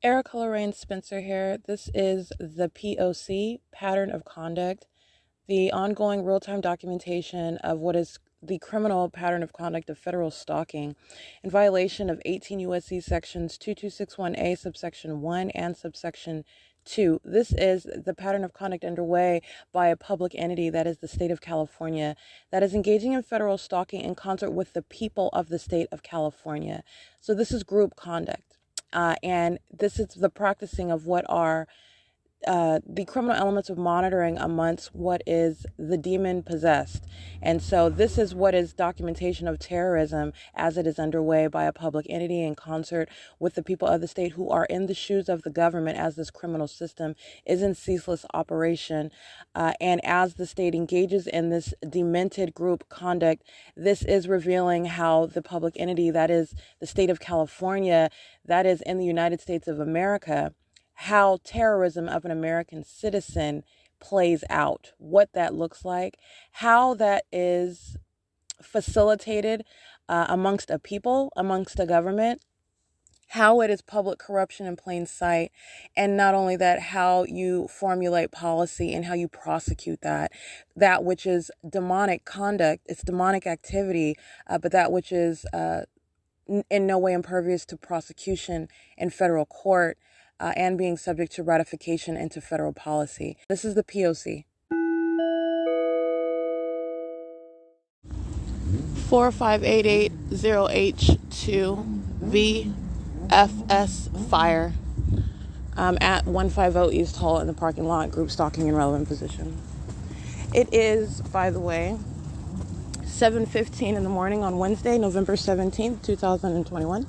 Erica Lorraine Spencer here. This is the P.O.C. pattern of conduct, the ongoing real-time documentation of what is the criminal pattern of conduct of federal stalking in violation of 18 U.S.C. sections 2261A subsection 1 and subsection 2. This is the pattern of conduct underway by a public entity, that is the state of California, that is engaging in federal stalking in concert with the people of the state of California. So this is group conduct. And this is the practicing of what are the criminal elements of monitoring amongst what is the demon possessed. And so this is what is documentation of terrorism as it is underway by a public entity in concert with the people of the state who are in the shoes of the government as this criminal system is in ceaseless operation. And as the state engages in this demented group conduct, this is revealing how the public entity, that is the state of California, that is in the United States of America, how terrorism of an American citizen plays out, what that looks like, how that is facilitated amongst a people, amongst a government, how it is public corruption in plain sight, and not only that, how you formulate policy and how you prosecute that which is demonic conduct, it's demonic activity, but that which is in no way impervious to prosecution in federal court, and being subject to ratification into federal policy. This is the P.O.C. 45880H2VFS Fire at 150 East Hall in the parking lot, group stalking in relevant position. It is, by the way, 7:15 in the morning on Wednesday, November 17th, 2021.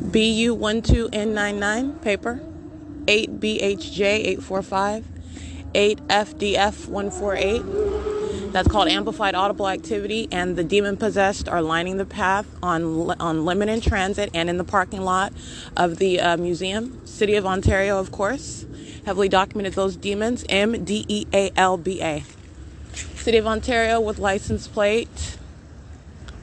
BU12N99 paper, 8BHJ845, 8FDF148. That's called amplified audible activity, and the demon possessed are lining the path on Lemon in Transit and in the parking lot of the museum. City of Ontario, of course, heavily documented those demons. MDEALBA. City of Ontario with license plate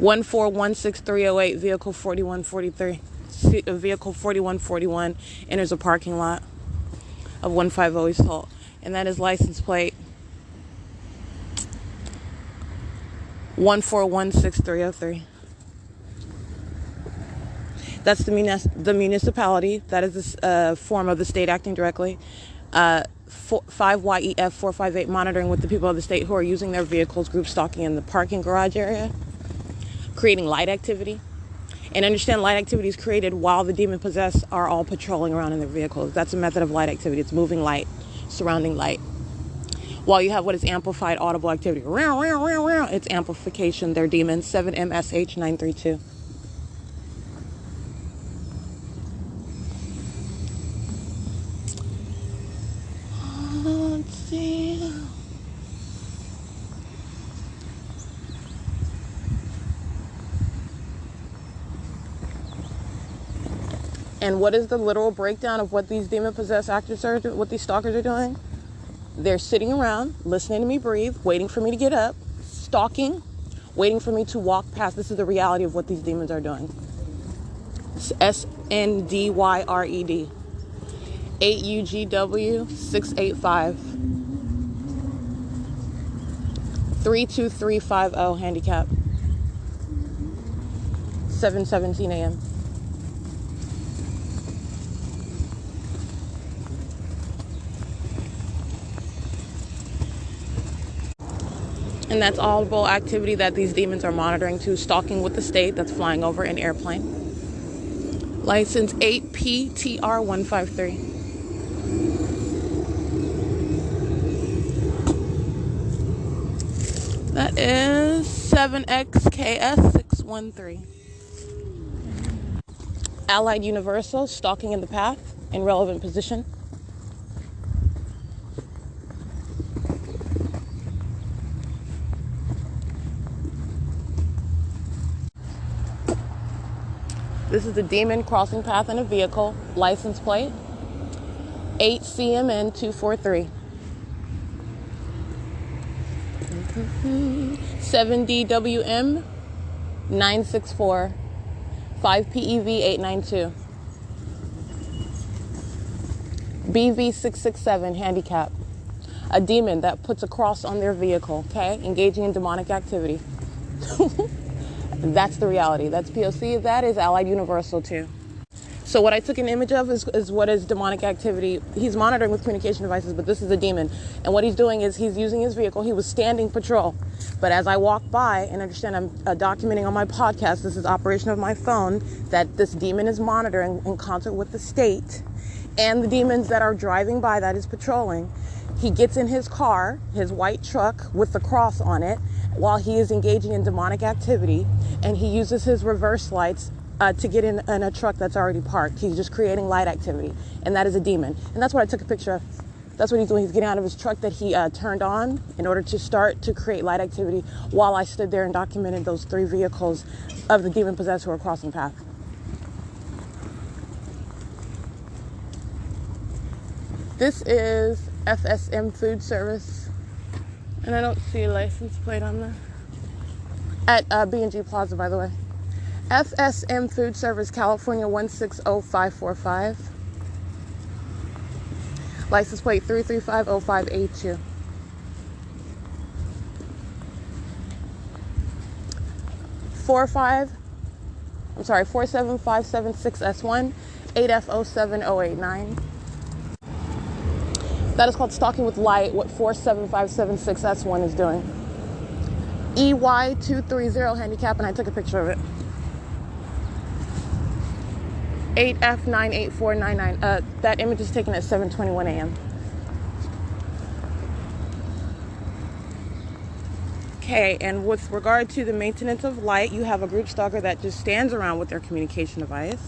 1416308, vehicle 4143. Vehicle 4141 enters a parking lot of 150 East Hall, and that is license plate 1416303. That's the municipality. That is the form of the state acting directly. 5YEF 458 monitoring with the people of the state who are using their vehicles, group stalking in the parking garage area, creating light activity. And understand, light activity is created while the demon possessed are all patrolling around in their vehicles. That's a method of light activity. It's moving light, surrounding light. While you have what is amplified audible activity. It's amplification. They're demons. 7MSH932. Let's see. And what is the literal breakdown of what these demon-possessed actors are doing, what these stalkers are doing? They're sitting around, listening to me breathe, waiting for me to get up, stalking, waiting for me to walk past. This is the reality of what these demons are doing. It's SNDYRED. 8UGW685. 32350 handicap. 7:17 a.m. And that's audible activity that these demons are monitoring too. Stalking with the state that's flying over an airplane. License 8PTR153. That is 7XKS613. Allied Universal, stalking in the path, in relevant position. This is a demon crossing path in a vehicle, license plate 8CMN243. 7DWM 964 5PEV 892. BV667 handicap. A demon that puts a cross on their vehicle, okay? Engaging in demonic activity. That's the reality. That's P.O.C. That is Allied Universal too. So what I took an image of is what is demonic activity. He's monitoring with communication devices, but this is a demon. And what he's doing is he's using his vehicle. He was standing patrol. But as I walk by, and understand I'm documenting on my podcast, this is operation of my phone, that this demon is monitoring in concert with the state and the demons that are driving by that is patrolling. He gets in his car, his white truck with the cross on it, while he is engaging in demonic activity, and he uses his reverse lights to get in a truck that's already parked. He's just creating light activity, and that is a demon. And that's what I took a picture of. That's what he's doing. He's getting out of his truck that he turned on in order to start to create light activity while I stood there and documented those 3 vehicles of the demon possessed who are crossing path. This is FSM Food Service, and I don't see a license plate on there. At B&G Plaza, by the way. FSM Food Service, California 160545. License plate 3350582. .45 47576S1 8F07089. That is called Stalking with Light, what 47576S1 is doing. EY230 handicap, and I took a picture of it. 8F98499. That image is taken at 7:21 a.m. Okay, and with regard to the maintenance of light, you have a group stalker that just stands around with their communication device.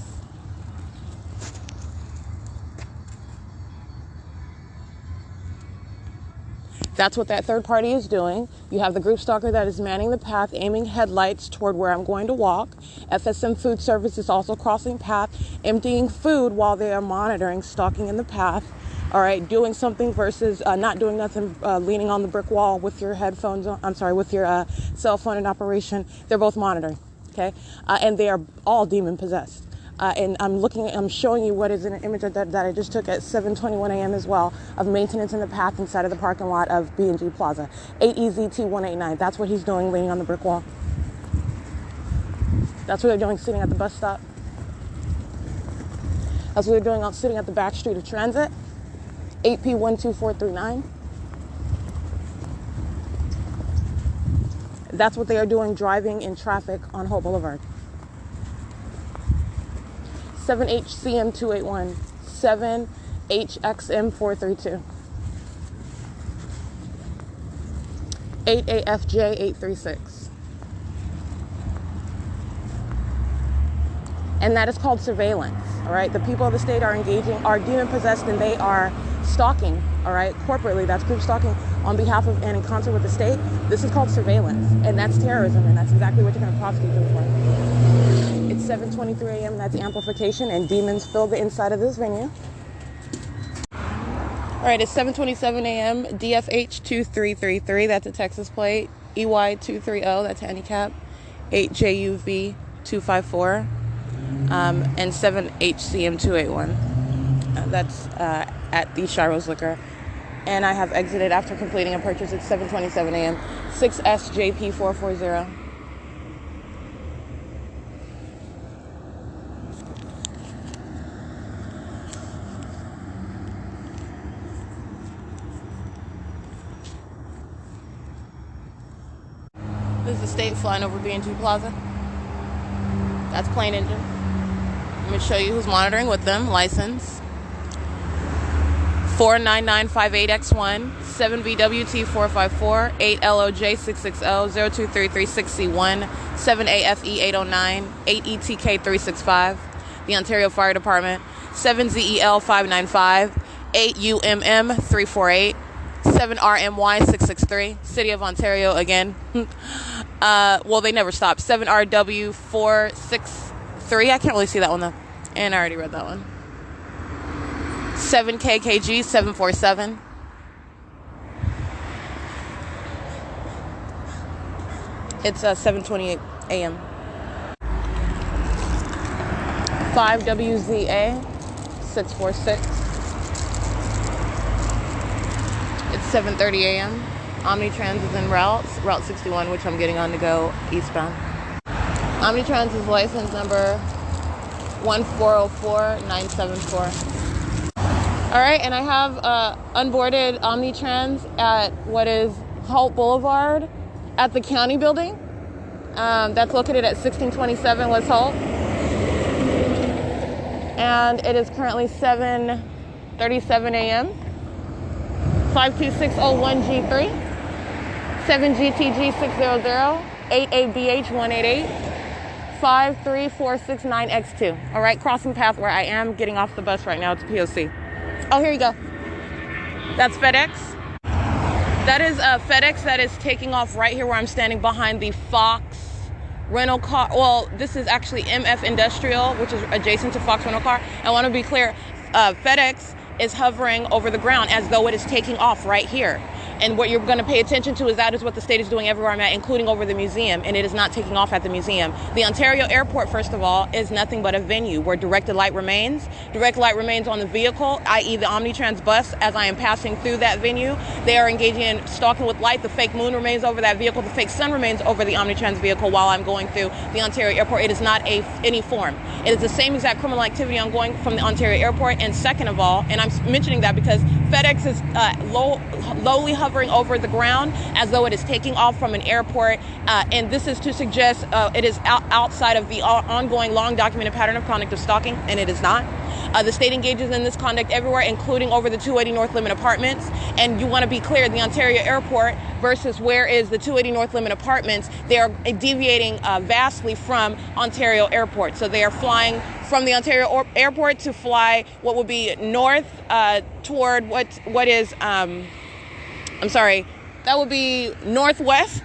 That's what that third party is doing. You have the group stalker that is manning the path, aiming headlights toward where I'm going to walk. FSM Food Service is also crossing path, emptying food while they are monitoring, stalking in the path. All right, doing something versus not doing nothing, leaning on the brick wall with your headphones on, with your cell phone in operation. They're both monitoring, okay? And they are all demon possessed. And I'm showing you what is an image that I just took at 7:21 a.m. as well, of maintenance in the path inside of the parking lot of B&G Plaza. 8EZT189. That's what he's doing, leaning on the brick wall. That's what they're doing, sitting at the bus stop. That's what they're doing, sitting at the back street of Transit. 8P12439. That's what they are doing, driving in traffic on Hope Boulevard. 7HCM281, 7HXM432, 8AFJ836. And that is called surveillance, all right? The people of the state are demon possessed, and they are stalking, all right? Corporately, that's group stalking on behalf of and in concert with the state. This is called surveillance, and that's terrorism, and that's exactly what you're going to prosecute them for. It's 7:23 a.m. That's amplification, and demons fill the inside of this venue. All right, it's 7:27 a.m. DFH2333. That's a Texas plate. EY230. That's handicap. 8JUV254. And 7HCM281. That's at the Shiro's Liquor. And I have exited after completing a purchase at 7:27 a.m. 6SJP440. This is the state flying over B&G Plaza. That's plane engine. I'm going to show you who's monitoring with them. License 49958X1, 7VWT454, 8LOJ660, 02336C1, 7AFE809, 8ETK365, the Ontario Fire Department, 7ZEL595, 8UMM348, 7RMY663, City of Ontario again. Well, they never stopped. 7RW463. I can't really see that one though. And I already read that one. 7KKG747. It's 7:28 a.m. 5WZA 646. It's 7:30 a.m. Omnitrans is en route 61, which I'm getting on to go eastbound. Omnitrans is license number 1404974. All right, and I have unboarded Omnitrans at what is Holt Boulevard at the county building. That's located at 1627 West Holt. And it is currently 7:37 a.m. 52601G3, 7GTG600, 8ABH188, 53469X2. All right, crossing path where I am getting off the bus right now to P.O.C. Oh, here you go. That's FedEx. That is FedEx that is taking off right here where I'm standing behind the Fox rental car. Well, this is actually MF Industrial, which is adjacent to Fox rental car. I want to be clear, FedEx is hovering over the ground as though it is taking off right here. And what you're going to pay attention to is that is what the state is doing everywhere I'm at, including over the museum, and it is not taking off at the museum. The Ontario Airport, first of all, is nothing but a venue where directed light remains. Direct light remains on the vehicle, i.e. the Omnitrans bus, as I am passing through that venue. They are engaging in stalking with light. The fake moon remains over that vehicle. The fake sun remains over the Omnitrans vehicle while I'm going through the Ontario Airport. It is not any form. It is the same exact criminal activity ongoing from the Ontario Airport. And second of all, and I'm mentioning that because FedEx is lowly hovering over the ground as though it is taking off from an airport, and this is to suggest it is outside of the ongoing long documented pattern of conduct of stalking, and it is not. The state engages in this conduct everywhere, including over the 280 North Limit Apartments. And you want to be clear, the Ontario Airport versus where is the 280 North Limit Apartments, they are deviating vastly from Ontario Airport. So they are flying from the Ontario Airport to fly what would be north toward what is, that would be northwest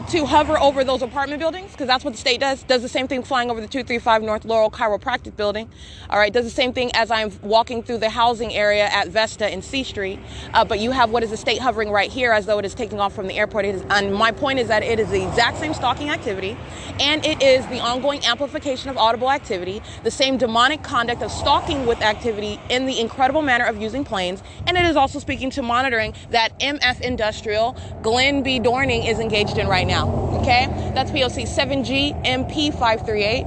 to hover over those apartment buildings, because that's what the state does. Does the same thing flying over the 235 North Laurel Chiropractic Building. All right, does the same thing as I'm walking through the housing area at Vesta in C Street. But you have what is the state hovering right here as though it is taking off from the airport. And my point is that it is the exact same stalking activity, and it is the ongoing amplification of audible activity, the same demonic conduct of stalking with activity in the incredible manner of using planes. And it is also speaking to monitoring that MF Industrial, Glenn B. Dorning, is engaged in right now. Okay, that's P.O.C. 7G MP 538,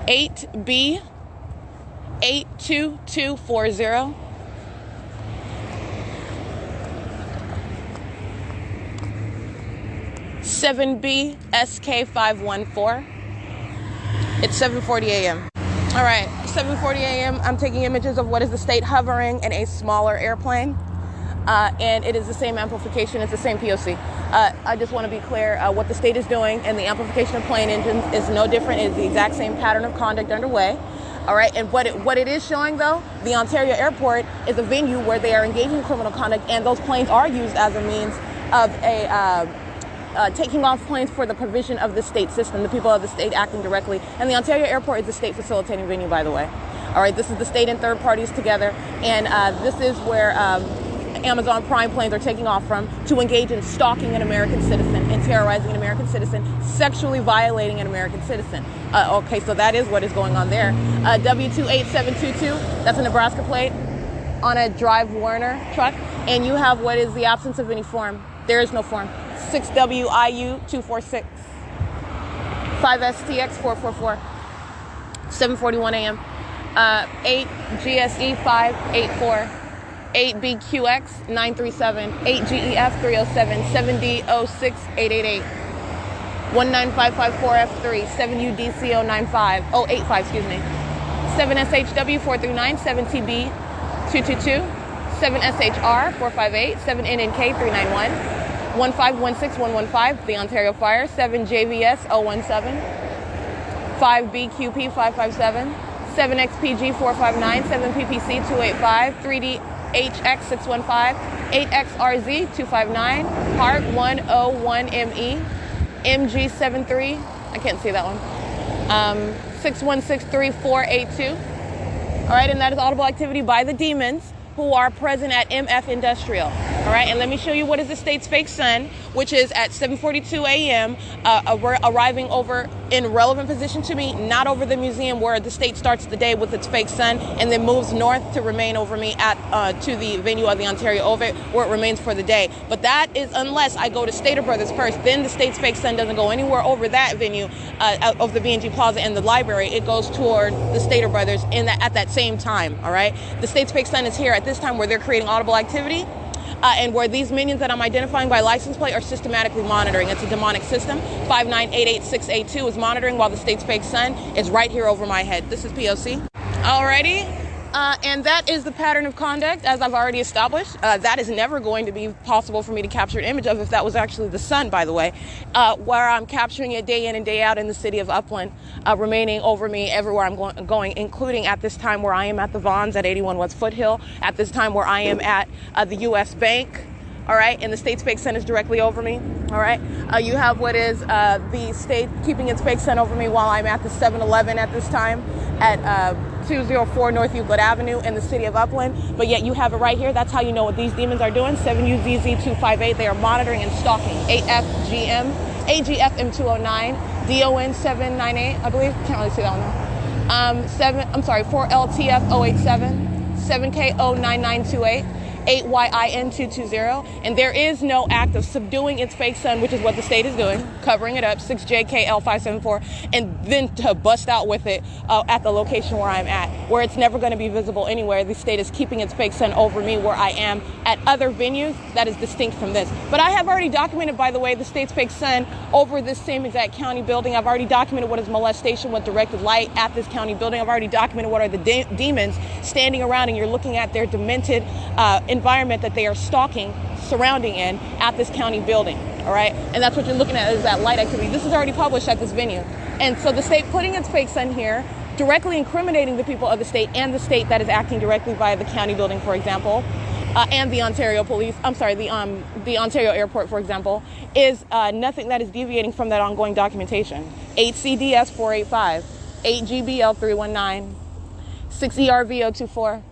8B 82240, 7B SK 514. It's 7:40 a.m. All right, 7:40 a.m. I'm taking images of what is the state hovering in a smaller airplane. And it is the same amplification, it's the same P.O.C. I just want to be clear, what the state is doing and the amplification of plane engines is no different. It is the exact same pattern of conduct underway. All right, and what it is showing, though, the Ontario Airport is a venue where they are engaging in criminal conduct, and those planes are used as a means of taking off planes for the provision of the state system, the people of the state acting directly. And the Ontario Airport is a state facilitating venue, by the way. All right, this is the state and third parties together, and this is where Amazon Prime planes are taking off from to engage in stalking an American citizen and terrorizing an American citizen, sexually violating an American citizen. Okay, so that is what is going on there. W28722, that's a Nebraska plate on a Drive Warner truck, and you have what is the absence of any form. There is no form. 6WIU246, 5STX444, 7:41 a.m., 8GSE584, 8BQX937, 8GEF307, 7D06888, 19554F3, 7UDC085, 7SHW439, 7TB222, 7SHR458, 7NNK391, 1516115, the Ontario Fire, 7JVS017, 5BQP557, 7XPG459, 7PPC285, 3DHX615, 8XRZ259, Heart 101ME, MG73, I can't see that one, 6163482. All right, and that is audible activity by the demons who are present at MF Industrial. All right, and let me show you what is the state's fake sun, which is at 7:42 a.m. Arriving over in relevant position to me, not over the museum where the state starts the day with its fake sun, and then moves north to remain over me at to the venue of the Ontario Oval, where it remains for the day. But that is unless I go to Stater Brothers first. Then the state's fake sun doesn't go anywhere over that venue of the V&G Plaza and the library. It goes toward the Stater Brothers at that same time. All right, the state's fake sun is here at this time where they're creating audible activity. And where these minions that I'm identifying by license plate are systematically monitoring. It's a demonic system. 5988682 is monitoring while the state's fake sun is right here over my head. This is P.O.C. Alrighty. And that is the pattern of conduct, as I've already established. That is never going to be possible for me to capture an image of if that was actually the sun, by the way, where I'm capturing it day in and day out in the city of Upland, remaining over me everywhere I'm going, including at this time where I am at the Vons at 81 West Foothill, at this time where I am at the U.S. Bank. All right, and the state's fake sun is directly over me. All right, you have what is the state keeping its fake sun over me while I'm at the 7-Eleven at this time at 204 North Euclid Avenue in the city of Upland. But yet you have it right here. That's how you know what these demons are doing. 7UZZ258. They are monitoring and stalking. AFGM, AGFM209, DON798. I believe. Can't really see that one now. 4LTF087, 7KO9928. 8YIN220, and there is no act of subduing its fake sun, which is what the state is doing, covering it up, 6JKL574, and then to bust out with it at the location where I'm at, where it's never going to be visible anywhere. The state is keeping its fake sun over me where I am at other venues that is distinct from this. But I have already documented, by the way, the state's fake sun over this same exact county building. I've already documented what is molestation with directed light at this county building. I've already documented what are the demons standing around, and you're looking at their demented environment that they are stalking, surrounding in at this county building. All right, and that's what you're looking at is that light activity. This is already published at this venue, and so the state putting its fake sun here, directly incriminating the people of the state and the state that is acting directly via the county building, for example, and the Ontario police. I'm sorry, the Ontario airport, for example, is nothing that is deviating from that ongoing documentation. 8CDS 485, 8GBL 319, 6ERVO 24.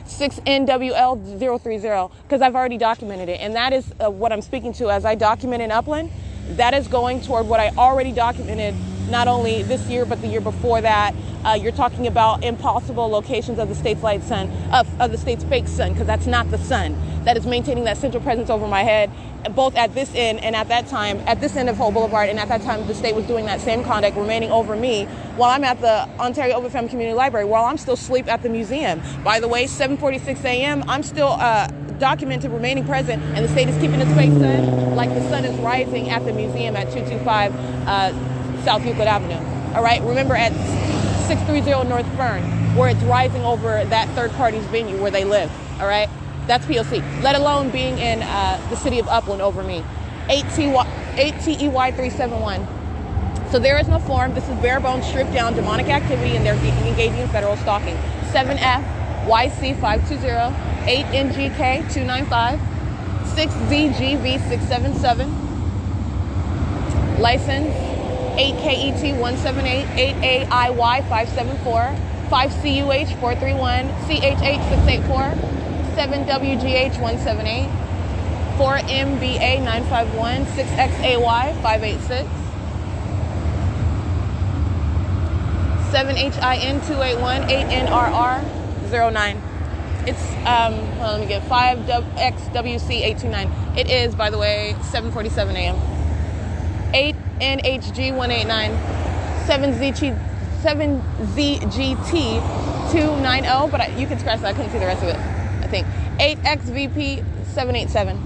6NWL030, because I've already documented it. And that is what I'm speaking to as I document in Upland. That is going toward what I already documented, not only this year, but the year before that. You're talking about impossible locations of the state's light sun, of the state's fake sun, because that's not the sun. That is maintaining that central presence over my head, both at this end and at that time, at this end of Hope Boulevard, and at that time the state was doing that same conduct, remaining over me while I'm at the Ontario Overfam Community Library, while I'm still asleep at the museum. By the way, 7:46 a.m., I'm still documented remaining present, and the state is keeping its fake sun like the sun is rising at the museum at 225 South Euclid Avenue. All right, remember at 630 North Fern, where it's rising over that third party's venue where they live. All right, that's P.O.C. Let alone being in the city of Upland over me. 8TEY371. So there is no form. This is bare bones, stripped down demonic activity, and they're engaging in federal stalking. 7FYC520, 8NGK295, 6ZGV677. License 8KET178, 8AIY574, 5CUH431, CH8684, 7WGH178, 4MBA951, 6XAY586, 7HIN281, 8NRR09. It's, let me get 5XWC829. It is, by the way, 7:47 a.m. 8NHG189, 7ZGT290, but you can scratch that. I couldn't see the rest of it, I think. 8XVP787.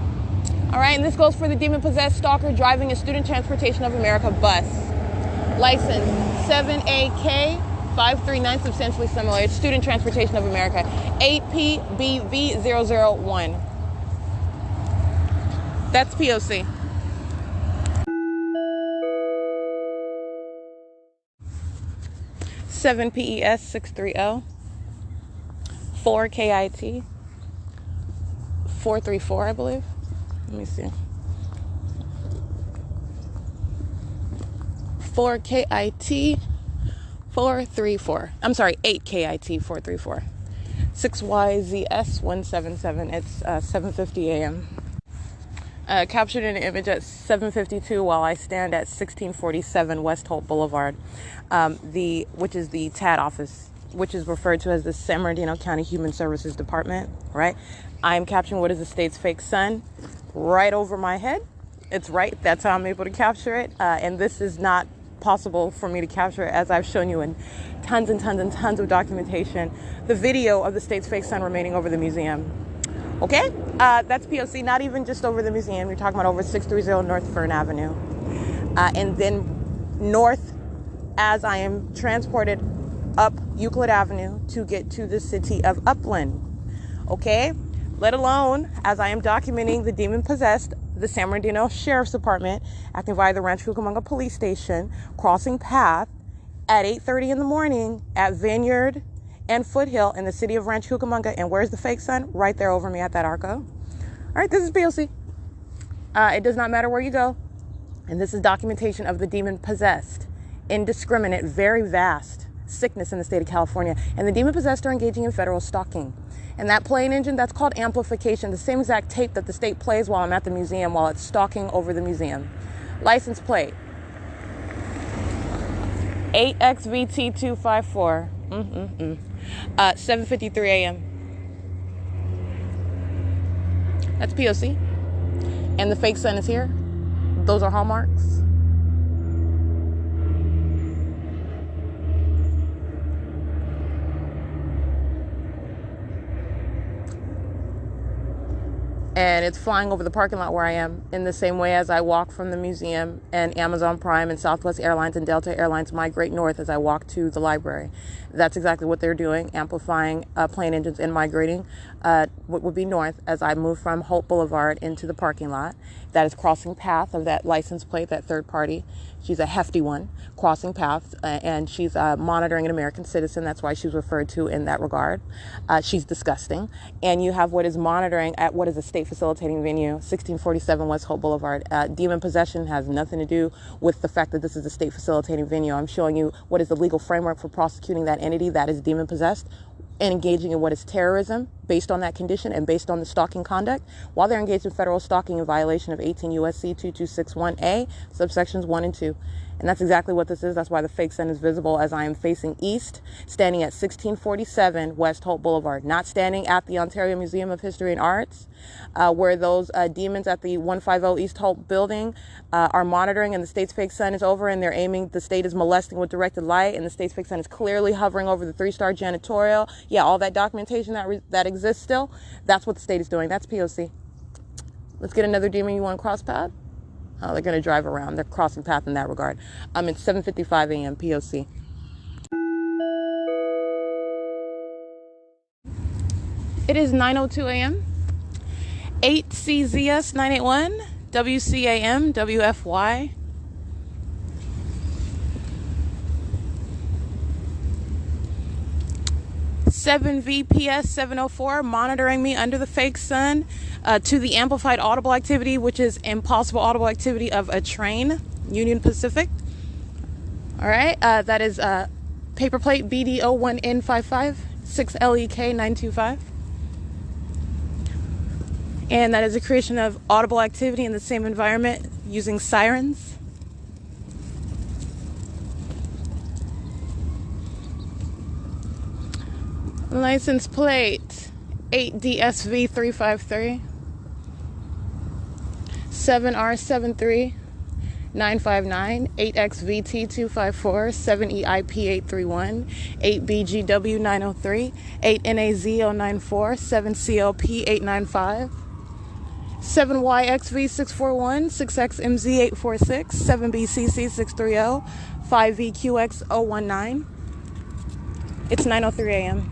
All right, and this goes for the demon-possessed stalker driving a Student Transportation of America bus. License 7AK539, substantially similar. It's Student Transportation of America. 8PBV001. That's P.O.C. Seven PES 630, 4 KIT 434, I believe. Let me see. 4 KIT 434. I'm sorry, 8 KIT 434. 6YZS 177. It's 7:50 a.m. Captured in an image at 7:52 while I stand at 1647 West Holt Boulevard, which is the TAD office, which is referred to as the San Bernardino County Human Services Department, right? I'm capturing what is the state's fake sun right over my head. It's right. That's how I'm able to capture it. And this is not possible for me to capture it, as I've shown you in tons and tons and tons of documentation, the video of the state's fake sun remaining over the museum. Okay, that's P.O.C, not even just over the museum. You're talking about over 630 North Fern Avenue. And then north, as I am transported up Euclid Avenue to get to the city of Upland. Okay, let alone as I am documenting the demon-possessed, the San Bernardino Sheriff's Department, acting via the Rancho Cucamonga Police Station, crossing path at 8:30 in the morning at Vineyard and Foothill in the city of Rancho Cucamonga. And where's the fake sun? Right there over me at that Arco. All right, this is P.O.C. It does not matter where you go. And this is documentation of the demon-possessed, indiscriminate, very vast sickness in the state of California. And the demon-possessed are engaging in federal stalking. And that playing engine, that's called amplification, the same exact tape that the state plays while I'm at the museum, while it's stalking over the museum. License plate 8XVT254. 7:53 a.m. That's P.O.C. And the fake sun is here. Those are hallmarks. And it's flying over the parking lot where I am in the same way as I walk from the museum, and Amazon Prime and Southwest Airlines and Delta Airlines migrate north as I walk to the library. That's exactly what they're doing, amplifying plane engines and migrating what would be north as I move from Holt Boulevard into the parking lot. That is crossing path of that license plate, that third party. She's a hefty one, crossing paths, and she's monitoring an American citizen. That's why she's referred to in that regard. She's disgusting. And you have what is monitoring at what is a state facilitating venue, 1647 West Holt Boulevard. Demon possession has nothing to do with the fact that this is a state facilitating venue. I'm showing you what is the legal framework for prosecuting that entity that is demon possessed and engaging in what is terrorism based on that condition and based on the stalking conduct, while they're engaged in federal stalking in violation of 18 U.S.C. 2261A, subsections 1 and 2. And that's exactly what this is. That's why the fake sun is visible as I am facing east, standing at 1647 West Holt Boulevard, not standing at the Ontario Museum of History and Arts, where those demons at the 150 East Holt building are monitoring, and the state's fake sun is over, and they're aiming, the state is molesting with directed light, and the state's fake sun is clearly hovering over the 3-star janitorial. Yeah, all that documentation that exists still, that's what the state is doing. That's P.O.C. Let's get another demon you want to cross path. They're going to drive around. They're crossing path in that regard. It's 7:55 a.m. P.O.C. It is 9:02 a.m. 8 CEASELESS 981 WCAM WFY. Seven VPS 704 monitoring me under the fake sun to the amplified audible activity, which is impossible audible activity of a train, Union Pacific. All right, that is paper plate BD01N55 6LEK925. And that is a creation of audible activity in the same environment using sirens. License plate 8DSV353 7R73959 8XVT254 7EIP831 8BGW903 8NAZ094 7CLP895 7YXV641 6XMZ846 7BCC630 5VQX019. It's 9:03 a.m.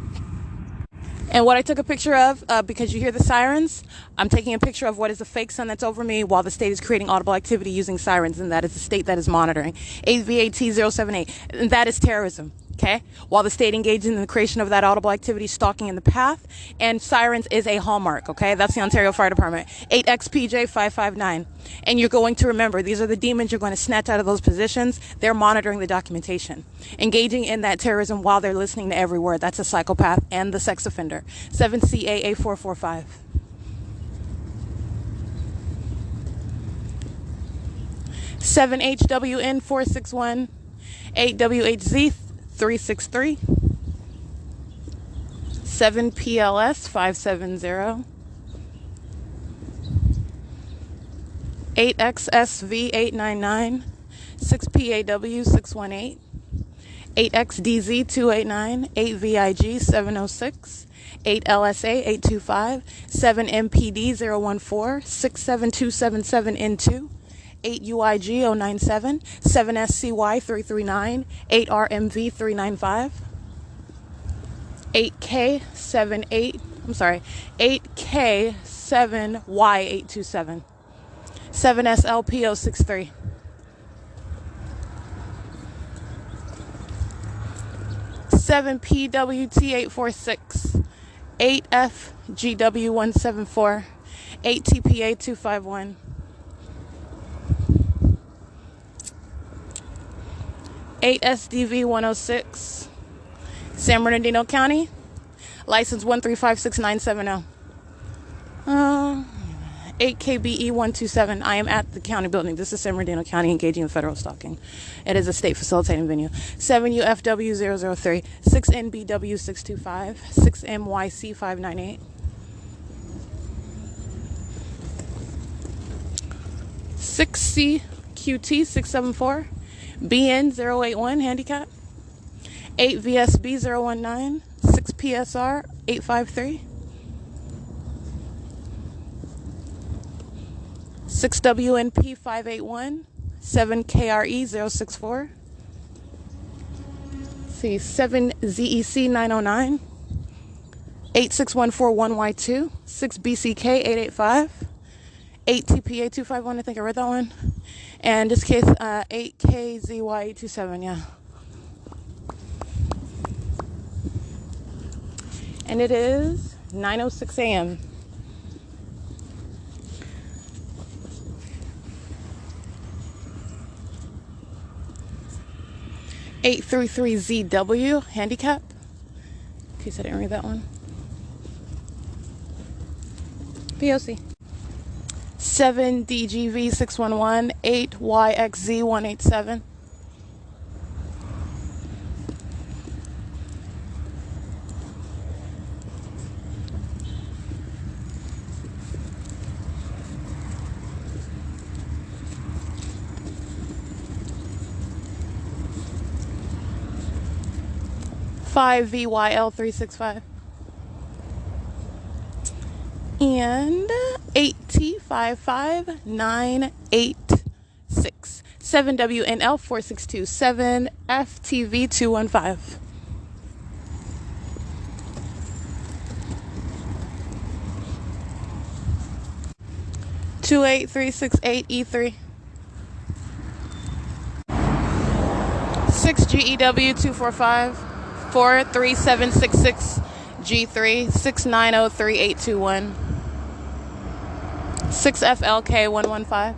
And what I took a picture of, because you hear the sirens, I'm taking a picture of what is a fake sun that's over me while the state is creating audible activity using sirens, and that is the state that is monitoring. 8VAT078, and that is terrorism, okay? While the state engages in the creation of that audible activity, stalking in the path, and sirens is a hallmark, okay? That's the Ontario Fire Department. 8XPJ559. And you're going to remember, these are the demons you're going to snatch out of those positions. They're monitoring the documentation, engaging in that terrorism while they're listening to every word. That's a psychopath and the sex offender. 7CAA445. 7HWN 461, 8WHZ 363, 7PLS 570, 8XSV 899, 6PAW 618, 8XDZ 289, 8VIG 706, 8LSA 825, 7MPD 014, 67277N2, 8UIG 097, 7SCY 339, 8RMV 395, 8K7Y 827, 7SLPO 63, 7PWT 846, 8FGW 174, 8TPA 251, 8SDV 106, San Bernardino County, license 1356970. 8KBE 127. I am at the county building. This is San Bernardino County engaging in federal stalking. It is a state facilitating venue. 7UFW 003, 6NBW 625, 6MYC 598, 6CQT 674, BN 081 handicap, 8VSB 019, 6PSR 853, 6WNP 581, 7KRE 064, 7ZEC 909, 86141Y2, 6BCK 885, 8TPA 251, I think I read that one, and this case 8KZY 827, yeah. And it is 9:06 a.m. (833ZW) handicap. In case I didn't read that one. P.O.C. 7DGV 611, 8YXZ 187. 5VYL 365. And 8T55986. 7WNL 462. 7FTV 215. Two 83668E3. 6GEW 245. 43766 G3 6903821 6FLK 115.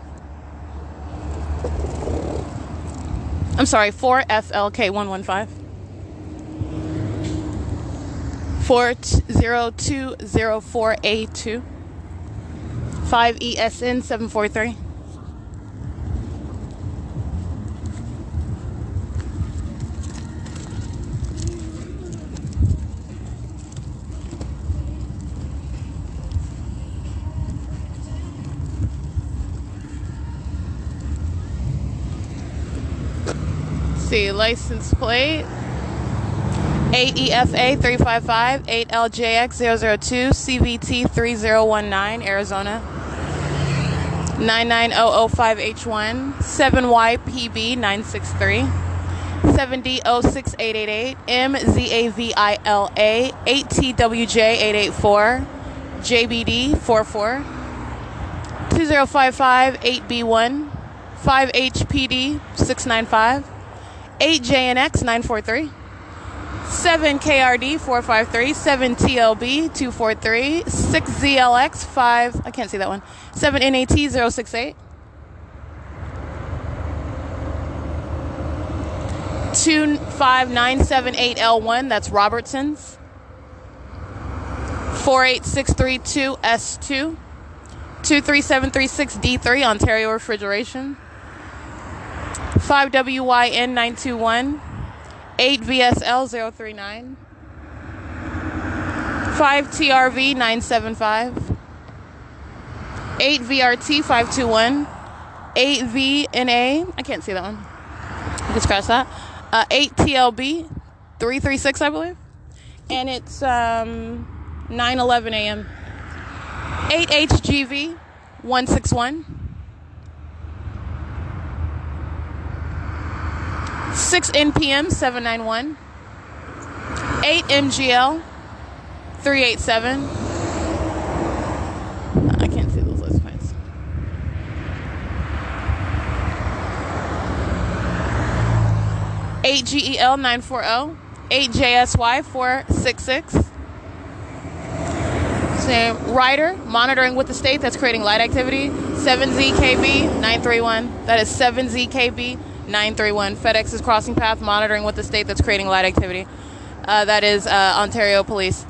I'm sorry, 4FLK 115. 40204A2 5ESN 743. See, license plate 8EFA 355 8LJX 002 CVT 3019 Arizona 99005H1 7YPB 963 7D06888 MZAVILA 8TWJ 884 JBD 44 2055 8B1 5HPD 695 8JNX 943 7KRD 453 7TLB 243 6ZLX 5 I can't see that one 7NAT 068 25978L1 that's Robertson's 48632S2 23736D3 Ontario Refrigeration 5WYN 921, 8VSL 039, 5TRV 975, 8VRT 521, 8VNA, I can't see that one, you can scratch that, 8TLB 336, I believe, and it's 9:11 a.m. 8HGV 161, 6NPM 791, 8MGL 387. I can't see those list points. 8GEL 940, 8JSY 466. Same rider monitoring with the state that's creating light activity. 7ZKB 931. That is 7ZKB 931. FedEx is crossing path monitoring with the state that's creating light activity. That is Ontario Police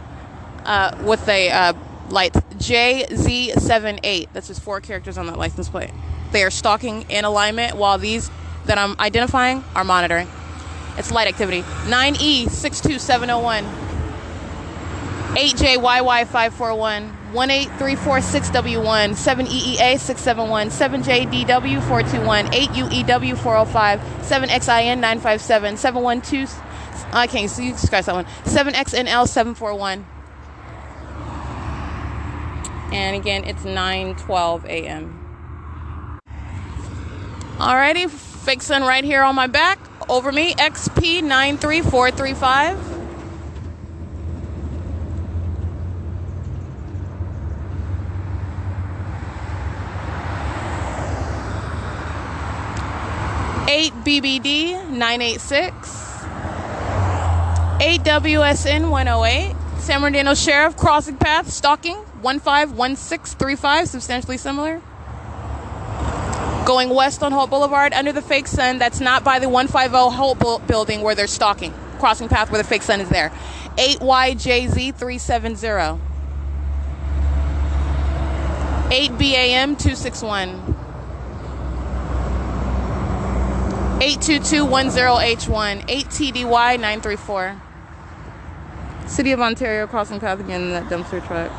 with a light JZ78. That's just 4 characters on that license plate. They are stalking in alignment while these that I'm identifying are monitoring. It's light activity. 9E62701, 8JYY541, 18346W1, 7EEA671, 7JDW421, 8UEW405, 7XIN957, 712. I can't see. You scratch that one. 7XNL741. And again, it's 9:12 a.m. Alrighty, fixing right here on my back. Over me, XP93435. BBD 986, 8 WSN 108, San Bernardino Sheriff crossing path, stalking 151635, substantially similar. Going west on Holt Boulevard under the fake sun. That's not by the 150 Holt building where they're stalking. Crossing path where the fake sun is there. 8YJZ 370, 8 BAM 261. 82210H1, 8TDY 934. City of Ontario crossing path again in that dumpster truck.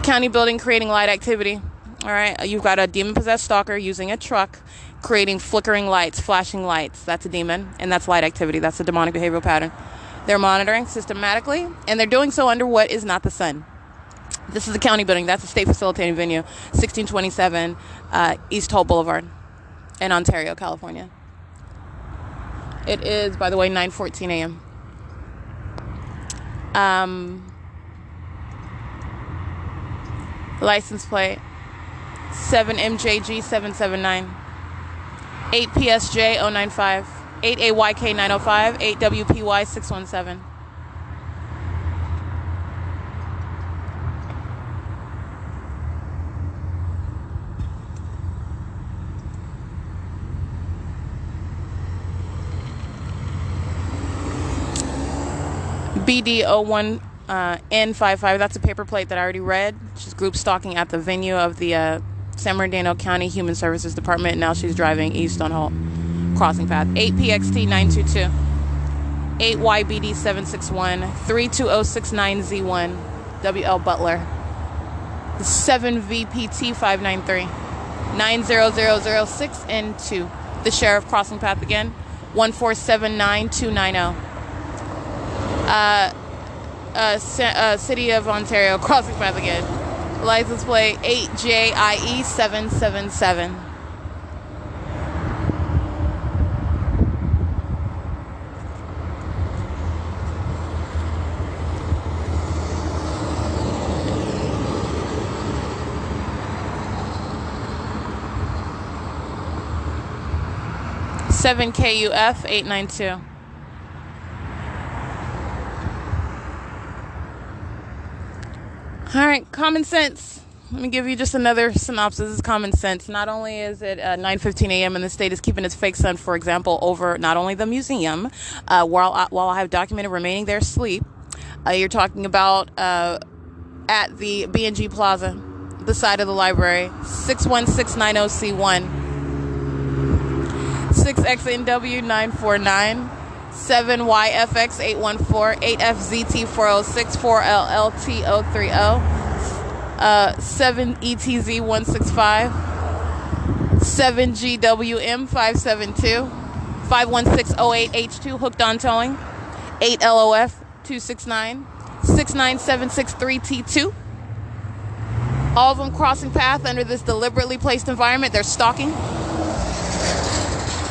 County building creating light activity. All right, you've got a demon-possessed stalker using a truck, creating flickering lights, flashing lights. That's a demon, and that's light activity. That's a demonic behavioral pattern. They're monitoring systematically, and they're doing so under what is not the sun. This is a county building. That's a state facilitating venue, 1627 East Holt Boulevard in Ontario, California. It is, by the way, 9:14 a.m. License plate 7MJG779, 8PSJ095, 8AYK905, 8WPY617. BD01 N55, that's a paper plate that I already read. She's group stalking at the venue of the San Bernardino County Human Services Department. Now she's driving east on Holt, crossing path. 8PXT922, 8YBD761, 32069Z1, WL Butler, 7VPT593, 90006 and 2. The sheriff crossing path again, 1479290. City of Ontario crossing path again. License plate 8JIE777. KUF 892. All right, common sense. Let me give you just another synopsis. This is common sense. Not only is it 9:15 a.m. and the state is keeping its fake sun, for example, over not only the museum, while I have documented remaining there asleep, you're talking about at the B&G Plaza, the side of the library, 61690C1. 6XNW949, 7YFX814, 8FZT406, 4LLT030, 7ETZ165, 7GWM572, 51608H2, hooked on towing, 8LOF269, 69763T2. All of them crossing path under this deliberately placed environment. They're stalking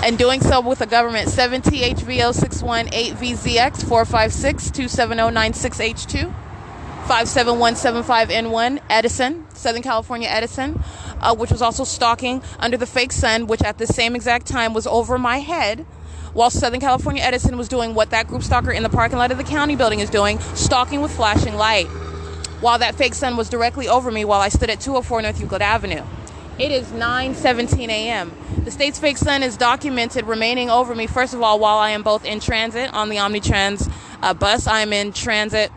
and doing so with the government. 7THVO618VZX 456 27096H2, 57175N1 Edison, Southern California Edison, which was also stalking under the fake sun, which at the same exact time was over my head, while Southern California Edison was doing what that group stalker in the parking lot of the county building is doing, stalking with flashing light, while that fake sun was directly over me while I stood at 204 North Euclid Avenue. It is 9:17 a.m. The state's fake sun is documented remaining over me, first of all, while I am both in transit on the Omnitrans bus. I am in transit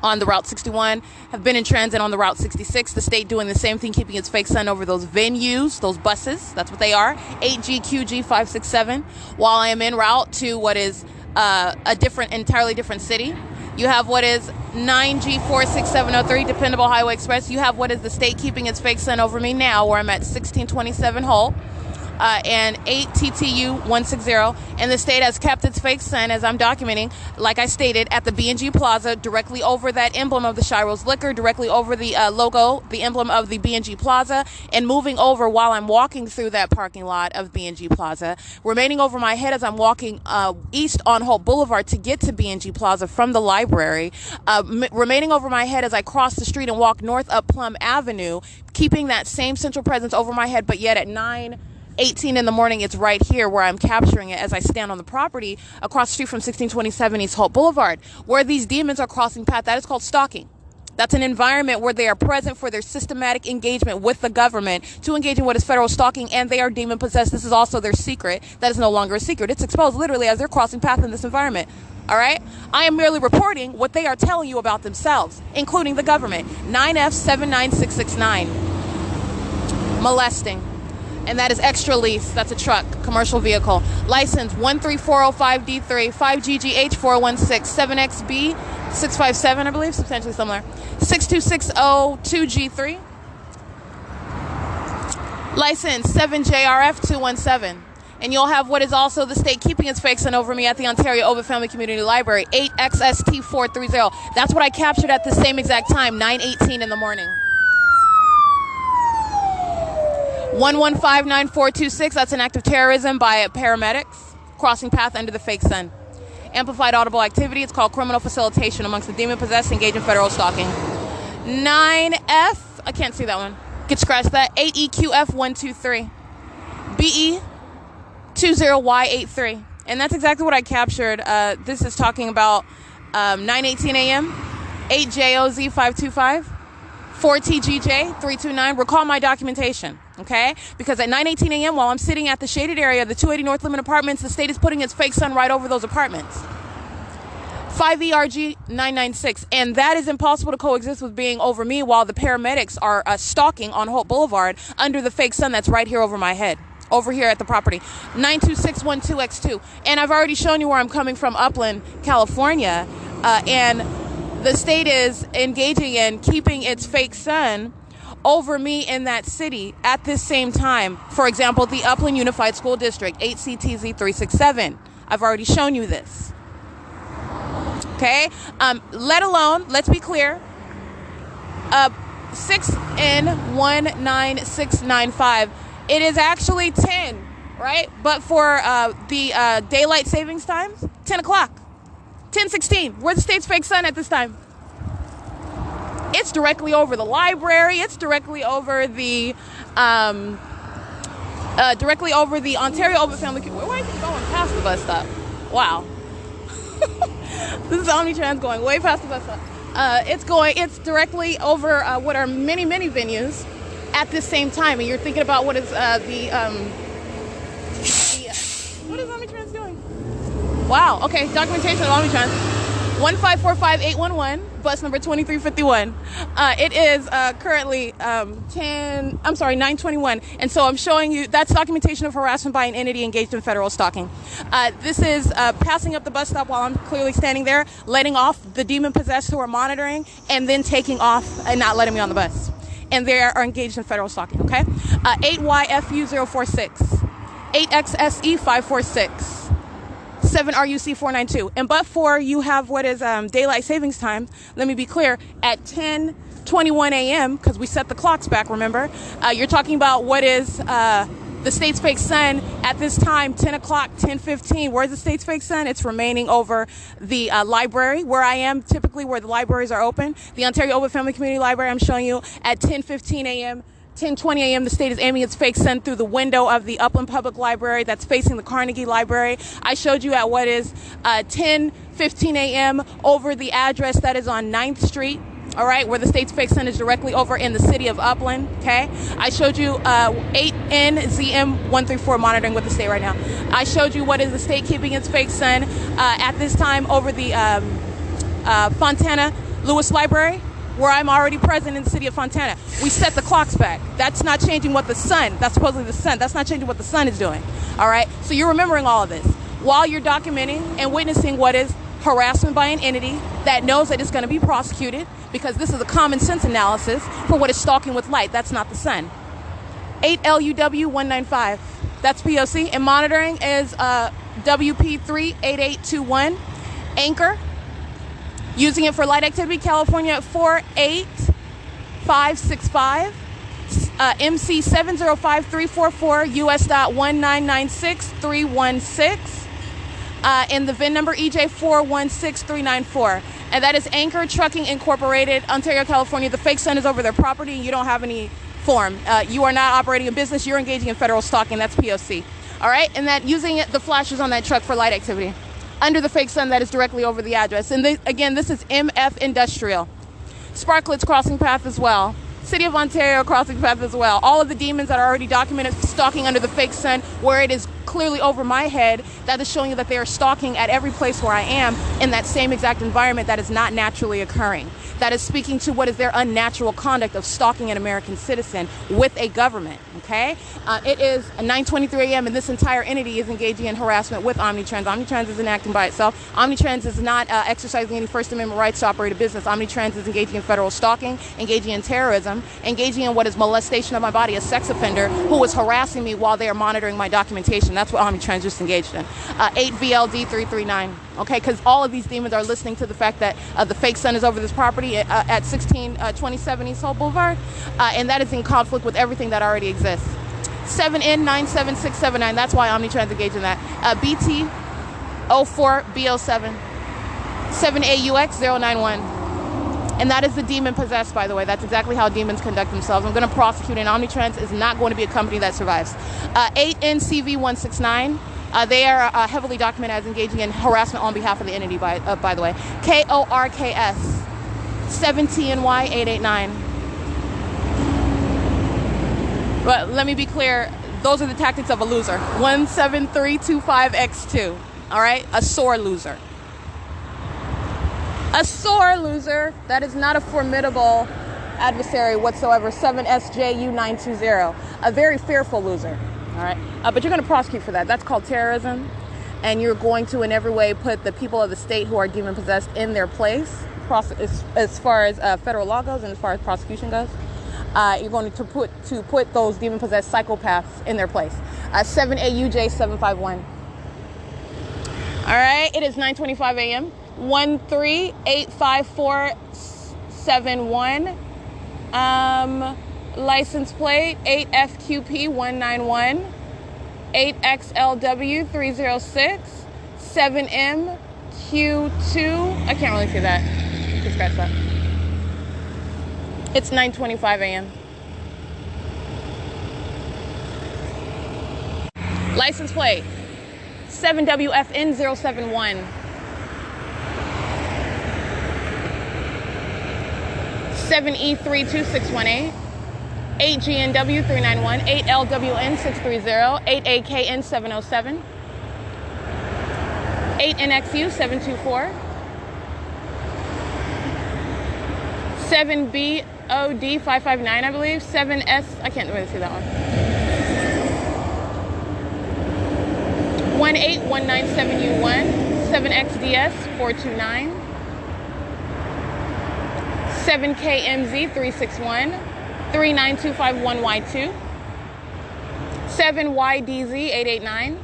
on the Route 61, have been in transit on the Route 66. The state doing the same thing, keeping its fake sun over those venues, those buses. That's what they are. 8GQG567. While I am en route to what is entirely different city. You have what is 9G46703, Dependable Highway Express. You have what is the state keeping its fake sun over me now, where I'm at 1627 Hull. And 8TTU160, and the state has kept its fake sun, as I'm documenting, like I stated, at the B&G Plaza, directly over that emblem of the Shiro's Liquor, directly over the logo, the emblem of the B&G Plaza, and moving over while I'm walking through that parking lot of B&G Plaza, remaining over my head as I'm walking east on Holt Boulevard to get to B&G Plaza from the library, remaining over my head as I cross the street and walk north up Plum Avenue, keeping that same central presence over my head, but yet at 9:18 in the morning, it's right here where I'm capturing it as I stand on the property across the street from 1627 East Holt Boulevard, where these demons are crossing path. That is called stalking. That's an environment where they are present for their systematic engagement with the government to engage in what is federal stalking, and they are demon possessed. This is also their secret. That is no longer a secret. It's exposed literally as they're crossing path in this environment. All right? I am merely reporting what they are telling you about themselves, including the government. 9F79669. Molesting. And that is extra lease. That's a truck, commercial vehicle. License 13405D3, 5GGH416, 7XB657, I believe, substantially similar. 62602G3. License 7JRF217. And you'll have what is also the state keeping its fake sun over me at the Ontario Ovid Family Community Library, 8XST430. That's what I captured at the same exact time, 9:18 in the morning. 1159426, that's an act of terrorism by paramedics, crossing path under the fake sun. Amplified audible activity, it's called criminal facilitation amongst the demon-possessed engaged in federal stalking. 9F, I can't see that one. Get scratched that. 8EQF123. BE20Y83. And that's exactly what I captured. This is talking about 9:18 a.m., 8JOZ525, 4TGJ329. Recall my documentation. Okay? Because at 9:18 a.m., while I'm sitting at the shaded area of the 280 North Limit Apartments, the state is putting its fake sun right over those apartments. 5ERG996. And that is impossible to coexist with being over me while the paramedics are stalking on Holt Boulevard under the fake sun that's right here over my head. Over here at the property. 92612X2. And I've already shown you where I'm coming from, Upland, California. And the state is engaging in keeping its fake sun over me in that city at this same time. For example, the Upland Unified School District, 8CTZ367. I've already shown you this. Okay? Let alone, let's be clear, 6N19695. It is actually 10, right? But for the daylight savings times, 10 o'clock. 10:16. Where's the state's fake sun at this time? It's directly over the library. It's directly over the Ontario Open Family. Why is it going past the bus stop? Wow. This is Omnitrans going way past the bus stop. It's directly over what are many venues at this same time, and you're thinking about what is what is Omnitrans doing? Wow. Okay, documentation of Omnitrans. 1545811, bus number 2351. It is currently 9:21, and so I'm showing you that's documentation of harassment by an entity engaged in federal stalking. This is passing up the bus stop while I'm clearly standing there, letting off the demon-possessed who are monitoring, and then taking off and not letting me on the bus. And they are engaged in federal stalking, okay? 8YFU046, 8XSE546. 7RUC 492. And but for you have what is daylight savings time, let me be clear, at 10:21 a.m., because we set the clocks back, remember, you're talking about what is the state's fake sun at this time, 10 o'clock, 10:15. Where's the state's fake sun? It's remaining over the library, where I am typically, where the libraries are open. The Ontario Open Family Community Library, I'm showing you at 10:15 a.m., 10:20 a.m., the state is aiming its fake sun through the window of the Upland Public Library that's facing the Carnegie Library. I showed you at what is 10:15 a.m. over the address that is on 9th Street, all right, where the state's fake sun is directly over in the city of Upland, okay? I showed you 8NZM134 monitoring with the state right now. I showed you what is the state keeping its fake sun at this time over the Fontana Lewis Library, where I'm already present in the city of Fontana. We set the clocks back. That's not changing what the sun, that's supposedly the sun, that's not changing what the sun is doing, all right? So you're remembering all of this while you're documenting and witnessing what is harassment by an entity that knows that it's gonna be prosecuted, because this is a common sense analysis for what is stalking with light. That's not the sun. 8LUW195, that's P.O.C. And monitoring is WP38821, Anchor. Using it for light activity, California 48565, MC 705344, US.1996316, and the VIN number EJ416394. And that is Anchor Trucking Incorporated, Ontario, California. The fake sun is over their property, and you don't have any form. You are not operating a business. You're engaging in federal stalking. That's P.O.C. All right, and that using the flashes on that truck for light activity under the fake sun that is directly over the address. And again, this is MF Industrial. Sparklet's crossing path as well. City of Ontario crossing path as well. All of the demons that are already documented stalking under the fake sun, where it is clearly over my head, that is showing you that they are stalking at every place where I am in that same exact environment that is not naturally occurring. That is speaking to what is their unnatural conduct of stalking an American citizen with a government, okay? It is 9:23 a.m. and this entire entity is engaging in harassment with Omnitrans. Omnitrans isn't acting by itself. Omnitrans is not exercising any First Amendment rights to operate a business. Omnitrans is engaging in federal stalking, engaging in terrorism, engaging in what is molestation of my body, a sex offender who was harassing me while they are monitoring my documentation. That's what Omnitrans just engaged in. 8VLD339. Okay, because all of these demons are listening to the fact that the fake sun is over this property at 1627 East Hall Boulevard, and that is in conflict with everything that already exists. 7N97679, that's why Omnitrans engaged in that. BT04B07, 7AUX091. And that is the demon possessed, by the way. That's exactly how demons conduct themselves. I'm going to prosecute, and Omnitrans is not going to be a company that survives. 8NCV169. They are heavily documented as engaging in harassment on behalf of the entity, by the way. KORKS 7TNY889. But let me be clear, those are the tactics of a loser. 17325X2. All right, a sore loser. A sore loser that is not a formidable adversary whatsoever. 7SJU920. A very fearful loser. All right, but you're going to prosecute for that. That's called terrorism, and you're going to in every way put the people of the state who are demon possessed in their place, as far as federal law goes and as far as prosecution goes. You're going to put those demon possessed psychopaths in their place. 7AUJ751. All right, it is 9:25 a.m. 1385471. License plate 8FQP191, 8XLW306, 7MQ2. I can't really see that. You can scratch that. It's 9:25 a.m. License plate 7WFN071, 7E32618. 8GNW391, 8LWN630, 8AKN707, 8NXU724, 7BOD 559, I believe. 7S, I can't really see that one. 18197U1. 7XDS 429. 7KMZ 361. 39251Y2. 7YDZ 889.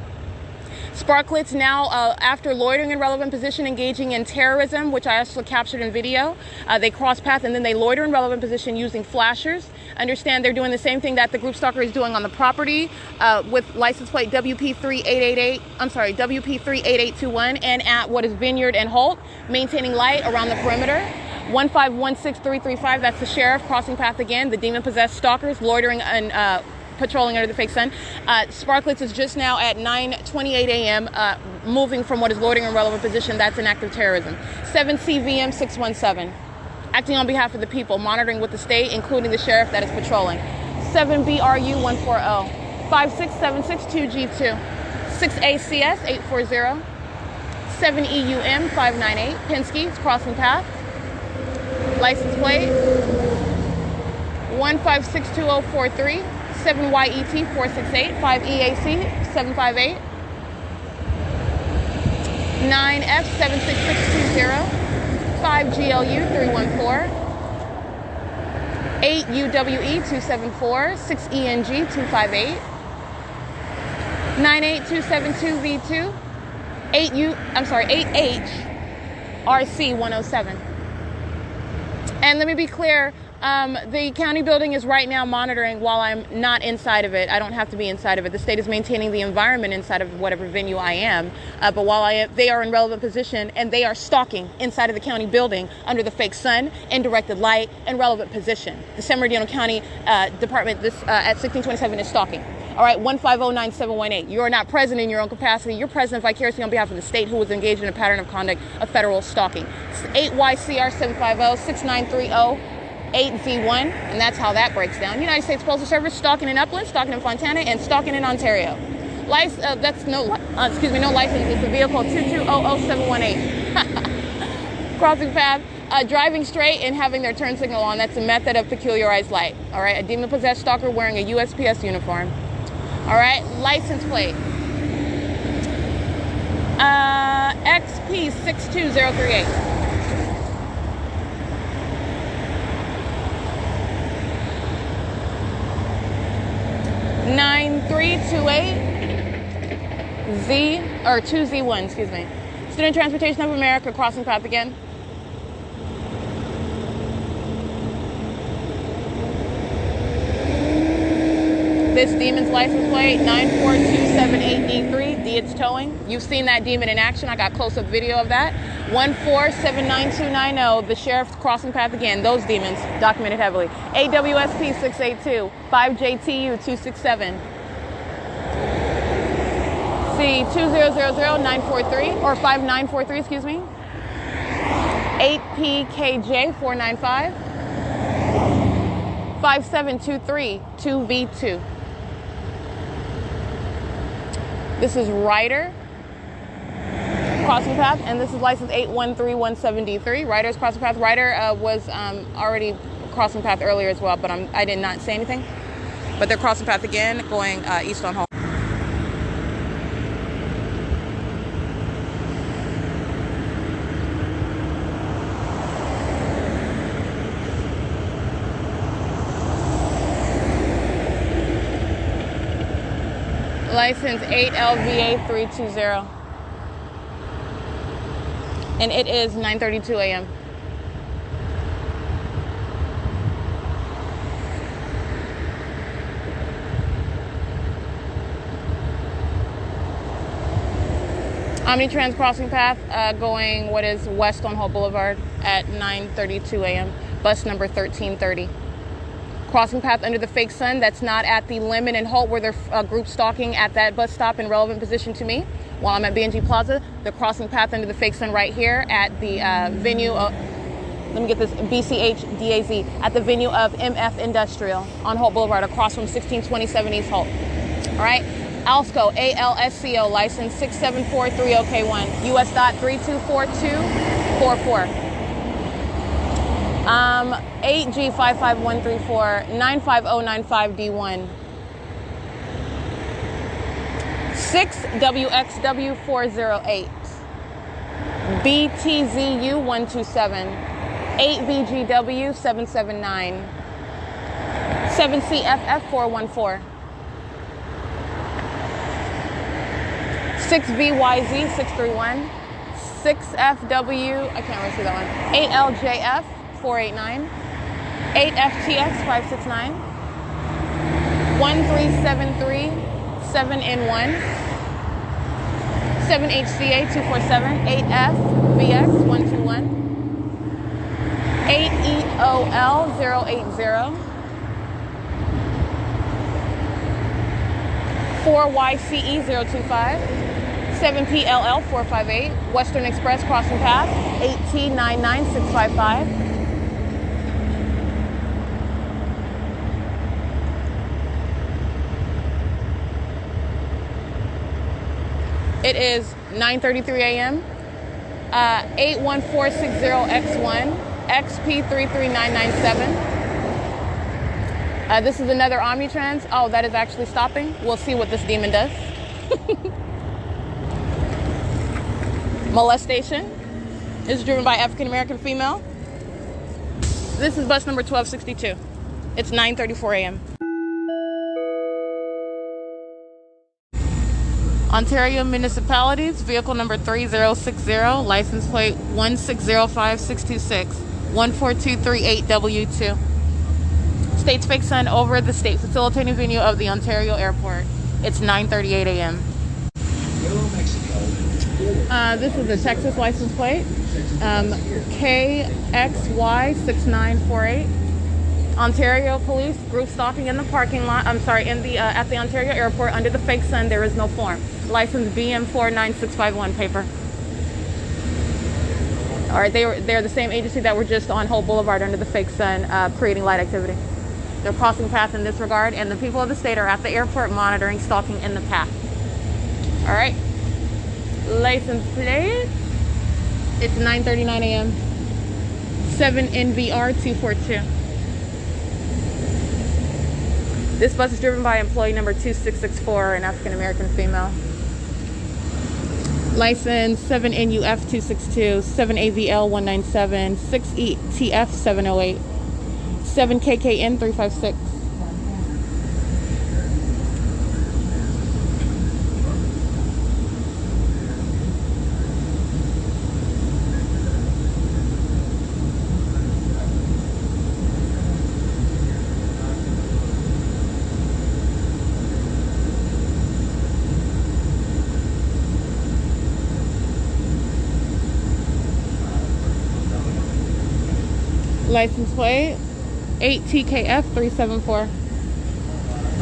Sparklets now, after loitering in relevant position, engaging in terrorism, which I also captured in video. They cross path and then they loiter in relevant position using flashers. Understand they're doing the same thing that the group stalker is doing on the property with license plate WP38821 and at what is Vineyard and Holt, maintaining light around the perimeter. 1516335, that's the sheriff, crossing path again. The demon-possessed stalkers loitering and patrolling under the fake sun. Sparklets is just now at 9:28 a.m. Moving from what is loitering in relevant position. That's an act of terrorism. 7CVM 617, acting on behalf of the people, monitoring with the state, including the sheriff that is patrolling. 7BRU 140, 56762G2, 6ACS 840, 7EUM 598, Penske, it's crossing path. License plate 1562043. 7YET 468, 5EAC 758, 9F 76620, 5GLU 314, 8UWE 274, 6ENG 258, 98272V2, 8HRC 107. And let me be clear, the county building is right now monitoring while I'm not inside of it. I don't have to be inside of it. The state is maintaining the environment inside of whatever venue I am. But while they are in relevant position and they are stalking inside of the county building under the fake sun and directed light and relevant position. The San Bernardino County Department at 1627 is stalking. All right, 1509718. You are not present in your own capacity. You're present vicariously on behalf of the state who was engaged in a pattern of conduct of federal stalking. 8YCR750 6930 8Z1, and that's how that breaks down. United States Postal Service stalking in Upland, stalking in Fontana, and stalking in Ontario. No license. It's the vehicle 2200718. Crossing path, driving straight and having their turn signal on. That's a method of peculiarized light. All right, a demon-possessed stalker wearing a USPS uniform. All right, license plate. XP62038. 2Z1, excuse me. Student Transportation of America, crossing path again. This demon's license plate, 94278D3, D, it's towing. You've seen that demon in action. I got close-up video of that. 1479290, the sheriff's crossing path again. Those demons, documented heavily. AWSP 682, 5JTU 267. C2000943, or 5943, excuse me. 8PKJ 495. 5723 2V2. This is Ryder crossing path, and this is license 81317D3. Ryder's crossing path. Ryder was already crossing path earlier as well, but I did not say anything. But they're crossing path again, going east on home. License 8LVA320. And it is 9:32 a.m. Omnitrans crossing path going what is west on Holt Boulevard at 9:32 a.m. Bus number 1330. Crossing path under the fake sun. That's not at the Lemon and Holt where they're group stalking at that bus stop in relevant position to me. While I'm at B&G Plaza, the crossing path under the fake sun right here at the venue of, let me get this, BCH-DAZ, at the venue of MF Industrial on Holt Boulevard across from 1627 East Holt. All right, ALSCO, ALSCO, license 67430K1, US.324244. 8G55134 95095D1. 6WXW408. BTZU127. 8VGW779. 7CFF414. 6VYZ631. 6FW, I can't really see that one. 8LJF489. 8FTX569. 1373. 7N1. 7HCA247. 8FVX121. 8EOL080. 4YCE025. 7PLL458. Western Express Crossing Path. 8T99655. It is 9:33 a.m. 81460X1. XP33997. This is another Omnitrans. Oh, that is actually stopping. We'll see what this demon does. Molestation is driven by African American female. This is bus number 1262. It's 9:34 a.m. Ontario Municipalities, vehicle number 3060, license plate 1605626, 14238W2. State's fake sun over the state facilitating venue of the Ontario Airport. It's 9:38 a.m. This is a Texas license plate, KXY6948. Ontario police group stalking in the parking lot. I'm sorry, in the at the Ontario Airport under the fake sun. There is no form. License BM49651 paper. All right, they're the same agency that were just on Hope Boulevard under the fake sun, creating light activity. They're crossing paths in this regard, and the people of the state are at the airport monitoring stalking in the path. All right, license plate. It's 9:39 a.m. 7NVR242. This bus is driven by employee number 2664, an African American female. License 7NUF262, 7AVL197, 6ETF708, 7KKN356. License plate 8TKF374.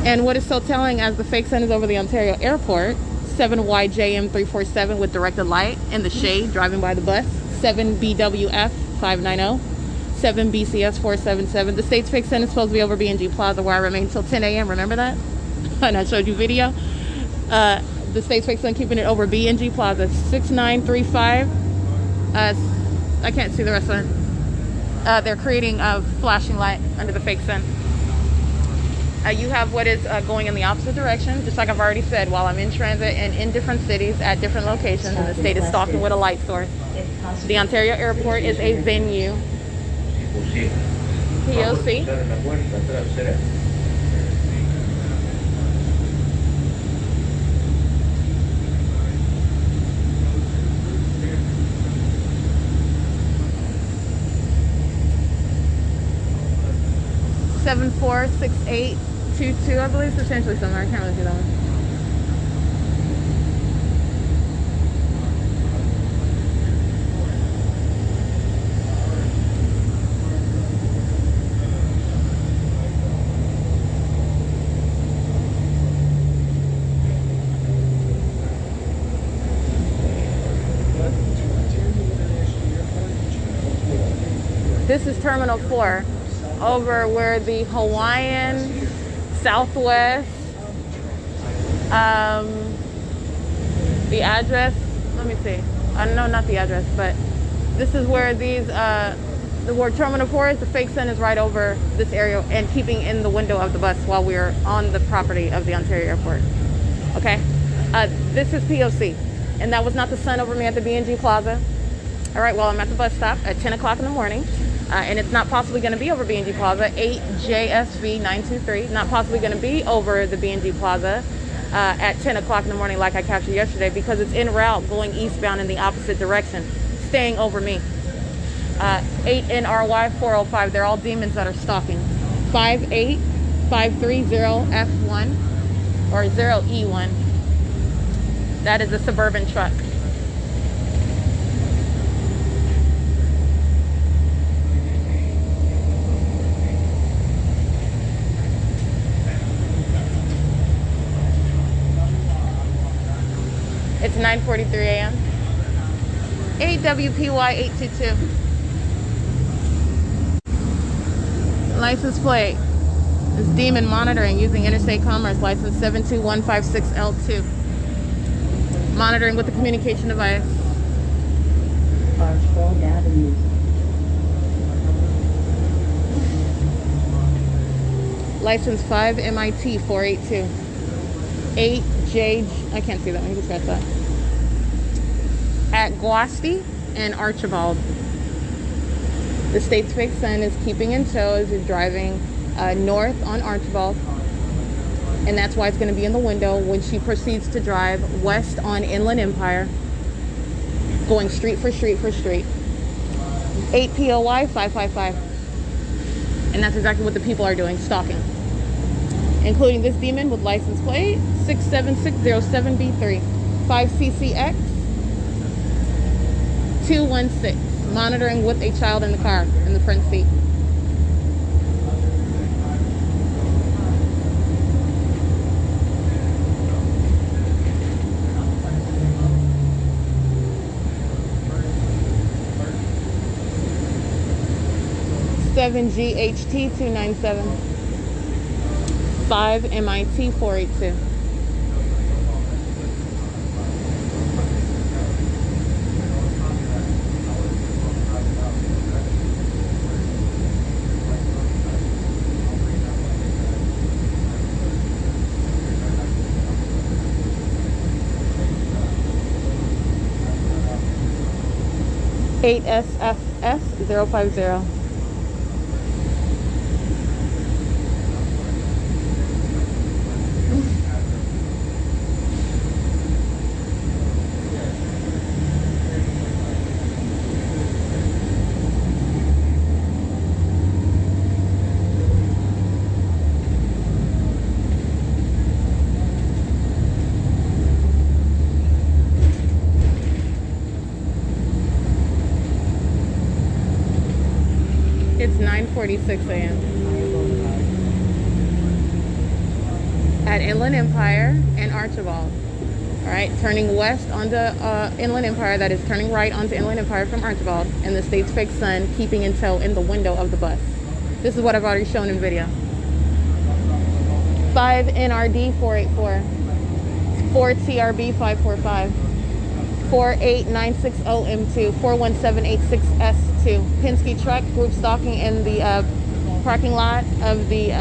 And what is so telling, as the fake sun is over the Ontario Airport, 7YJM347 with directed light in the shade driving by the bus, 7BWF590, 7BCS477. The state's fake sun is supposed to be over B&G Plaza, where I remain until 10 a.m. Remember that? And I showed you video. The state's fake sun keeping it over B&G Plaza, 6935. I can't see the rest of it. They're creating a flashing light under the fake sun. You have what is going in the opposite direction, just like I've already said, while I'm in transit and in different cities at different locations, and the state is stalking with a light source. The Ontario Airport is a venue. P.O.C. Seven 46822, I believe, substantially similar. I can't really see that one. This is Terminal 4. Over where the Hawaiian, Southwest, the address, let me see. I know, not the address, but this is where these The word Terminal 4 is the fake sun is right over this area and keeping in the window of the bus while we're on the property of the Ontario Airport. Okay? This is P.O.C. And that was not the sun over me at the B&G Plaza. All right, well, I'm at the bus stop at 10 o'clock in the morning. And it's not possibly going to be over B&G Plaza, 8JSV923. Not possibly going to be over the B&G Plaza at 10 o'clock in the morning like I captured yesterday, because it's en route going eastbound in the opposite direction, staying over me. 8NRY405, they're all demons that are stalking. 58530F1 or 0E1. That is a suburban truck. It's 9:43 a.m. 8WPY822. License plate is demon monitoring using interstate commerce license 72156L2. Monitoring with the communication device. Archibald Avenue. License 5MIT482. 8J, I can't see that one, you can scratch that. At U.S.C and Archibald. The state's fake sun is keeping in tow as you're driving north on Archibald. And that's why it's going to be in the window when she proceeds to drive west on Inland Empire, going street for street for street. 8 POY 555. And that's exactly what the people are doing, stalking. Including this demon with license plate 67607B3, 5CCX 216, monitoring with a child in the car in the front seat. Seven GHT 297. 5 MIT 482. Eight SFS 050. It's 9:46 a.m. at Inland Empire and Archibald. All right, turning west onto Inland Empire, that is turning right onto Inland Empire from Archibald, and the state's fake sun keeping in tow in the window of the bus. This is what I've already shown in video. 5 NRD 484, 4 TRB 545. 48960M2, 41786S2. Penske truck group stalking in the parking lot of the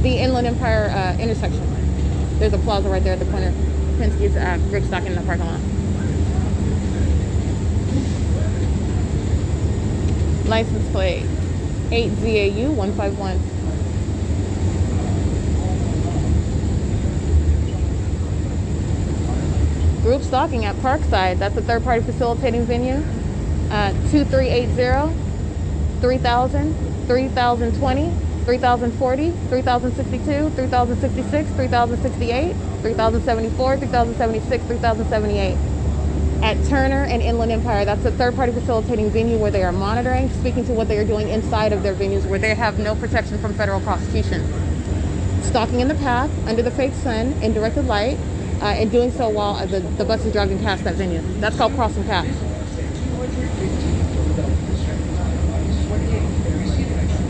Inland Empire intersection. There's a plaza right there at the corner. Penske's group stalking in the parking lot. License plate 8ZAU151. Group stalking at Parkside. That's a third-party facilitating venue. 2380, 3000, 3020, 3040, 3062, 3066, 3068, 3074, 3076, 3078. At Turner and Inland Empire. That's a third-party facilitating venue where they are monitoring, speaking to what they are doing inside of their venues where they have no protection from federal prosecution. Stalking in the path, under the fake sun, in directed light, and doing so while the bus is driving past that venue. That's called crossing paths.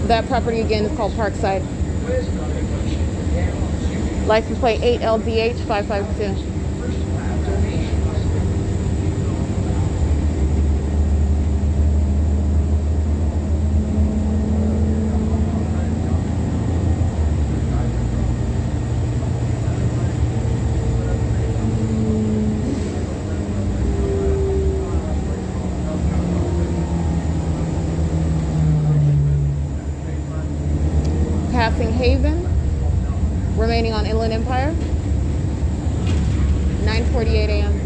That property again is called Parkside. License plate 8LDH 552. on Inland Empire. 9:48 a.m.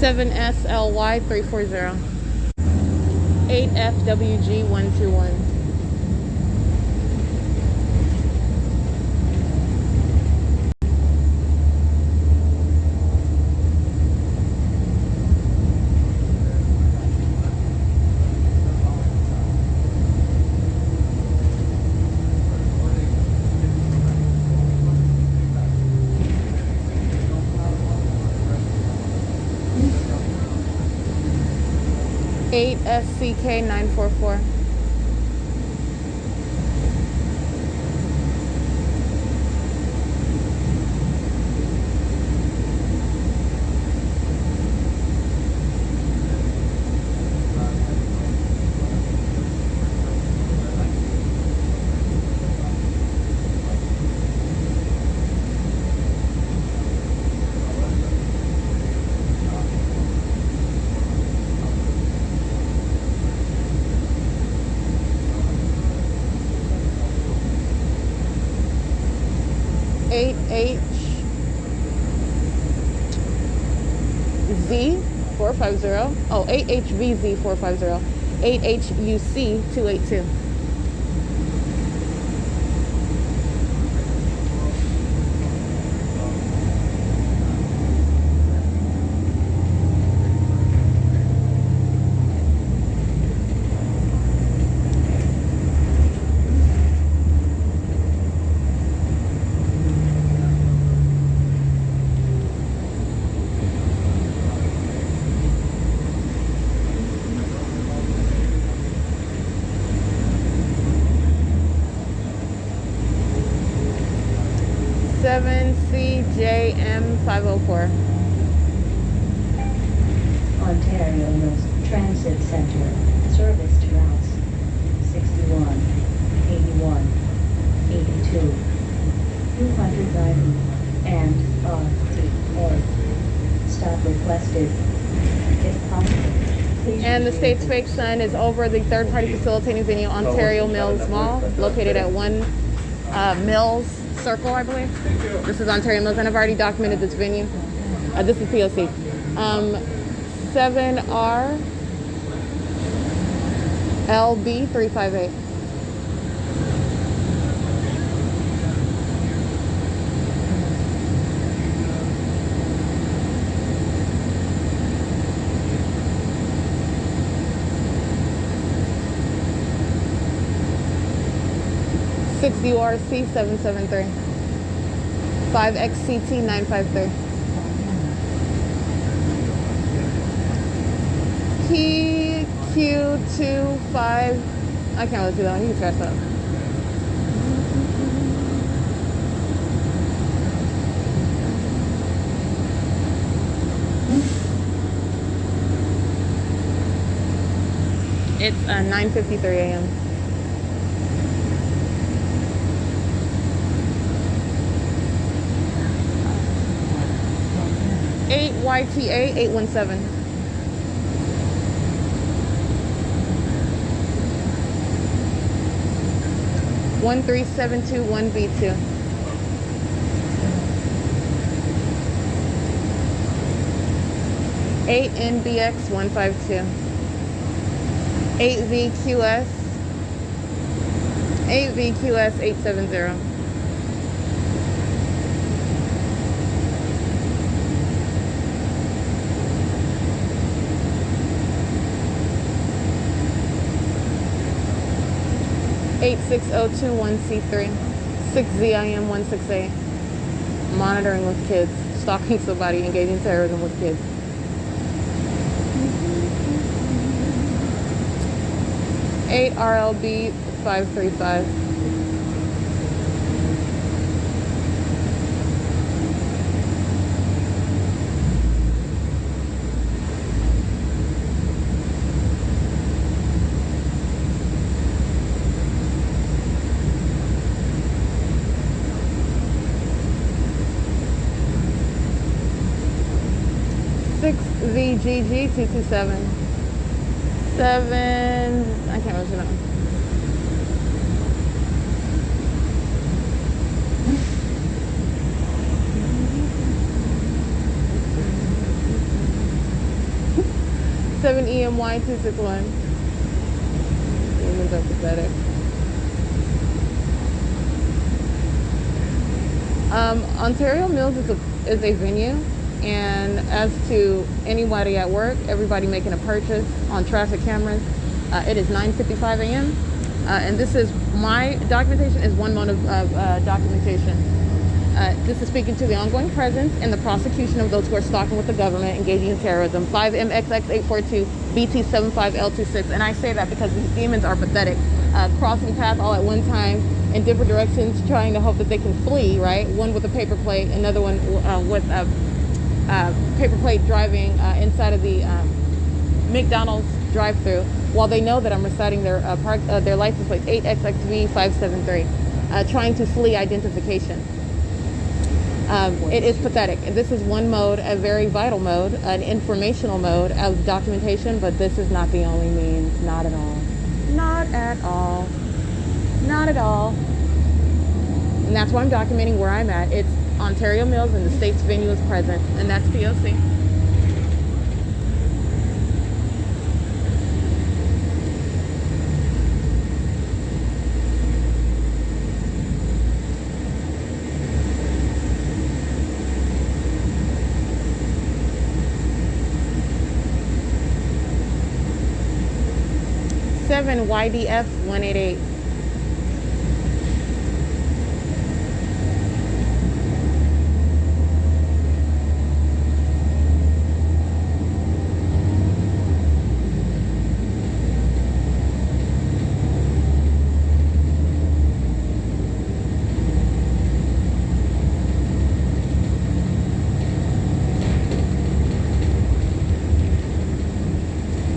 SLY 340. 8FWG 121. SCK 944. Z450. Oh, 8HVZ450. 8HUC282. CJM504. Ontario Mills Transit Center. Service to routes 61, 81, 82, 290, and RTA. Stop requested. If possible. And the State's Fake Sun is over the third-party facilitating venue, Ontario Mills Mall, located at 1 Mills Circle, I believe. This is Ontario Mills, and I've already documented this venue. This is P.O.C. 7R LB 358. URC 773. 5XCT 953. PQ25. I can't really see that one. You can scratch that. It's 9:53 a.m. 8YTA 817. One 3721 B2. Eight NBX 152. 8VQS 8VQS 870. (86021C3) 6ZIM168. Monitoring with kids. Stalking somebody, engaging terrorism with kids. 8RLB 535. VGG 227. 7. I can't remember that. Seven EMY 261. Humans are pathetic. Ontario Mills is a venue. And as to anybody at work, everybody making a purchase on traffic cameras, it is 9:55 a.m. And this is my documentation is one mode of documentation. This is speaking to the ongoing presence and the prosecution of those who are stalking with the government, engaging in terrorism. 5MXX842 BT75L26. And I say that because these demons are pathetic, crossing paths all at one time in different directions, trying to hope that they can flee. Right, one with a paper plate, another one with a paper plate driving inside of the McDonald's drive-thru, while they know that I'm reciting their license plate 8XXV573, trying to flee identification. It is pathetic. This is one mode, a very vital mode, an informational mode of documentation, but this is not the only means. Not at all. Not at all. Not at all. And that's why I'm documenting where I'm at. It's Ontario Mills, and the state's venue is present, and that's P.O.C. Seven YDF 188.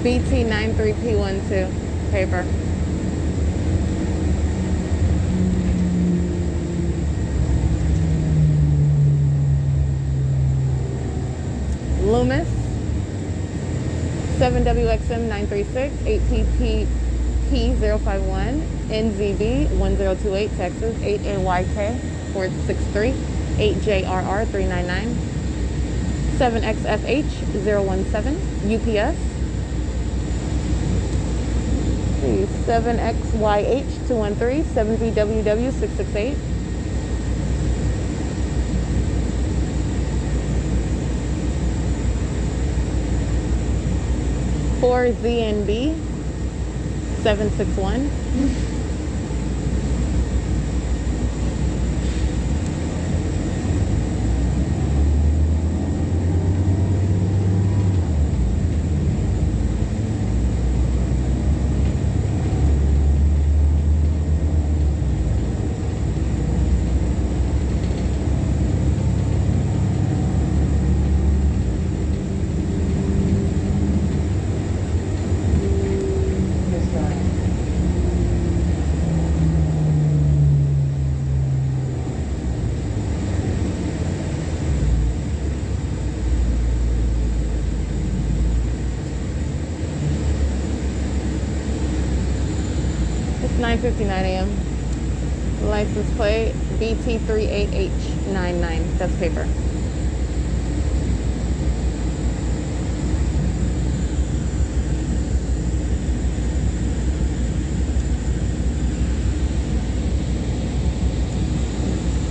BT93P12 paper. Loomis 7WXM936 8PPP051 NZB1028 Texas 8AYK 463 8JRR399 7XFH017 UPS 7XYH213 7VWW668 4ZNB 761 9:59 a.m. License plate BT38H99. That's paper.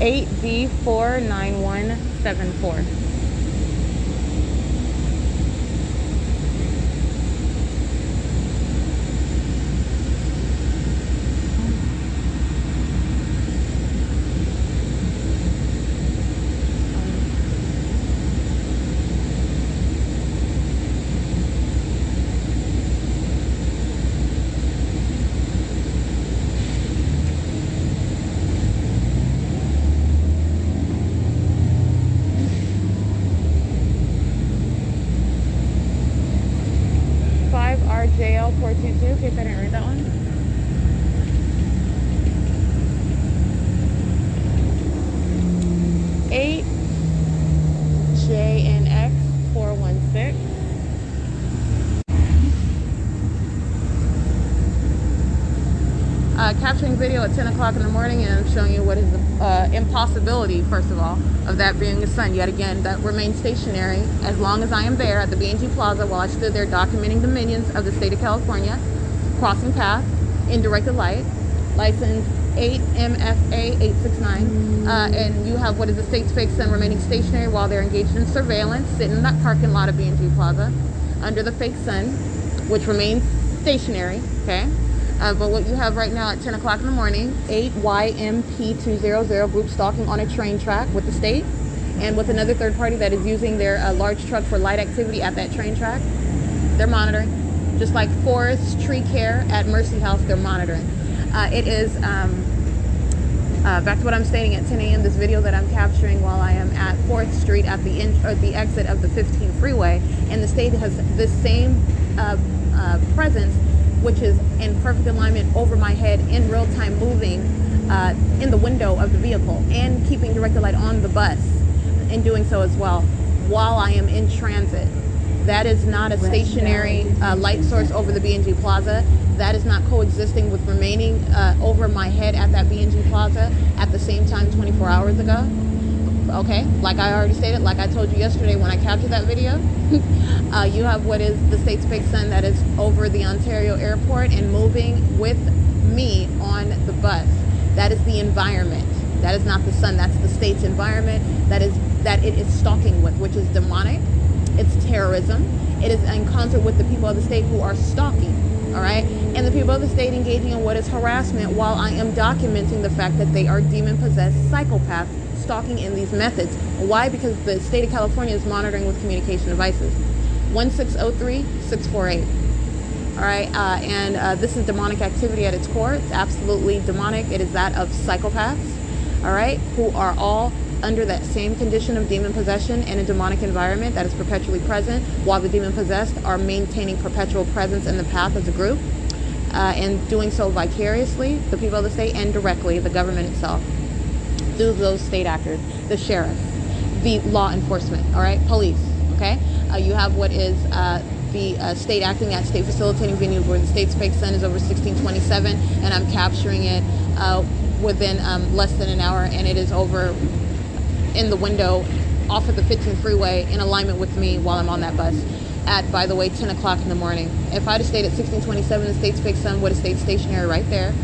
8D49174. RJL 422, in case I didn't read that one. Eight JNX 416. Capturing video at 10 o'clock in the morning, and I'm showing you what is the impossibility, first of all, of that being the sun. Yet again, that remains stationary as long as I am there at the B&G Plaza while I stood there documenting the minions of the state of California, crossing path in directed light, license 8MFA869, and you have what is the state's fake sun remaining stationary while they're engaged in surveillance, sitting in that parking lot of B&G Plaza under the fake sun, which remains stationary, okay? But what you have right now at 10 o'clock in the morning, 8YMP200 group stalking on a train track with the state and with another third party that is using their large truck for light activity at that train track. They're monitoring. Just like Forest Tree Care at Mercy House, they're monitoring. It is, back to what I'm stating, at 10 a.m., this video that I'm capturing while I am at 4th Street at the exit of the 15 freeway, and the state has this same presence, which is in perfect alignment over my head in real time, moving in the window of the vehicle and keeping directed light on the bus in doing so as well while I am in transit. That is not a stationary light source over the B&G Plaza. That is not coexisting with remaining over my head at that B&G Plaza at the same time 24 hours ago. Okay, like I already stated, like I told you yesterday when I captured that video, you have what is the state's fake sun that is over the Ontario airport and moving with me on the bus. That is the environment. That is not the sun. That's the state's environment that it is stalking with, which is demonic. It's terrorism. It is in concert with the people of the state who are stalking. All right, and the people of the state engaging in what is harassment while I am documenting the fact that they are demon-possessed psychopaths stalking in these methods. Why? Because the state of California is monitoring with communication devices. 1603648. All right, and this is demonic activity at its core. It's absolutely demonic. It is that of psychopaths, all right, who are all under that same condition of demon possession in a demonic environment that is perpetually present, while the demon possessed are maintaining perpetual presence in the path as a group, and doing so vicariously, the people of the state, and directly the government itself, through those state actors, the sheriff, the law enforcement, all right, police, okay? You have what is the state acting at state facilitating venues where the state's fake sun is over 1627, and I'm capturing it within less than an hour, and it is over in the window off of the 15 freeway in alignment with me while I'm on that bus at, by the way, 10 o'clock in the morning. If I'd have stayed at 1627, the state's fake sun would have stayed stationary right there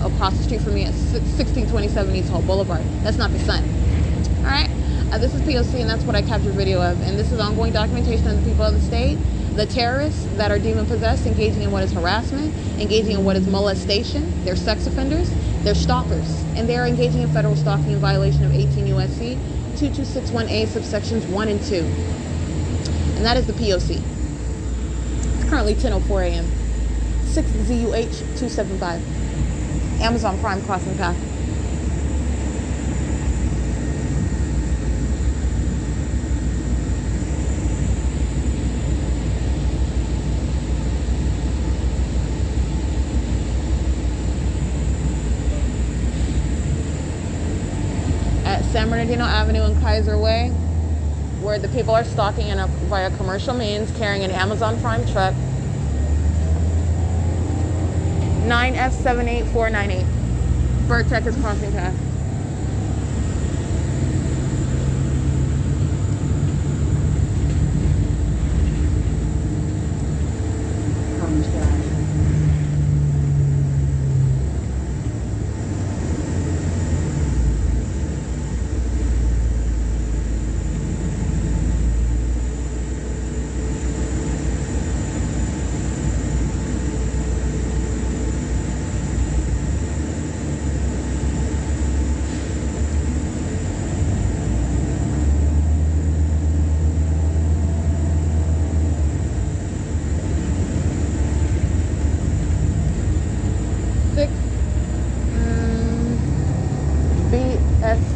across the street from me at 1627 East Hall Boulevard. That's not the sun. All right, this is P.O.C, and that's what I captured video of, and this is ongoing documentation of the people of the state, the terrorists that are demon possessed, engaging in what is harassment, engaging in what is molestation. They're sex offenders, they're stalkers, and they are engaging in federal stalking in violation of 18 U.S.C. 2261A subsections 1 and 2. And that is the P.O.C. It's currently 10:04 a.m. 6ZUH275. Amazon Prime crossing path. San Bernardino Avenue and Kaiser Way, where the people are stalking via commercial means, carrying an Amazon Prime truck. 9F78498. Vertex is crossing path.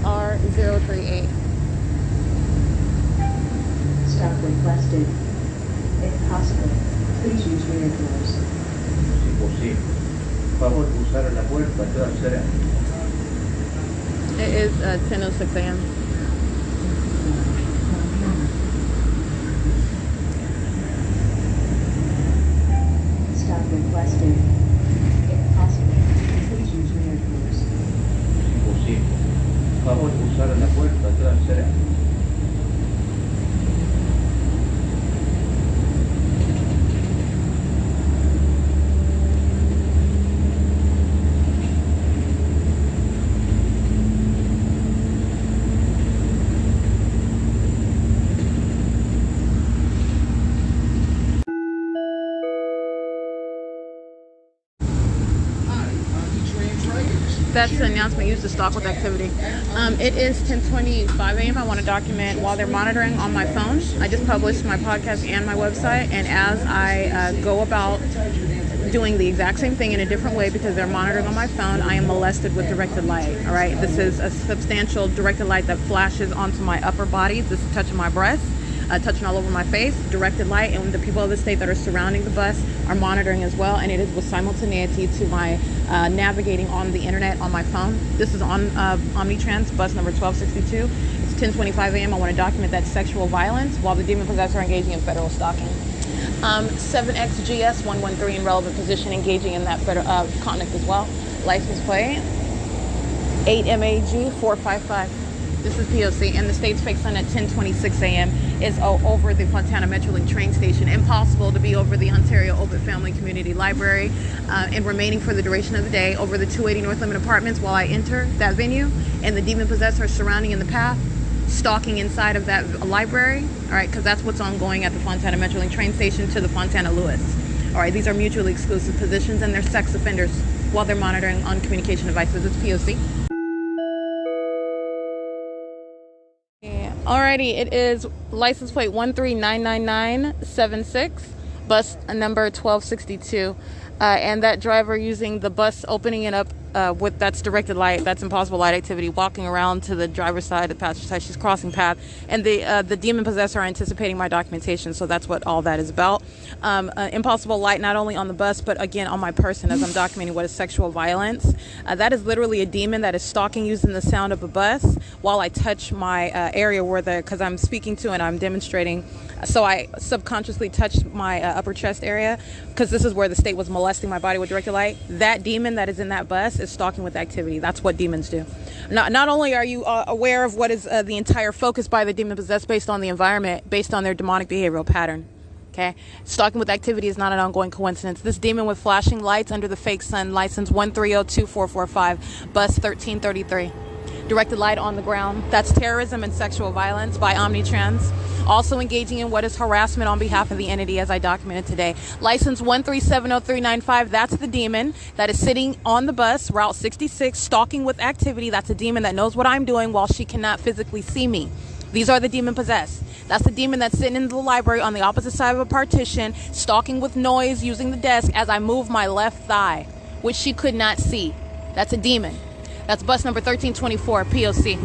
SR038. Stop requested. If possible, please use rear doors. Si posible. Favor usar la puerta trasera. It is 10:06 a.m. Stop requested. If possible, please use rear doors. Si posible. Favor usar la puerta trasera. That's the announcement used to stalk with activity. It is 10:25 a.m. I want to document while they're monitoring on my phone. I just published my podcast and my website, and as I go about doing the exact same thing in a different way because they're monitoring on my phone, I am molested with directed light. All right, this is a substantial directed light that flashes onto my upper body. This is touching my breast, touching all over my face, directed light, and the people of the state that are surrounding the bus are monitoring as well, and it is with simultaneity to my navigating on the internet on my phone. This is on Omnitrans, bus number 1262. It's 10:25 a.m. I want to document that sexual violence while the demon possessor are engaging in federal stalking. 7XGS 113 in relevant position, engaging in that federal conduct as well. License plate 8MAG 455. This is P.O.C. and the state's fake sun at 10:26 a.m. is over the Fontana Metrolink train station. Impossible to be over the Ontario Open Family Community Library and remaining for the duration of the day over the 280 North Limit Apartments while I enter that venue, and the demon possessor surrounding in the path, stalking inside of that library. All right, because that's what's ongoing at the Fontana Metrolink train station to the Fontana Lewis. All right, these are mutually exclusive positions, and they're sex offenders while they're monitoring on communication devices. It's P.O.C. Alrighty, it is license plate 1399976, bus number 1262, and that driver using the bus, opening it up with that's directed light, that's impossible light activity, walking around to the driver's side, the passenger side, she's crossing path, and the demon possessor are anticipating my documentation, so that's what all that is about. Impossible light not only on the bus, but again on my person as I'm documenting what is sexual violence. That is literally a demon that is stalking using the sound of a bus while I touch my area where because I'm speaking to and I'm demonstrating, so I subconsciously touched my upper chest area because this is where the state was molesting my body with directed light. That demon that is in that bus is stalking with activity. That's what demons do. Not only are you aware of what is the entire focus by the demon possessed based on the environment, based on their demonic behavioral pattern. Okay, stalking with activity is not an ongoing coincidence. This demon with flashing lights under the fake sun, license 1302445, bus 1333. Directed light on the ground. That's terrorism and sexual violence by Omnitrans. Also engaging in what is harassment on behalf of the entity as I documented today. License 1370395, that's the demon that is sitting on the bus, Route 66, stalking with activity. That's a demon that knows what I'm doing while she cannot physically see me. These are the demon possessed. That's the demon that's sitting in the library on the opposite side of a partition, stalking with noise using the desk as I move my left thigh, which she could not see. That's a demon. That's bus number 1324, P.O.C.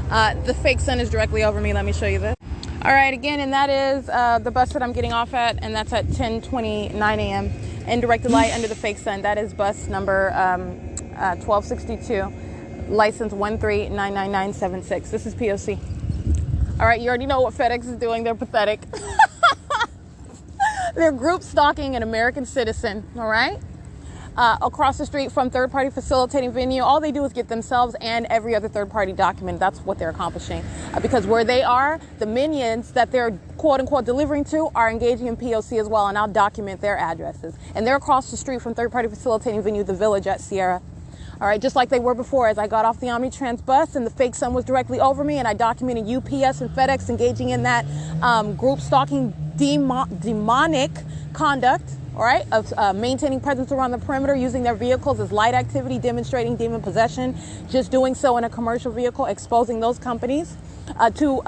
The fake sun is directly over me. Let me show you this. All right, again, and that is the bus that I'm getting off at, and that's at 10:29 a.m. And directed light under the fake sun. That is bus number 1262, license 1399976. This is P.O.C. All right, you already know what FedEx is doing. They're pathetic. They're group stalking an American citizen, all right? Across the street from third-party facilitating venue. All they do is get themselves and every other third-party document. That's what they're accomplishing. Because where they are, the minions that they're quote-unquote delivering to are engaging in P.O.C. as well, and I'll document their addresses. And they're across the street from third-party facilitating venue, the Village at Sierra. All right, just like they were before, as I got off the Omnitrans bus and the fake sun was directly over me, and I documented UPS and FedEx engaging in that group stalking demonic conduct, all right, of maintaining presence around the perimeter, using their vehicles as light activity, demonstrating demon possession, just doing so in a commercial vehicle, exposing those companies to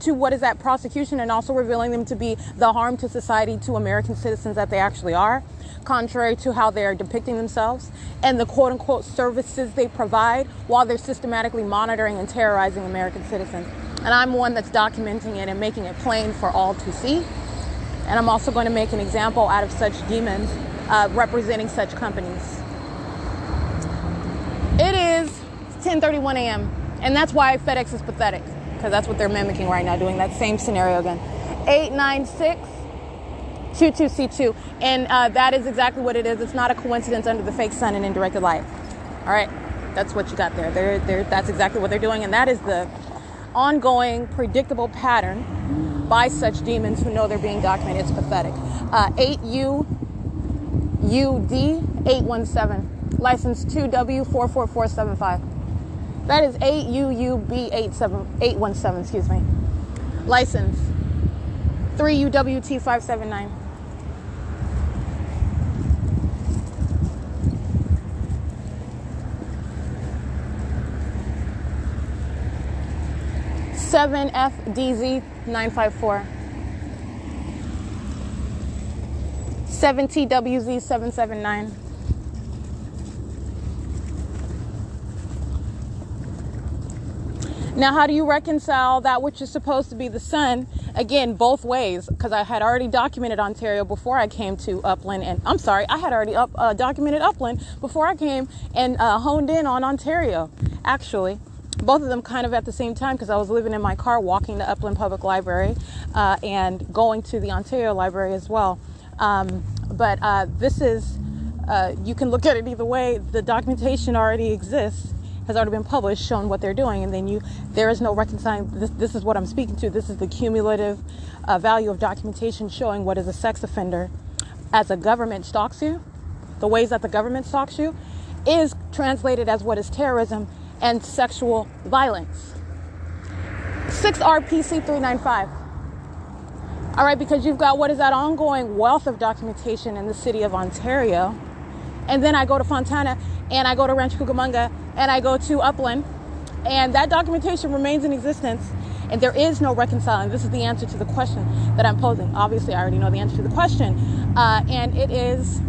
to what is that prosecution, and also revealing them to be the harm to society, to American citizens that they actually are, contrary to how they are depicting themselves, and the quote-unquote services they provide while they're systematically monitoring and terrorizing American citizens. And I'm one that's documenting it and making it plain for all to see. And I'm also going to make an example out of such demons representing such companies. It is 10:31 a.m. and that's why FedEx is pathetic, because that's what they're mimicking right now, doing that same scenario again. 896-22C2, and that is exactly what it is. It's not a coincidence under the fake sun and indirected light. All right, that's what you got there. That's exactly what they're doing, and that is the ongoing, predictable pattern by such demons who know they're being documented. It's pathetic. 8UUD817, license 2W44475. That is 8UUB817, excuse me. License 3UWT579. FDZ954, 7TWZ779. Now, how do you reconcile that which is supposed to be the sun? Again, both ways, because I had already documented Ontario before I came to Upland, and I had already documented Upland before I came and honed in on Ontario, actually. Both of them kind of at the same time, because I was living in my car walking to Upland Public Library and going to the Ontario Library as well. But this is, you can look at it either way. The documentation already exists, has already been published, showing what they're doing, and then there is no reconciling. This is what I'm speaking to. This is the cumulative value of documentation showing what is a sex offender as a government stalks you. The ways that the government stalks you is translated as what is terrorism and sexual violence. 6RPC 395. All right, because you've got what is that ongoing wealth of documentation in the city of Ontario. And then I go to Fontana, and I go to Rancho Cucamonga, and I go to Upland, and that documentation remains in existence, and there is no reconciling. This is the answer to the question that I'm posing. Obviously, I already know the answer to the question, and it is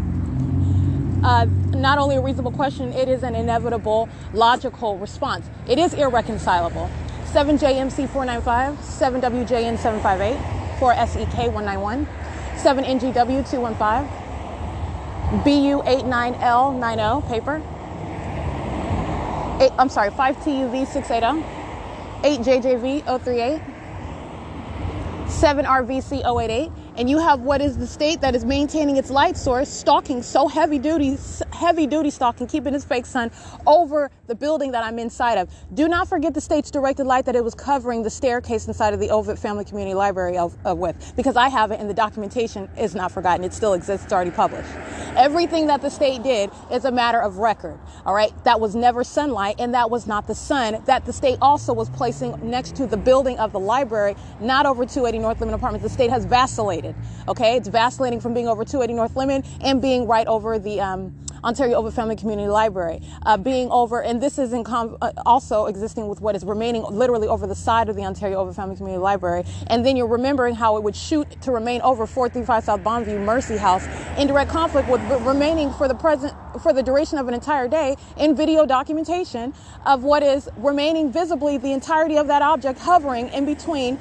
not only a reasonable question, it is an inevitable, logical response. It is irreconcilable. 7JMC495, 7WJN758, 4SEK191, 7NGW215, BU89L90, paper. 5TUV680, 8JJV038, 7RVC088, and you have what is the state that is maintaining its light source, stalking, so heavy duty stalking, keeping its fake sun over the building that I'm inside of. Do not forget the state's directed light that it was covering the staircase inside of the Ovid Family Community Library with, because I have it and the documentation is not forgotten. It still exists. It's already published. Everything that the state did is a matter of record. All right. That was never sunlight, and that was not the sun that the state also was placing next to the building of the library, not over 280 North Lemon Apartments. The state has vacillated. Okay. It's vacillating from being over 280 North Lemon and being right over the Ontario Ovid Family Community Library, being over, and this is also existing with what is remaining literally over the side of the Ontario Ovid Family Community Library. And then you're remembering how it would shoot to remain over 435 South Bonneview Mercy House in direct conflict with remaining for the duration of an entire day in video documentation of what is remaining visibly the entirety of that object hovering in between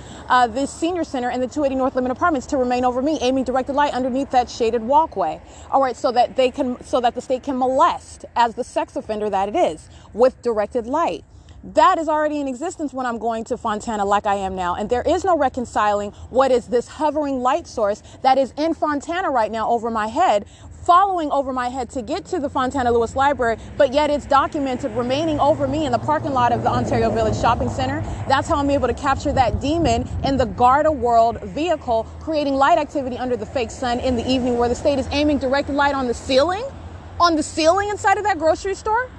this senior center and the 280 North Lemon Apartments to remain over me, aiming directed light underneath that shaded walkway. All right, so that the state can molest as the sex offender that it is with directed light. That is already in existence when I'm going to Fontana like I am now. And there is no reconciling what is this hovering light source that is in Fontana right now over my head, following over my head to get to the Fontana Lewis Library, but yet it's documented remaining over me in the parking lot of the Ontario Village Shopping Center. That's how I'm able to capture that demon in the Garda World vehicle, creating light activity under the fake sun in the evening, where the state is aiming directed light on the ceiling inside of that grocery store.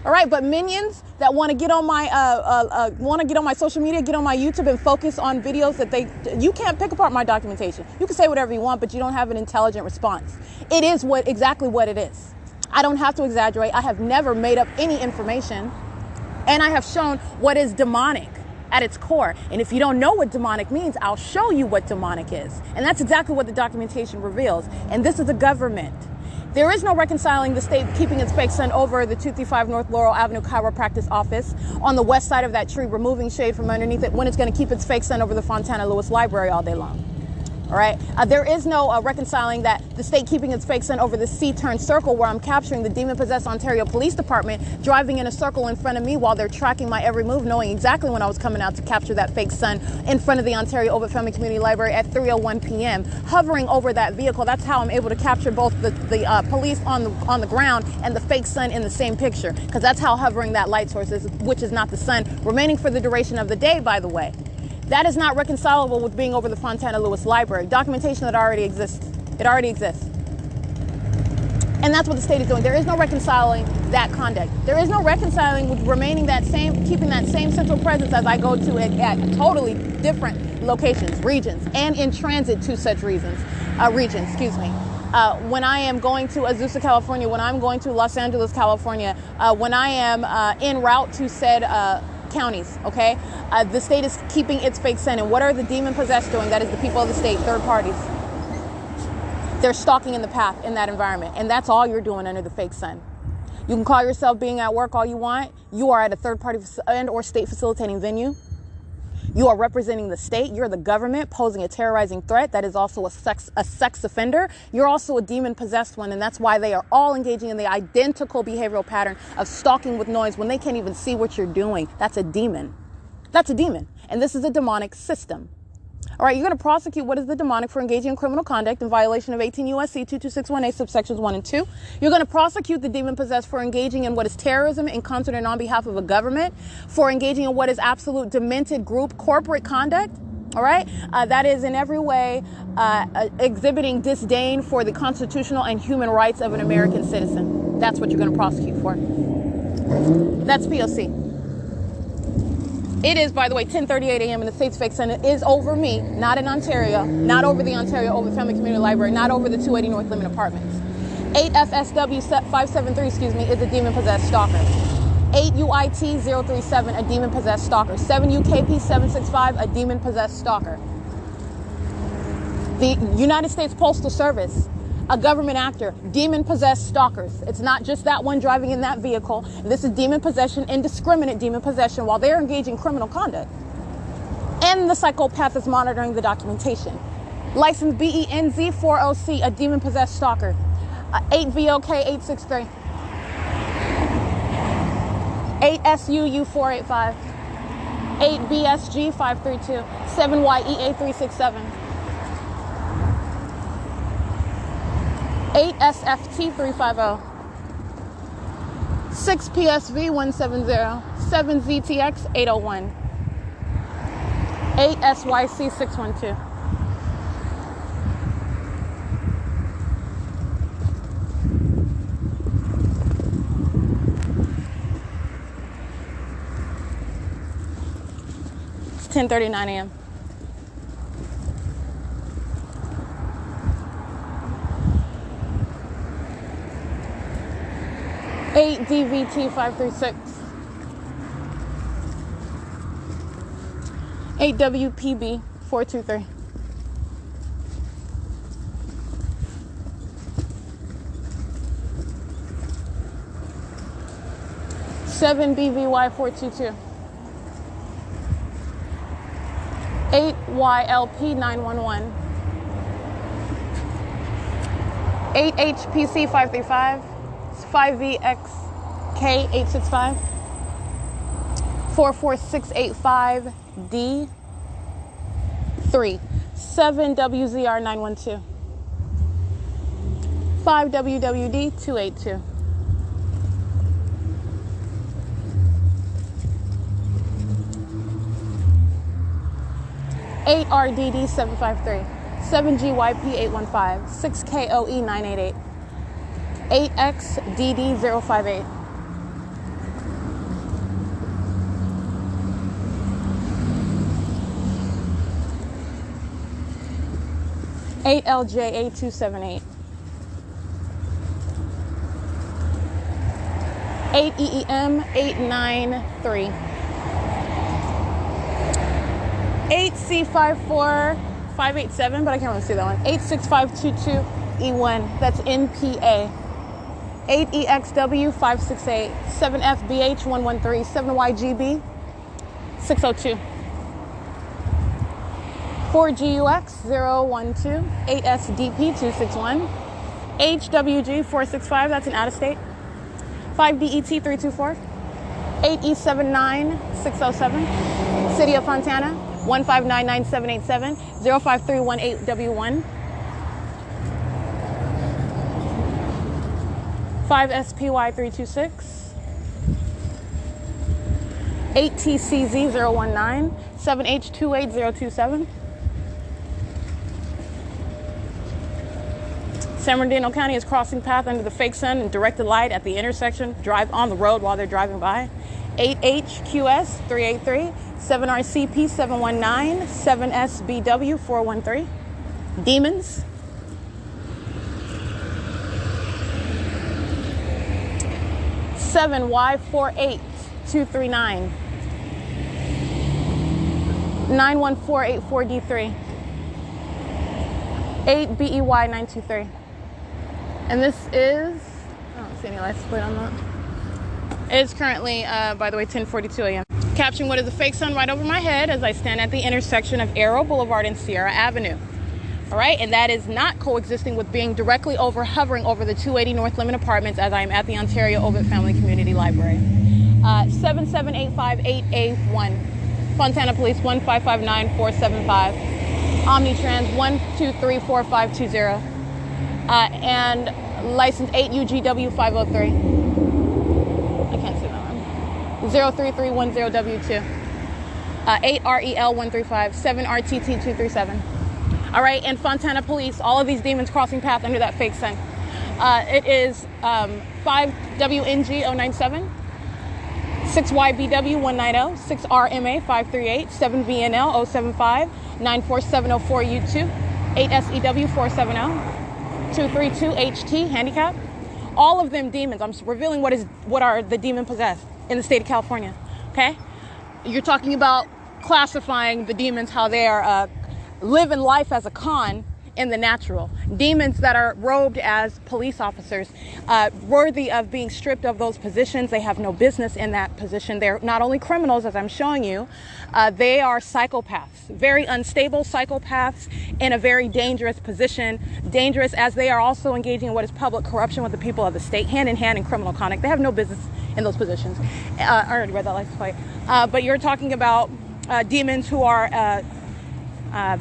All right, but minions that want to get on my social media, get on my YouTube and focus on videos that you can't pick apart my documentation. You can say whatever you want, but you don't have an intelligent response. It is exactly what it is. I don't have to exaggerate. I have never made up any information, and I have shown what is demonic at its core. And if you don't know what demonic means, I'll show you what demonic is. And that's exactly what the documentation reveals. And this is the government. There is no reconciling the state keeping its fake sun over the 235 North Laurel Avenue chiropractic office on the west side of that tree, removing shade from underneath it, when it's going to keep its fake sun over the Fontana Lewis Library all day long. All right. There is no reconciling that the state keeping its fake sun over the C-turn circle where I'm capturing the demon-possessed Ontario Police Department driving in a circle in front of me while they're tracking my every move, knowing exactly when I was coming out to capture that fake sun in front of the Ontario Ovitt Family Community Library at 3:01 p.m. hovering over that vehicle. That's how I'm able to capture both the police on the ground and the fake sun in the same picture, because that's how hovering that light source is, which is not the sun, remaining for the duration of the day, by the way. That is not reconcilable with being over the Fontana Lewis Library. Documentation that already exists. It already exists. And that's what the state is doing. There is no reconciling that conduct. There is no reconciling with remaining that same, keeping that same central presence as I go to at totally different locations, regions, and in transit to such regions, when I am going to Azusa, California, when I'm going to Los Angeles, California, when I am en route to said counties, okay? The state is keeping its fake sun. And what are the demon-possessed doing? That is the people of the state, third parties. They're stalking in the path in that environment. And that's all you're doing under the fake sun. You can call yourself being at work all you want. You are at a third-party and or state facilitating venue. You are representing the state. You're the government posing a terrorizing threat. That is also a sex offender. You're also a demon-possessed one, and that's why they are all engaging in the identical behavioral pattern of stalking with noise when they can't even see what you're doing. That's a demon. That's a demon, and this is a demonic system. All right, you're going to prosecute what is the demonic for engaging in criminal conduct in violation of 18 U.S.C. 22618 subsections 1 and 2. You're going to prosecute the demon-possessed for engaging in what is terrorism in concert and on behalf of a government, for engaging in what is absolute demented group corporate conduct. All right, that is in every way exhibiting disdain for the constitutional and human rights of an American citizen. That's what you're going to prosecute for. That's P.O.C. It is, by the way, 10:38 a.m. and the state's fake sun is over me, not in Ontario, not over the Ontario Ovitt Family Community Library, not over the 280 North Limit Apartments. 8FSW573, is a demon-possessed stalker. 8UIT037, a demon-possessed stalker. 7UKP765, a demon-possessed stalker. The United States Postal Service, a government actor, demon-possessed stalkers. It's not just that one driving in that vehicle. This is demon possession, indiscriminate demon possession while they're engaging criminal conduct. And the psychopath is monitoring the documentation. License BENZ40C, a demon-possessed stalker. 8VOK863. 8SUU485. 8BSG532. 7YEA367. 8SFT350, 6PSV170, 7ZTX801, 8SYC612. It's 10:39 a.m. 8DVT536, 8WPB423, 7BVY422, 8YLP911, 8HPC535, 5VXK865, 44685D3, 7WZR912, 5WWD282, 8RDD753, 7GYP815, 6KOE988, 8XDD058, 8LJA278, 8EEM893, 8C54587, but I can't really see that one. 86522E1. That's NPA. 8EXW568. 7FBH113. 7YGB 602. 4GUX012. 8SDP261. HWG465. That's an out-of-state. 5DET324. 8E79607. City of Fontana 1599787. 05318W1. 5SPY326. 8TCZ019. 7H28027. San Bernardino County is crossing path under the fake sun and directed light at the intersection. Drive on the road while they're driving by. 8HQS383. 7RCP719. 7SBW413. Demons. 7Y48239. 91484D3. 8BEY923. And this is, I don't see any license plate on that. It's currently, by the way, 10:42 a.m. Capturing what is a fake sun right over my head as I stand at the intersection of Arrow Boulevard and Sierra Avenue. All right, and that is not coexisting with being directly hovering over the 280 North Lemon Apartments as I am at the Ontario Ovid Family Community Library. 77858A1. Fontana Police 1559475. Omnitrans 1234520. And license 8UGW503. I can't see that one. 03310W2. 8REL135. 7RTT237. All right, and Fontana Police, all of these demons crossing path under that fake sun. It is 5WNG097. 6YBW190, 6RMA538, 7VNL075, 94704U2, 8SEW470, 232HT handicap. All of them demons. I'm revealing what are the demon possessed in the state of California. Okay, you're talking about classifying the demons, how they are living life as a con in the natural. Demons that are robed as police officers, worthy of being stripped of those positions. They have no business in that position. They're not only criminals, as I'm showing you, they are psychopaths, very unstable psychopaths in a very dangerous position, dangerous as they are also engaging in what is public corruption with the people of the state, hand in hand in criminal conduct. They have no business in those positions. I already read that license plate. But you're talking about demons who are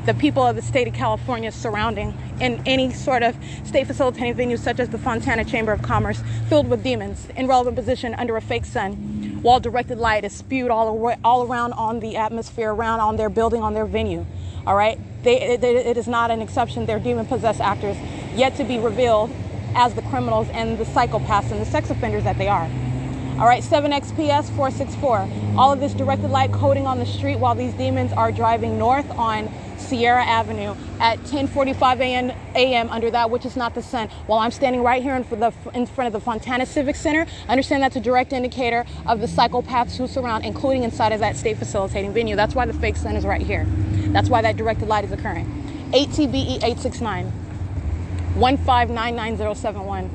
the people of the state of California surrounding in any sort of state facilitating venue such as the Fontana Chamber of Commerce, filled with demons in relevant position under a fake sun, while directed light is spewed all around on the atmosphere, around on their building, on their venue. All right, it is not an exception. They're demon-possessed actors yet to be revealed as the criminals and the psychopaths and the sex offenders that they are. All right, 7XPS464. All of this directed light coating on the street while these demons are driving north on Sierra Avenue at 10:45 a.m. under that which is not the sun. While I'm standing right here in front of the Fontana Civic Center, understand that's a direct indicator of the psychopaths who surround, including inside of that state facilitating venue. That's why the fake sun is right here. That's why that directed light is occurring. 8TBE869. 1599071.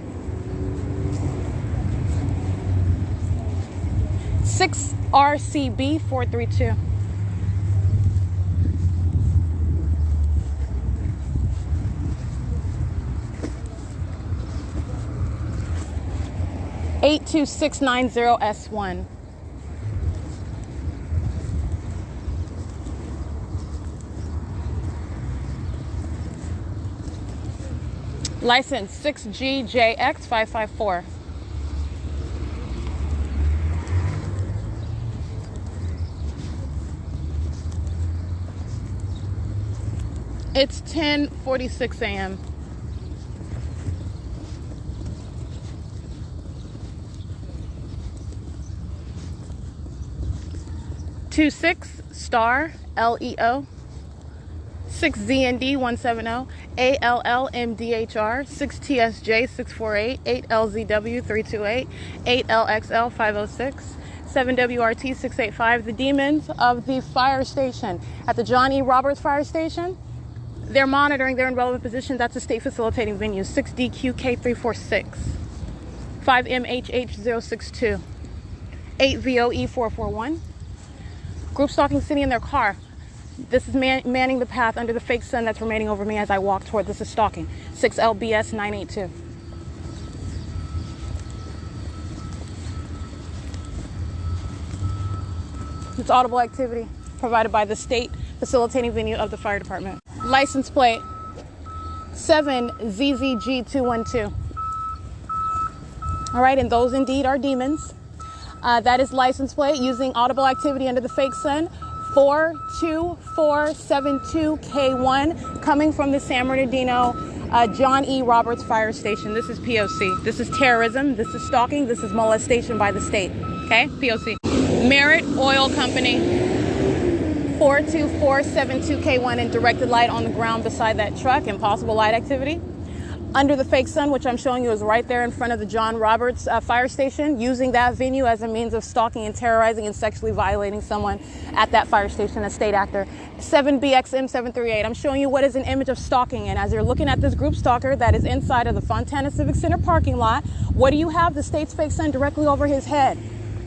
6RCB432. S1. License 6GJX554. It's 10:46 a.m. (26 star LEO) 6ZND170 ALLMDHR 6TSJ648 8LZW328 8LXL506 7WRT 685. The demons of the fire station at the John E. Roberts Fire Station. They're monitoring. They're in relevant position. That's a state facilitating venue. 6DQK346, 5MHH062, 8VOE441. Group stalking sitting in their car. This is manning the path under the fake sun that's remaining over me as I walk toward. This is stalking. 6LBS 982. It's audible activity provided by the state facilitating venue of the fire department. License plate 7ZZG212. All right, and those indeed are demons. That is license plate using audible activity under the fake sun 42472K1 coming from the San Bernardino John E. Roberts Fire Station. This is P.O.C. This is terrorism. This is stalking. This is molestation by the state. Okay, P.O.C. Merritt Oil Company 42472K1 in directed light on the ground beside that truck. Impossible light activity. Under the fake sun, which I'm showing you is right there in front of the John Roberts fire station, using that venue as a means of stalking and terrorizing and sexually violating someone at that fire station, a state actor. 7BXM738. I'm showing you what is an image of stalking. And as you're looking at this group stalker that is inside of the Fontana Civic Center parking lot, what do you have? The state's fake sun directly over his head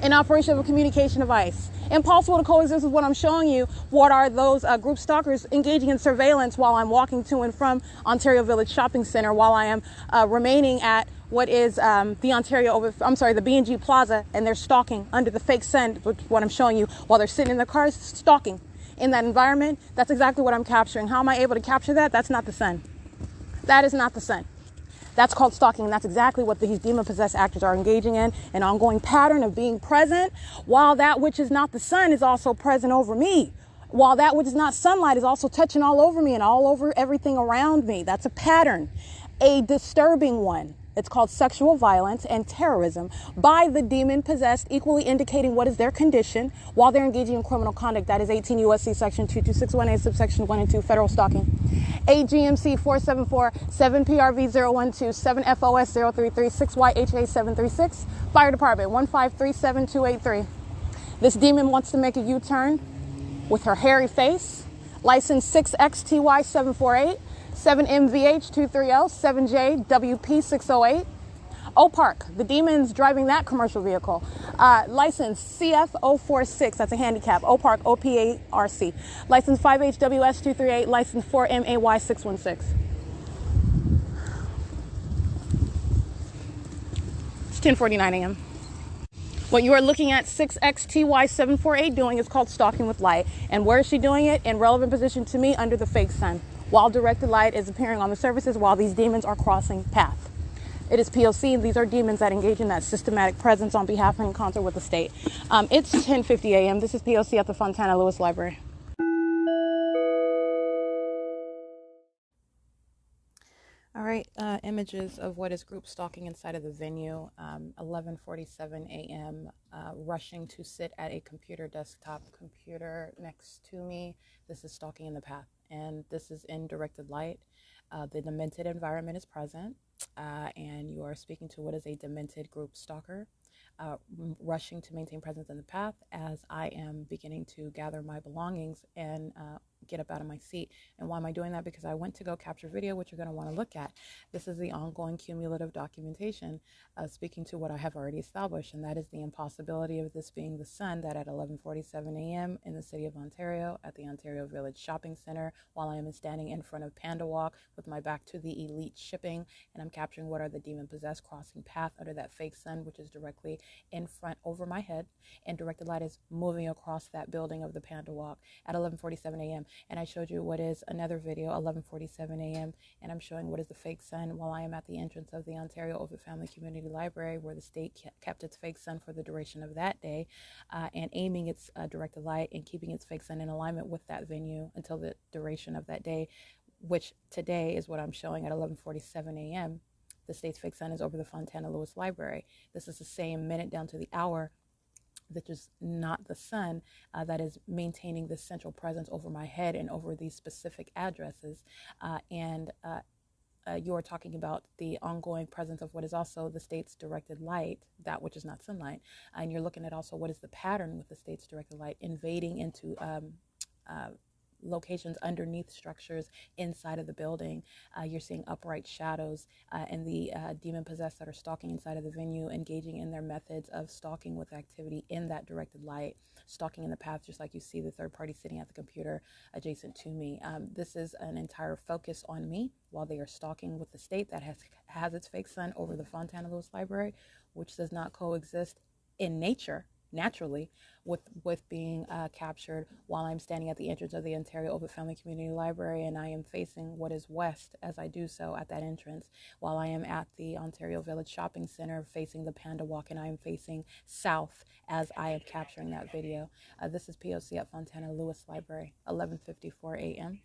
in operation of a communication device. Impossible to coexist with what I'm showing you. What are those group stalkers engaging in surveillance while I'm walking to and from Ontario Village Shopping Center, while I am remaining at what is the B&G Plaza, and they're stalking under the fake sun, which is what I'm showing you, while they're sitting in their cars stalking in that environment. That's exactly what I'm capturing. How am I able to capture that? That's not the sun. That is not the sun. That's called stalking, and that's exactly what these demon-possessed actors are engaging in, an ongoing pattern of being present while that which is not the sun is also present over me, while that which is not sunlight is also touching all over me and all over everything around me. That's a pattern, a disturbing one. It's called sexual violence and terrorism by the demon-possessed, equally indicating what is their condition while they're engaging in criminal conduct. That is 18 U.S.C. Section 22618, subsection 1 and 2, federal stalking. 8 GMC 474, 7 PRV 012, 7 FOS 033, 6 YHA 736, Fire Department 1537283. This demon wants to make a U-turn with her hairy face. License 6XTY 748. 7MVH230, 7JWP608. O-Park, the demon's driving that commercial vehicle. License CF046, that's a handicap. O-Park, OPARC. License 5HWS238, license 4MAY616. It's 10:49 a.m. What you are looking at 6XTY748 doing is called stalking with light. And where is she doing it? In relevant position to me under the fake sun, while directed light is appearing on the surfaces while these demons are crossing path. It is P.O.C. These are demons that engage in that systematic presence on behalf and in concert with the state. It's 10:50 a.m. This is P.O.C. at the Fontana Lewis Library. All right, images of what is group stalking inside of the venue. 11:47 a.m. Rushing to sit at a desktop computer next to me. This is stalking in the path, and this is in directed light. The demented environment is present, and you are speaking to what is a demented group stalker. Rushing to maintain presence in the path as I am beginning to gather my belongings and get up out of my seat. And why am I doing that? Because I went to go capture video, which you're going to want to look at. This is the ongoing cumulative documentation speaking to what I have already established, and that is the impossibility of this being the sun that at 11:47 a.m. in the city of Ontario at the Ontario Village Shopping Center, while I am standing in front of Panda Walk with my back to the elite shipping, and I'm capturing what are the demon-possessed crossing path under that fake sun, which is directly in front over my head, and directed light is moving across that building of the Panda Walk at 11:47 a.m. And I showed you what is another video, 11:47 a.m., and I'm showing what is the fake sun while I am at the entrance of the Ontario Ovid Family Community Library, where the state kept its fake sun for the duration of that day, and aiming its directed light and keeping its fake sun in alignment with that venue until the duration of that day, which today is what I'm showing at 11:47 a.m. The state's fake sun is over the Fontana Lewis Library. This is the same minute down to the hour, that is not the sun, that is maintaining this central presence over my head and over these specific addresses. And you are talking about the ongoing presence of what is also the state's directed light, that which is not sunlight, and you're looking at also what is the pattern with the state's directed light invading into locations underneath structures inside of the building. You're seeing upright shadows and the demon possessed that are stalking inside of the venue, engaging in their methods of stalking with activity in that directed light, stalking in the path, just like you see the third party sitting at the computer adjacent to me. This is an entire focus on me while they are stalking with the state that has its fake sun over the Fontana Lewis Library, which does not coexist in nature naturally with being captured while I'm standing at the entrance of the Ontario Ovitt Family Community Library, and I am facing what is west as I do so at that entrance, while I am at the Ontario Village Shopping Center facing the Panda Walk, and I am facing south as I am capturing that video. This is P.O.C. at Fontana Lewis Library, 11:54 a.m.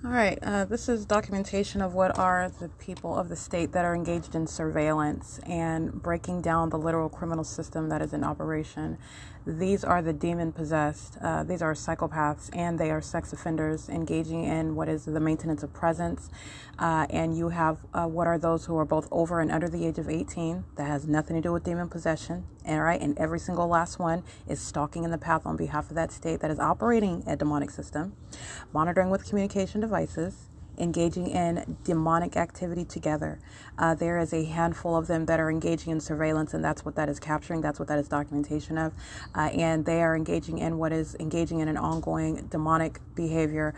All right, this is documentation of what are the people of the state that are engaged in surveillance and breaking down the literal criminal system that is in operation. These are the demon-possessed. These are psychopaths, and they are sex offenders engaging in what is the maintenance of presence. And you have what are those who are both over and under the age of 18. That has nothing to do with demon possession. All right, and every single last one is stalking in the path on behalf of that state that is operating a demonic system, monitoring with communication devices, engaging in demonic activity together. There is a handful of them that are engaging in surveillance, and that's what that is capturing. That's what that is documentation of. And they are engaging in an ongoing demonic behavior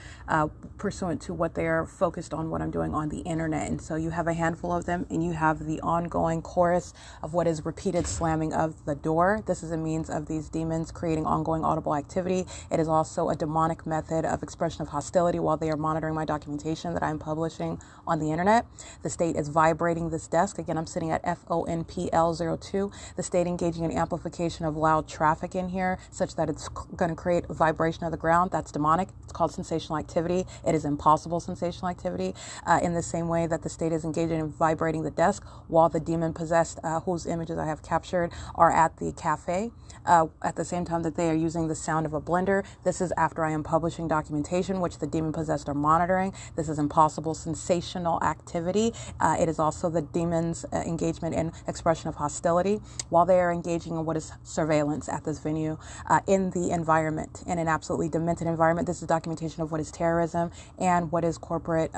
pursuant to what they are focused on, what I'm doing on the internet. And so you have a handful of them, and you have the ongoing chorus of what is repeated slamming of the door. This is a means of these demons creating ongoing audible activity. It is also a demonic method of expression of hostility while they are monitoring my documentation that I'm publishing on the internet. The state is vibrating this desk. Again, I'm sitting at FONPL02. The state engaging in amplification of loud traffic in here such that it's going to create a vibration of the ground. That's demonic. It's called sensational activity. It is impossible sensational activity. In the same way that the state is engaging in vibrating the desk while the demon possessed, whose images I have captured, are at the cafe. At the same time that they are using the sound of a blender. This is after I am publishing documentation, which the demon possessed are monitoring. This is impossible sensational activity. It is also the demons' engagement in expression of hostility while they are engaging in what is surveillance at this venue in the environment, in an absolutely demented environment. This is documentation of what is terrorism and what is corporate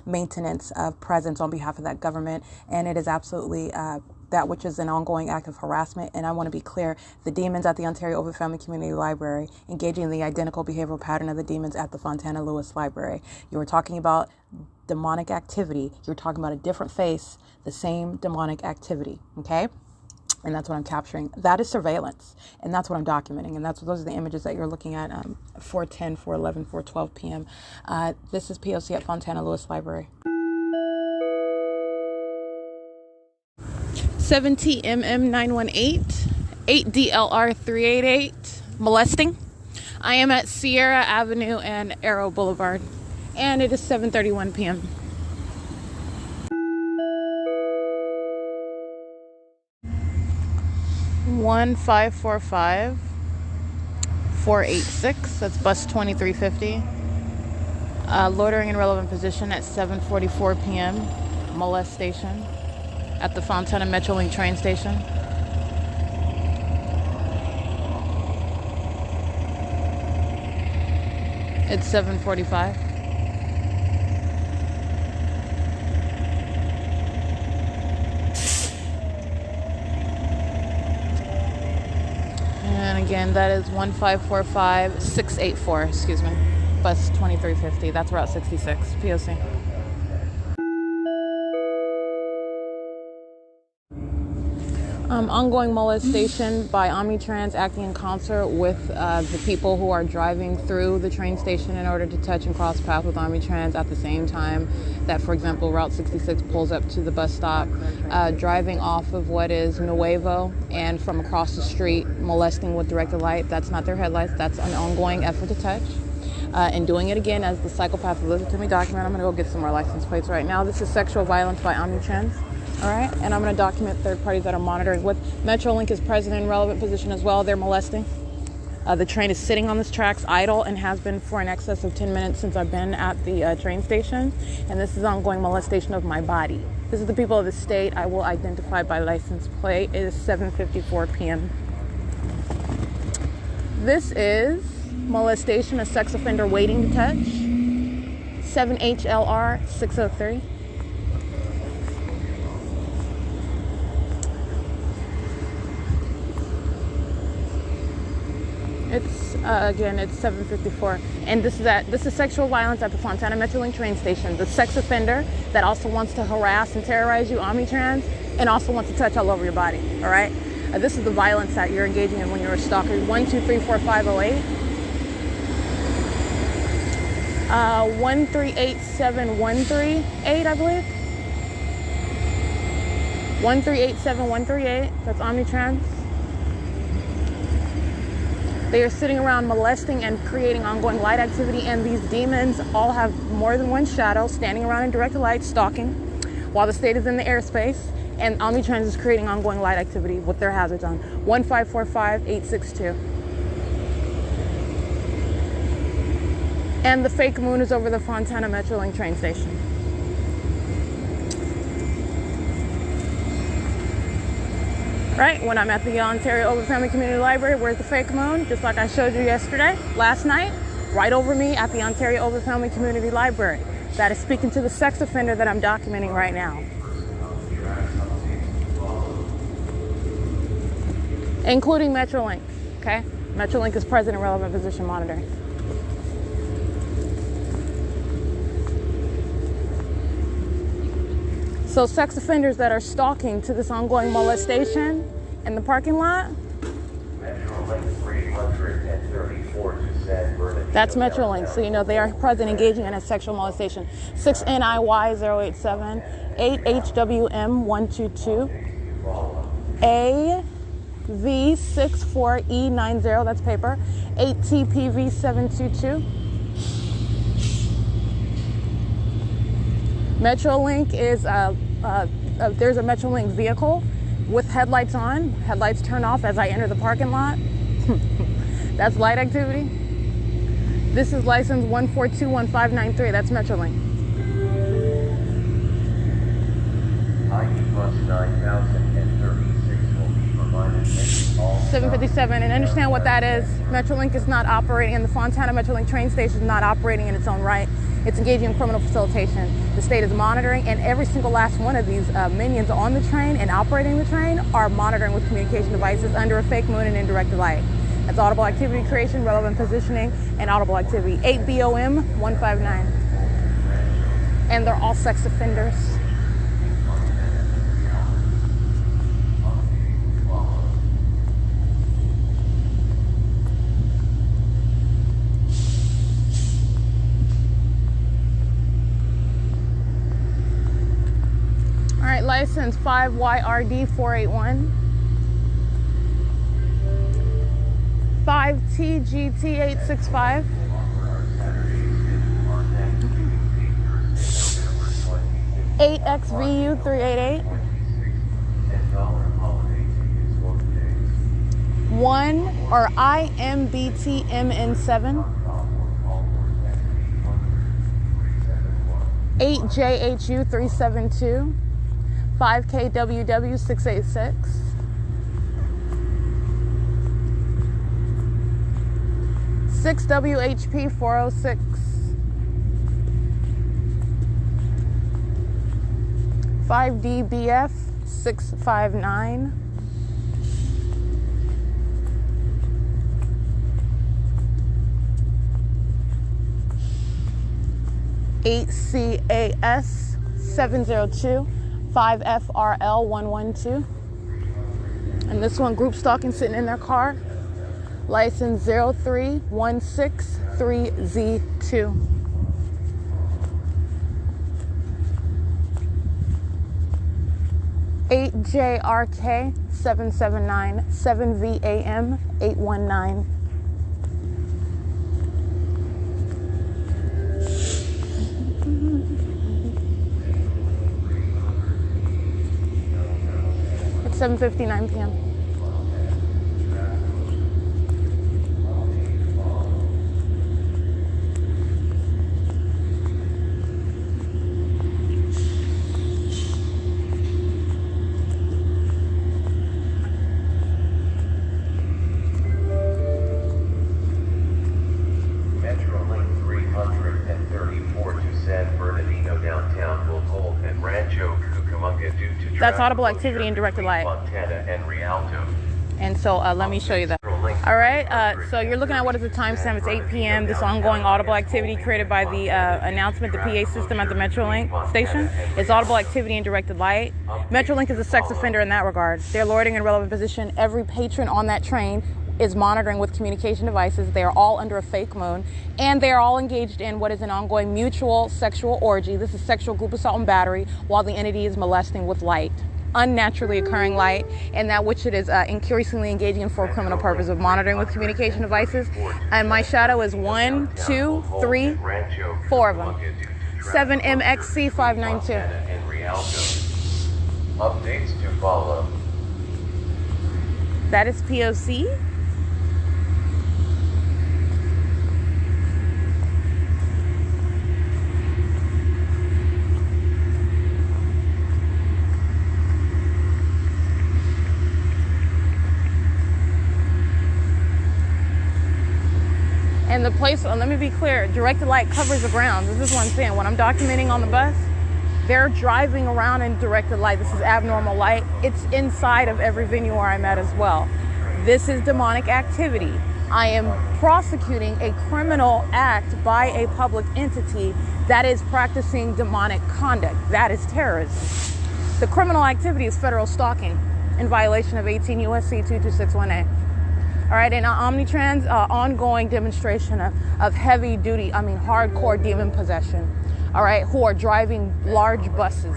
maintenance of presence on behalf of that government, and it is absolutely that which is an ongoing act of harassment. And I want to be clear, the demons at the Ontario Ovitt Family Community Library engaging in the identical behavioral pattern of the demons at the Fontana Lewis Library. You were talking about demonic activity. You're talking about a different face, the same demonic activity, okay? And that's what I'm capturing. That is surveillance, and that's what I'm documenting, and those are the images that you're looking at, 4:10, 4:11, 4:12 p.m. This is P.O.C. at Fontana Lewis Library. 7TMM918, 8DLR388, molesting. I am at Sierra Avenue and Arrow Boulevard, and it is 7:31 p.m. One 545-486. That's bus 2350. Loitering in relevant position at 7:44 p.m. Molestation at the Fontana Metrolink train station. It's 7:45. And again, that is 1545684, excuse me. Bus 2350. That's Route 66, POC. Ongoing molestation by Omnitrans acting in concert with the people who are driving through the train station in order to touch and cross paths with Omnitrans at the same time that, for example, Route 66 pulls up to the bus stop, driving off of what is Nuevo and from across the street, molesting with directed light. That's not their headlights. That's an ongoing effort to touch. And doing it again as the psychopath listened to me document. I'm going to go get some more license plates right now. This is sexual violence by Omnitrans. All right, and I'm going to document third parties that are monitoring with Metrolink is present in relevant position as well. They're molesting. The train is sitting on this tracks idle and has been for in excess of 10 minutes since I've been at the train station. And this is ongoing molestation of my body. This is the people of the state. I will identify by license plate. It is 7:54 p.m. This is molestation, a sex offender waiting to touch. 7HLR 603. It's again, it's 7:54, and this is sexual violence at the Fontana Metrolink train station. The sex offender that also wants to harass and terrorize you, omnitrans, and also wants to touch all over your body. All right, this is the violence that you're engaging in when you're a stalker. 1234508. 1387138, I believe. 1387138. That's omnitrans. They are sitting around molesting and creating ongoing light activity, and these demons all have more than one shadow standing around in direct light, stalking, while the state is in the airspace, and Omnitrans is creating ongoing light activity with their hazards on. 1545862. And the fake moon is over the Fontana Metrolink train station. Right, when I'm at the Ontario Open Family Community Library, where's the fake moon? Just like I showed you last night, right over me at the Ontario Open Family Community Library. That is speaking to the sex offender that I'm documenting right now. Including Metrolink, okay? Metrolink is present in relevant position monitoring. So sex offenders that are stalking to this ongoing molestation in the parking lot, that's Metrolink. So you know they are present engaging in a sexual molestation. 6NIY087, 8HWM122, AV64E90, that's paper, 8TPV722. Metrolink is there's a Metrolink vehicle with headlights on. Headlights turn off as I enter the parking lot. That's light activity. This is license 1421593. That's Metrolink. IE+9036 will be provided. 757, and understand what that is. Metrolink is not operating, and the Fontana Metrolink train station is not operating in its own right. It's engaging in criminal facilitation. The state is monitoring, and every single last one of these minions on the train and operating the train are monitoring with communication devices under a fake moon and indirect light. That's audible activity creation, relevant positioning, and audible activity. 8BOM159. And they're all sex offenders. License 5YRD481, 5TGT865, 8XVU388, IMBTMN7, 8JHU372, 5KWW686, 6WHP406, 5DBF659, 8CAS702, 5FRL112. And this one, group stalking, sitting in their car. License 03163Z2. $8JRK779, 7VAM819. It's 7:59 p.m. That's audible activity in directed light. And so let me show you that. All right, so you're looking at what is the timestamp. It's 8 p.m. This ongoing audible activity created by the announcement, the PA system at the Metrolink station. It's audible activity in directed light. Metrolink is a sex offender in that regard. They're loitering in relevant position. Every patron on that train is monitoring with communication devices. They are all under a fake moon, and they are all engaged in what is an ongoing mutual sexual orgy. This is sexual group assault and battery, while the entity is molesting with light, unnaturally occurring light, and that which it is increasingly engaging in for a criminal purpose of monitoring with communication devices. And my shadow is 1, 2, 3, 4 of them. 7MXC 592. Updates to follow. That is P.O.C. And the place, let me be clear, directed light covers the ground. This is what I'm saying. When I'm documenting on the bus, they're driving around in directed light. This is abnormal light. It's inside of every venue where I'm at as well. This is demonic activity. I am prosecuting a criminal act by a public entity that is practicing demonic conduct. That is terrorism. The criminal activity is federal stalking in violation of 18 U.S.C. 2261A. All right, and Omnitrans, ongoing demonstration of heavy duty, hardcore demon possession, all right, who are driving large buses.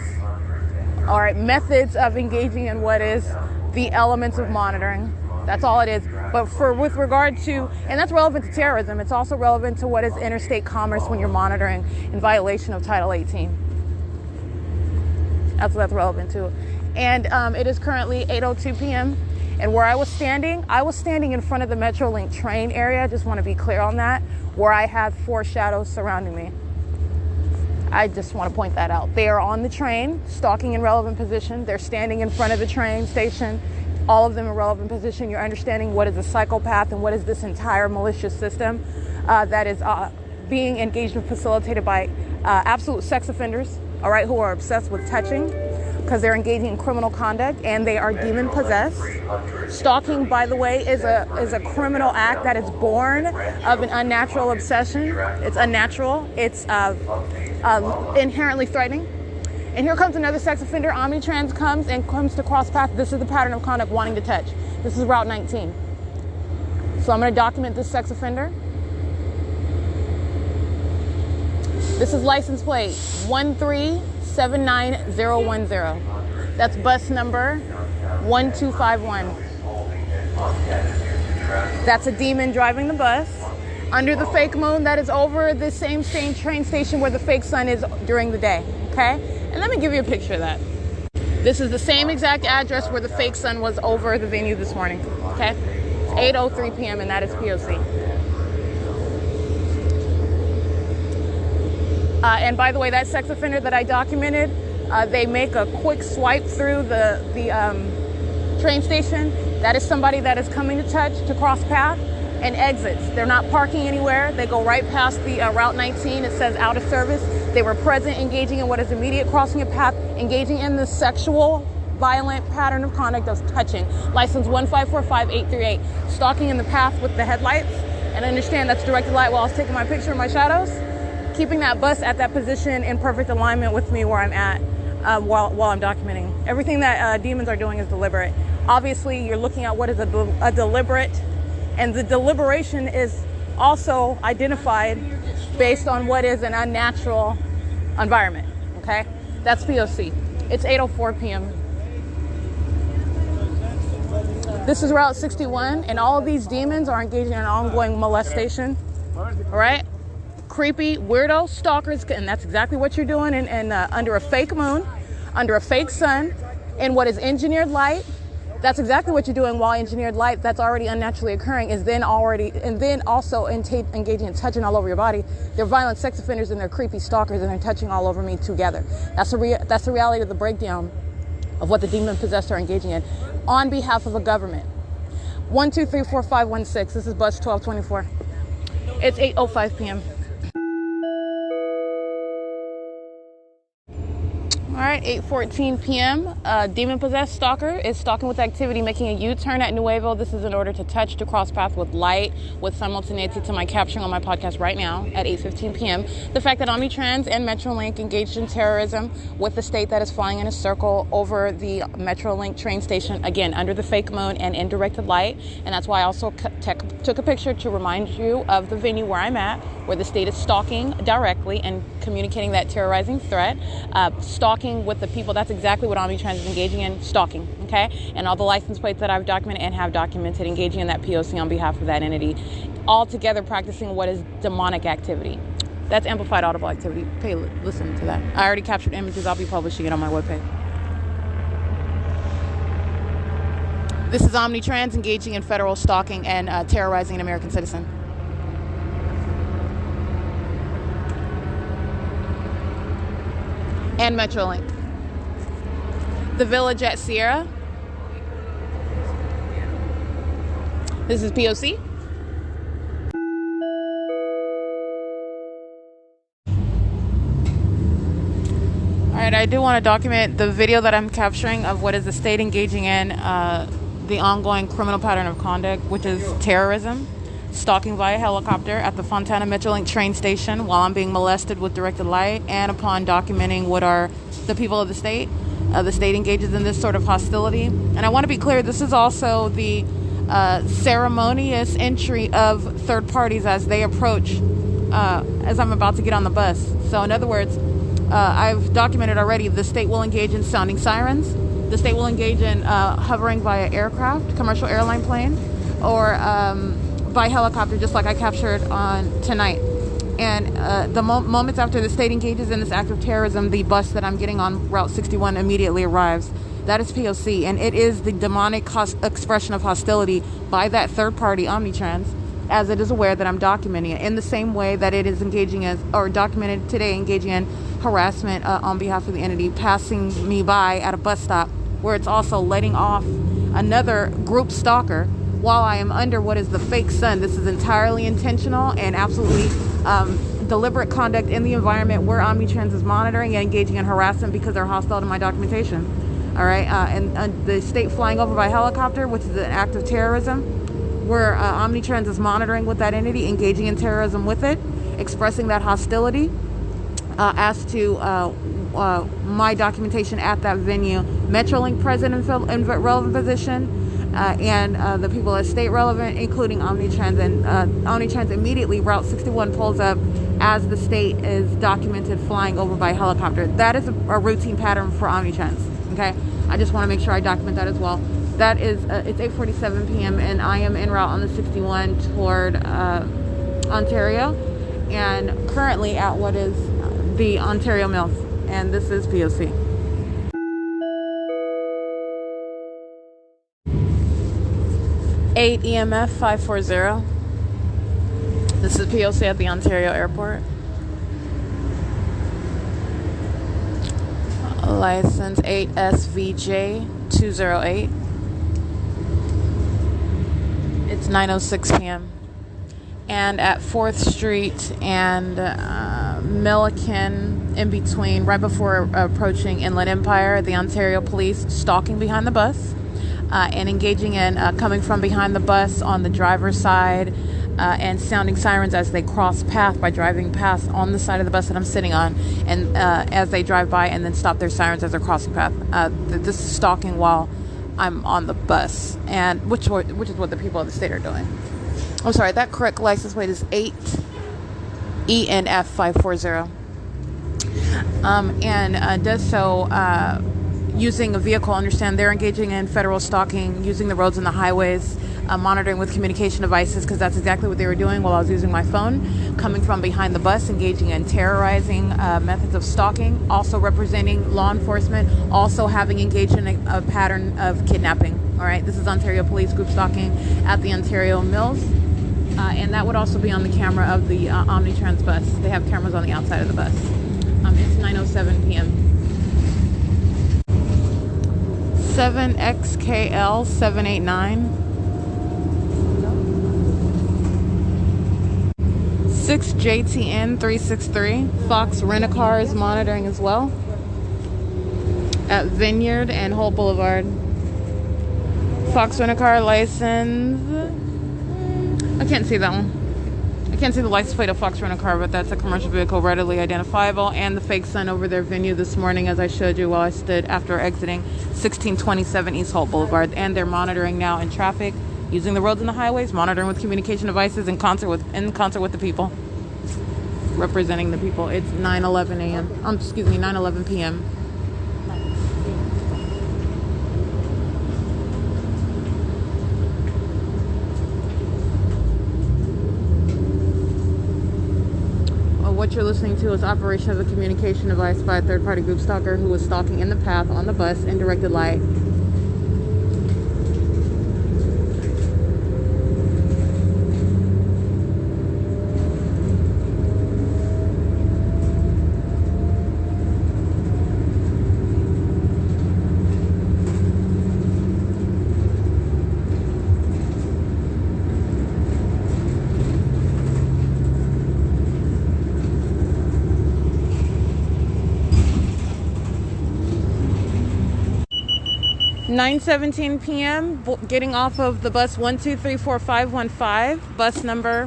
All right, methods of engaging in what is the elements of monitoring. That's all it is. But with regard to, and that's relevant to terrorism, it's also relevant to what is interstate commerce when you're monitoring in violation of Title 18. That's what that's relevant to. And it is currently 8:02 p.m. And where I was standing in front of the Metrolink train area. I just want to be clear on that, where I had 4 shadows surrounding me. I just want to point that out. They are on the train, stalking in relevant position. They're standing in front of the train station, all of them in relevant position. You're understanding what is a psychopath and what is this entire malicious system that is being engaged and facilitated by absolute sex offenders, all right, who are obsessed with touching, because they're engaging in criminal conduct and they are demon possessed. Stalking, by the way, is a criminal act that is born of an unnatural obsession. It's unnatural. It's inherently threatening. And here comes another sex offender. Omnitrans comes to cross path. This is the pattern of conduct, wanting to touch. This is Route 19. So I'm going to document this sex offender. This is license plate 1379010. That's bus number 1251. That's a demon driving the bus under the fake moon that is over the same train station where the fake sun is during the day, okay? And let me give you a picture of that. This is the same exact address where the fake sun was over the venue this morning, okay? It's 8:03 p.m. and that is P.O.C. And by the way, that sex offender that I documented, they make a quick swipe through the train station. That is somebody that is coming to touch, to cross path, and exits. They're not parking anywhere. They go right past the Route 19. It says out of service. They were present, engaging in what is immediate crossing of path, engaging in the sexual, violent pattern of conduct of touching. License 1545838. Stalking in the path with the headlights. And understand that's directed light while I was taking my picture of my shadows. Keeping that bus at that position in perfect alignment with me where I'm at while I'm documenting. Everything that demons are doing is deliberate. Obviously, you're looking at what is a deliberate, and the deliberation is also identified based on what is an unnatural environment, okay? That's P.O.C. It's 8:04 p.m. This is Route 61, and all of these demons are engaging in ongoing molestation, all right? Creepy, weirdo stalkers, and that's exactly what you're doing, and under a fake moon, under a fake sun, in what is engineered light. That's exactly what you're doing while engineered light that's already unnaturally occurring is then also engaging in touching all over your body. They're violent sex offenders and they're creepy stalkers and they're touching all over me together. That's the reality of the breakdown of what the demon possessed are engaging in on behalf of a government. 1234516. This is bus 1224. It's 8:05 p.m. All right, 8:14 p.m. Demon-possessed stalker is stalking with activity, making a U-turn at Nuevo. This is in order to touch to cross path with light, with simultaneity to my capturing on my podcast right now at 8:15 p.m. The fact that Omnitrans and Metrolink engaged in terrorism with the state that is flying in a circle over the Metrolink train station, again, under the fake moon and in directed light. And that's why I also took a picture to remind you of the venue where I'm at, where the state is stalking directly and communicating that terrorizing threat. Stalking with the people, that's exactly what Omnitrans is engaging in, stalking, okay? And all the license plates that I've documented and have documented, engaging in that P.O.C. on behalf of that entity, all together practicing what is demonic activity. That's amplified audible activity. Listen to that. I already captured images. I'll be publishing it on my webpage. This is Omnitrans engaging in federal stalking and terrorizing an American citizen. And Metrolink. The Village at Sierra. This is P.O.C. Alright, I do want to document the video that I'm capturing of what is the state engaging in the ongoing criminal pattern of conduct, which is terrorism. Stalking via helicopter at the Fontana Metrolink train station while I'm being molested with directed light, and upon documenting what are the people of the state engages in this sort of hostility. And I want to be clear, this is also the ceremonious entry of third parties as they approach, as I'm about to get on the bus. So in other words, I've documented already, the state will engage in sounding sirens. The state will engage in hovering via aircraft, commercial airline plane, or by helicopter, just like I captured on tonight. And the moments after the state engages in this act of terrorism, the bus that I'm getting on Route 61 immediately arrives. That is P.O.C. And it is the demonic expression of hostility by that third party, Omnitrans, as it is aware that I'm documenting it, in the same way that it is engaging as, or documented today, engaging in harassment on behalf of the entity, passing me by at a bus stop, where it's also letting off another group stalker while I am under what is the fake sun. This is entirely intentional and absolutely deliberate conduct in the environment where Omnitrans is monitoring and engaging in harassment because they're hostile to my documentation. All right, and the state flying over by helicopter, which is an act of terrorism, where Omnitrans is monitoring with that entity, engaging in terrorism with it, expressing that hostility as to my documentation at that venue. Metrolink present in relevant position, and the people at state relevant, including Omnitrans. And Omnitrans immediately, Route 61 pulls up as the state is documented flying over by helicopter. That is a routine pattern for Omnitrans, okay? I just want to make sure I document that as well. That is, it's 8:47 p.m. and I am en route on the 61 toward Ontario, and currently at what is the Ontario Mills, and this is P.O.C. (8 EMF 540). This is P.O.C. at the Ontario Airport. License 8SVJ 208. It's 9:06 p.m. And at 4th Street and Milliken, in between, right before approaching Inland Empire, the Ontario Police stalking behind the bus and engaging in coming from behind the bus on the driver's side and sounding sirens as they cross path by driving past on the side of the bus that I'm sitting on, and as they drive by, and then stop their sirens as they're crossing path. This is stalking while I'm on the bus, and which is what the people of the state are doing. I'm sorry, that correct license plate is 8 ENF 540. And does so using a vehicle. Understand they're engaging in federal stalking, using the roads and the highways, monitoring with communication devices, because that's exactly what they were doing while I was using my phone, coming from behind the bus, engaging in terrorizing methods of stalking, also representing law enforcement, also having engaged in a pattern of kidnapping. All right, this is Ontario Police Group stalking at the Ontario Mills. And that would also be on the camera of the Omnitrans bus. They have cameras on the outside of the bus. It's 9:07 p.m. 7XKL 789. 6JTN 363. Fox Rent-A-Car is monitoring as well. at Vineyard and Holt Boulevard. Fox Rent-A-Car license. I can't see that one. I can't see the license plate of Fox Rent-A-Car, but that's a commercial vehicle readily identifiable. And the fake sign over their venue this morning, as I showed you while I stood after exiting 1627 East Holt Boulevard. And they're monitoring now in traffic, using the roads and the highways, monitoring with communication devices in concert with the people, representing the people. It's 9:11 a.m. 9:11 p.m. What you're listening to is operation of a communication device by a third-party group stalker who was stalking in the path on the bus in directed light. (9:17 p.m. getting off of the bus 1234515, bus number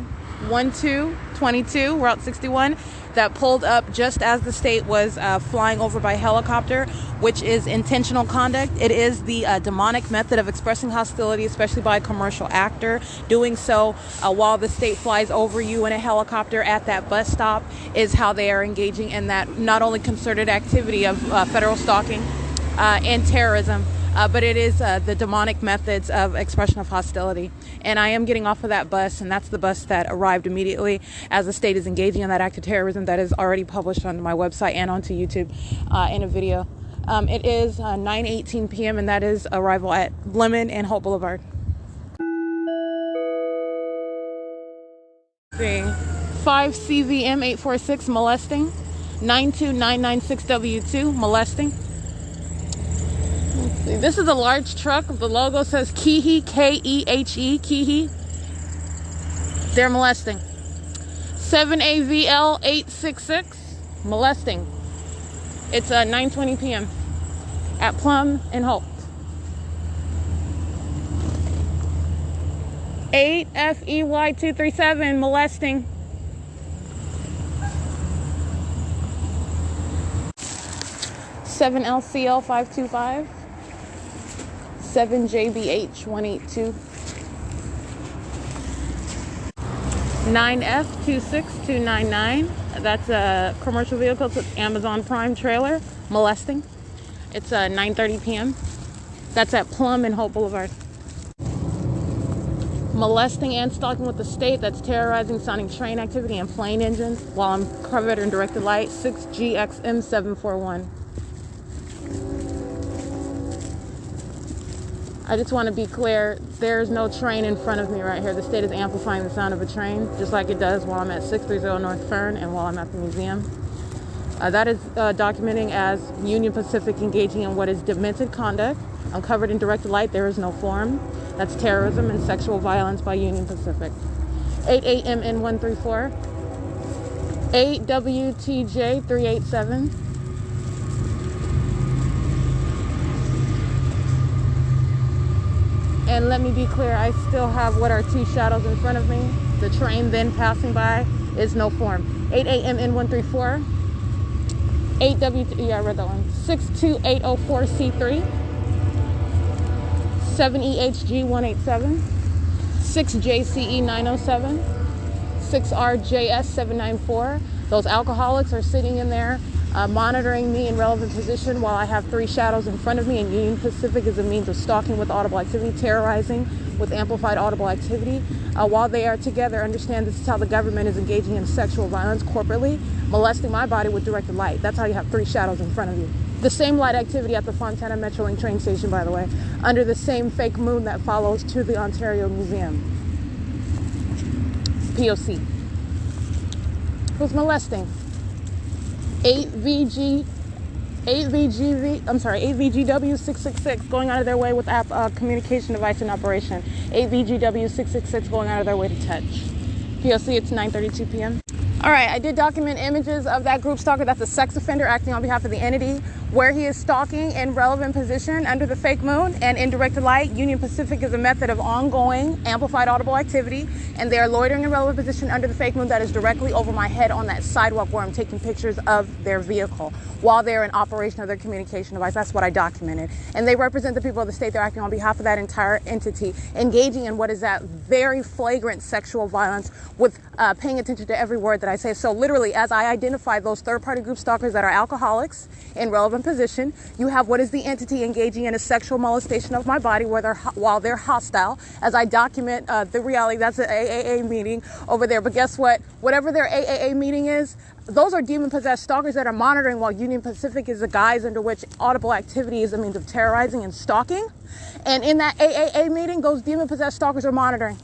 1222, Route 61, that pulled up just as the state was flying over by helicopter, which is intentional conduct. It is the demonic method of expressing hostility, especially by a commercial actor. Doing so while the state flies over you in a helicopter at that bus stop is how they are engaging in that not only concerted activity of federal stalking and terrorism, but it is the demonic methods of expression of hostility. And I am getting off of that bus, and that's the bus that arrived immediately as the state is engaging in that act of terrorism that is already published on my website and onto YouTube in a video. It is 9:18 p.m. and that is arrival at Lemon and Holt Boulevard. 5 CVM 846 molesting, 92996W2 molesting. This is a large truck. The logo says Kehe, K-E-H-E, Kehe. They're molesting. 7AVL 866, molesting. It's 9:20 p.m. at Plum and Holt. 8FEY 237, molesting. 7LCL 525. 7JBH 182. 9F26299. That's a commercial vehicle. It's an Amazon Prime trailer. Molesting. It's 9:30 p.m. That's at Plum and Holt Boulevard. Molesting and stalking with the state. That's terrorizing, sounding train activity and plane engines while I'm covered in directed light. 6GXM741. I just want to be clear, there's no train in front of me right here. The state is amplifying the sound of a train, just like it does while I'm at 630 North Fern and while I'm at the museum. That is documenting as Union Pacific engaging in what is demented conduct. I'm covered in directed light. There is no form. That's terrorism and sexual violence by Union Pacific. 88MN134. 8WTJ387. And let me be clear, I still have what are two shadows in front of me. The train then passing by is no form. 88MN134. 8W, yeah, I read that one. 62804C3. 7EHG187. 6JCE907. 6RJS794. Those alcoholics are sitting in there monitoring me in relevant position while I have three shadows in front of me, and Union Pacific is a means of stalking with audible activity, terrorizing with amplified audible activity. While they are together, understand this is how the government is engaging in sexual violence corporately, molesting my body with directed light. That's how you have three shadows in front of you. The same light activity at the Fontana Metrolink train station, by the way, under the same fake moon that follows to the Ontario Museum. P.O.C. Who's molesting? 8VGW666 going out of their way with communication device in operation. 8VGW666 going out of their way to touch. P.O.C. It's 9:32 p.m. All right, I did document images of that group stalker. That's a sex offender acting on behalf of the entity where he is stalking in relevant position under the fake moon and in directed light. Union Pacific is a method of ongoing amplified audible activity, and they are loitering in relevant position under the fake moon that is directly over my head on that sidewalk where I'm taking pictures of their vehicle while they're in operation of their communication device. That's what I documented. And they represent the people of the state. They're acting on behalf of that entire entity, engaging in what is that very flagrant sexual violence with paying attention to every word that I say. So literally, as I identify those third-party group stalkers that are alcoholics in relevant position, you have what is the entity engaging in a sexual molestation of my body while they're hostile. As I document the reality, that's an AAA meeting over there. But guess what? Whatever their AAA meeting is, those are demon-possessed stalkers that are monitoring while Union Pacific is the guise under which audible activity is a means of terrorizing and stalking. And in that AAA meeting, those demon-possessed stalkers are monitoring.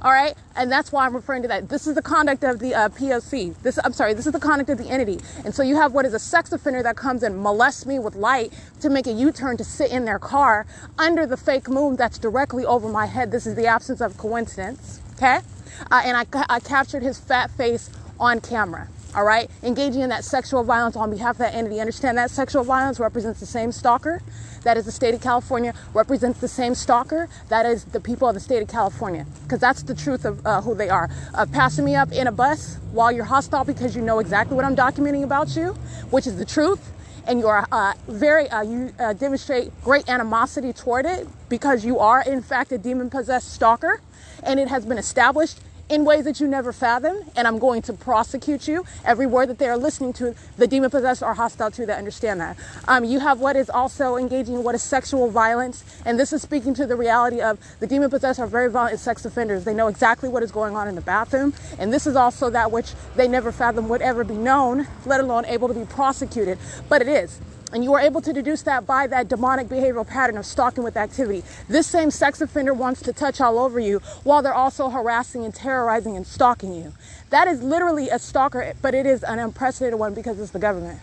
All right? And that's why I'm referring to that. This is the conduct of the P.O.C. This is the conduct of the entity. And so you have what is a sex offender that comes and molests me with light to make a U-turn to sit in their car under the fake moon that's directly over my head. This is the absence of coincidence. Okay? And I captured his fat face on camera. All right, engaging in that sexual violence on behalf of that entity. Understand that sexual violence represents the same stalker that is the state of California, represents the same stalker that is the people of the state of California, because that's the truth of who they are. Passing me up in a bus while you're hostile because you know exactly what I'm documenting about you, which is the truth, and you are you demonstrate great animosity toward it because you are in fact a demon-possessed stalker, and it has been established in ways that you never fathomed, and I'm going to prosecute you. Every word that they are listening to, the demon-possessed are hostile to that understand that. You have what is also engaging in what is sexual violence, and this is speaking to the reality of the demon-possessed are very violent sex offenders. They know exactly what is going on in the bathroom, and this is also that which they never fathomed would ever be known, let alone able to be prosecuted, but it is. And you are able to deduce that by that demonic behavioral pattern of stalking with activity. This same sex offender wants to touch all over you while they're also harassing and terrorizing and stalking you. That is literally a stalker, but it is an unprecedented one because it's the government.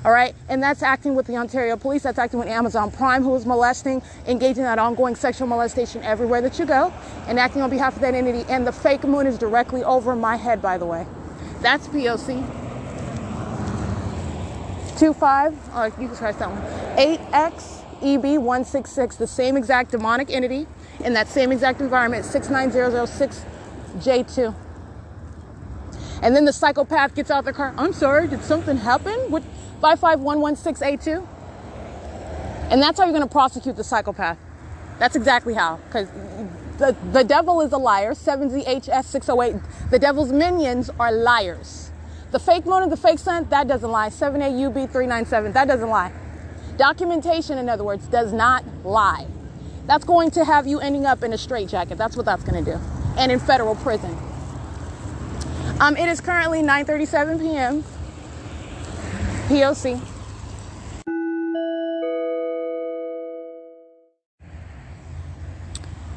All right? And that's acting with the Ontario police. That's acting with Amazon Prime, who is molesting, engaging in that ongoing sexual molestation everywhere that you go, and acting on behalf of that entity. And the fake moon is directly over my head, by the way. That's P.O.C. 25, or you can scratch that one, 8XEB166, the same exact demonic entity in that same exact environment, 69006J2. And then the psychopath gets out the car. I'm sorry, did something happen with 55116A2? And that's how you're going to prosecute the psychopath. That's exactly how, because the devil is a liar, 7ZHS608. The devil's minions are liars. The fake moon and the fake sun, that doesn't lie. 78UB397, that doesn't lie. Documentation, in other words, does not lie. That's going to have you ending up in a straitjacket. That's what that's going to do. And in federal prison. It is currently 9:37 p.m. P.O.C.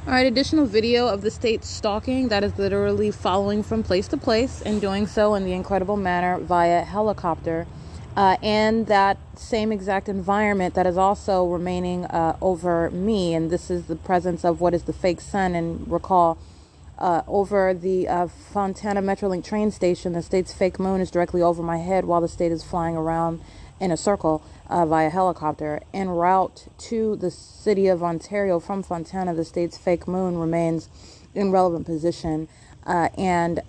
All right, additional video of the state stalking that is literally following from place to place and doing so in the incredible manner via helicopter, and that same exact environment that is also remaining over me. And this is the presence of what is the fake sun. And recall, over the Fontana Metrolink train station, the state's fake moon is directly over my head while the state is flying around in a circle via helicopter. En route to the city of Ontario from Fontana, the state's fake moon remains in relevant position. And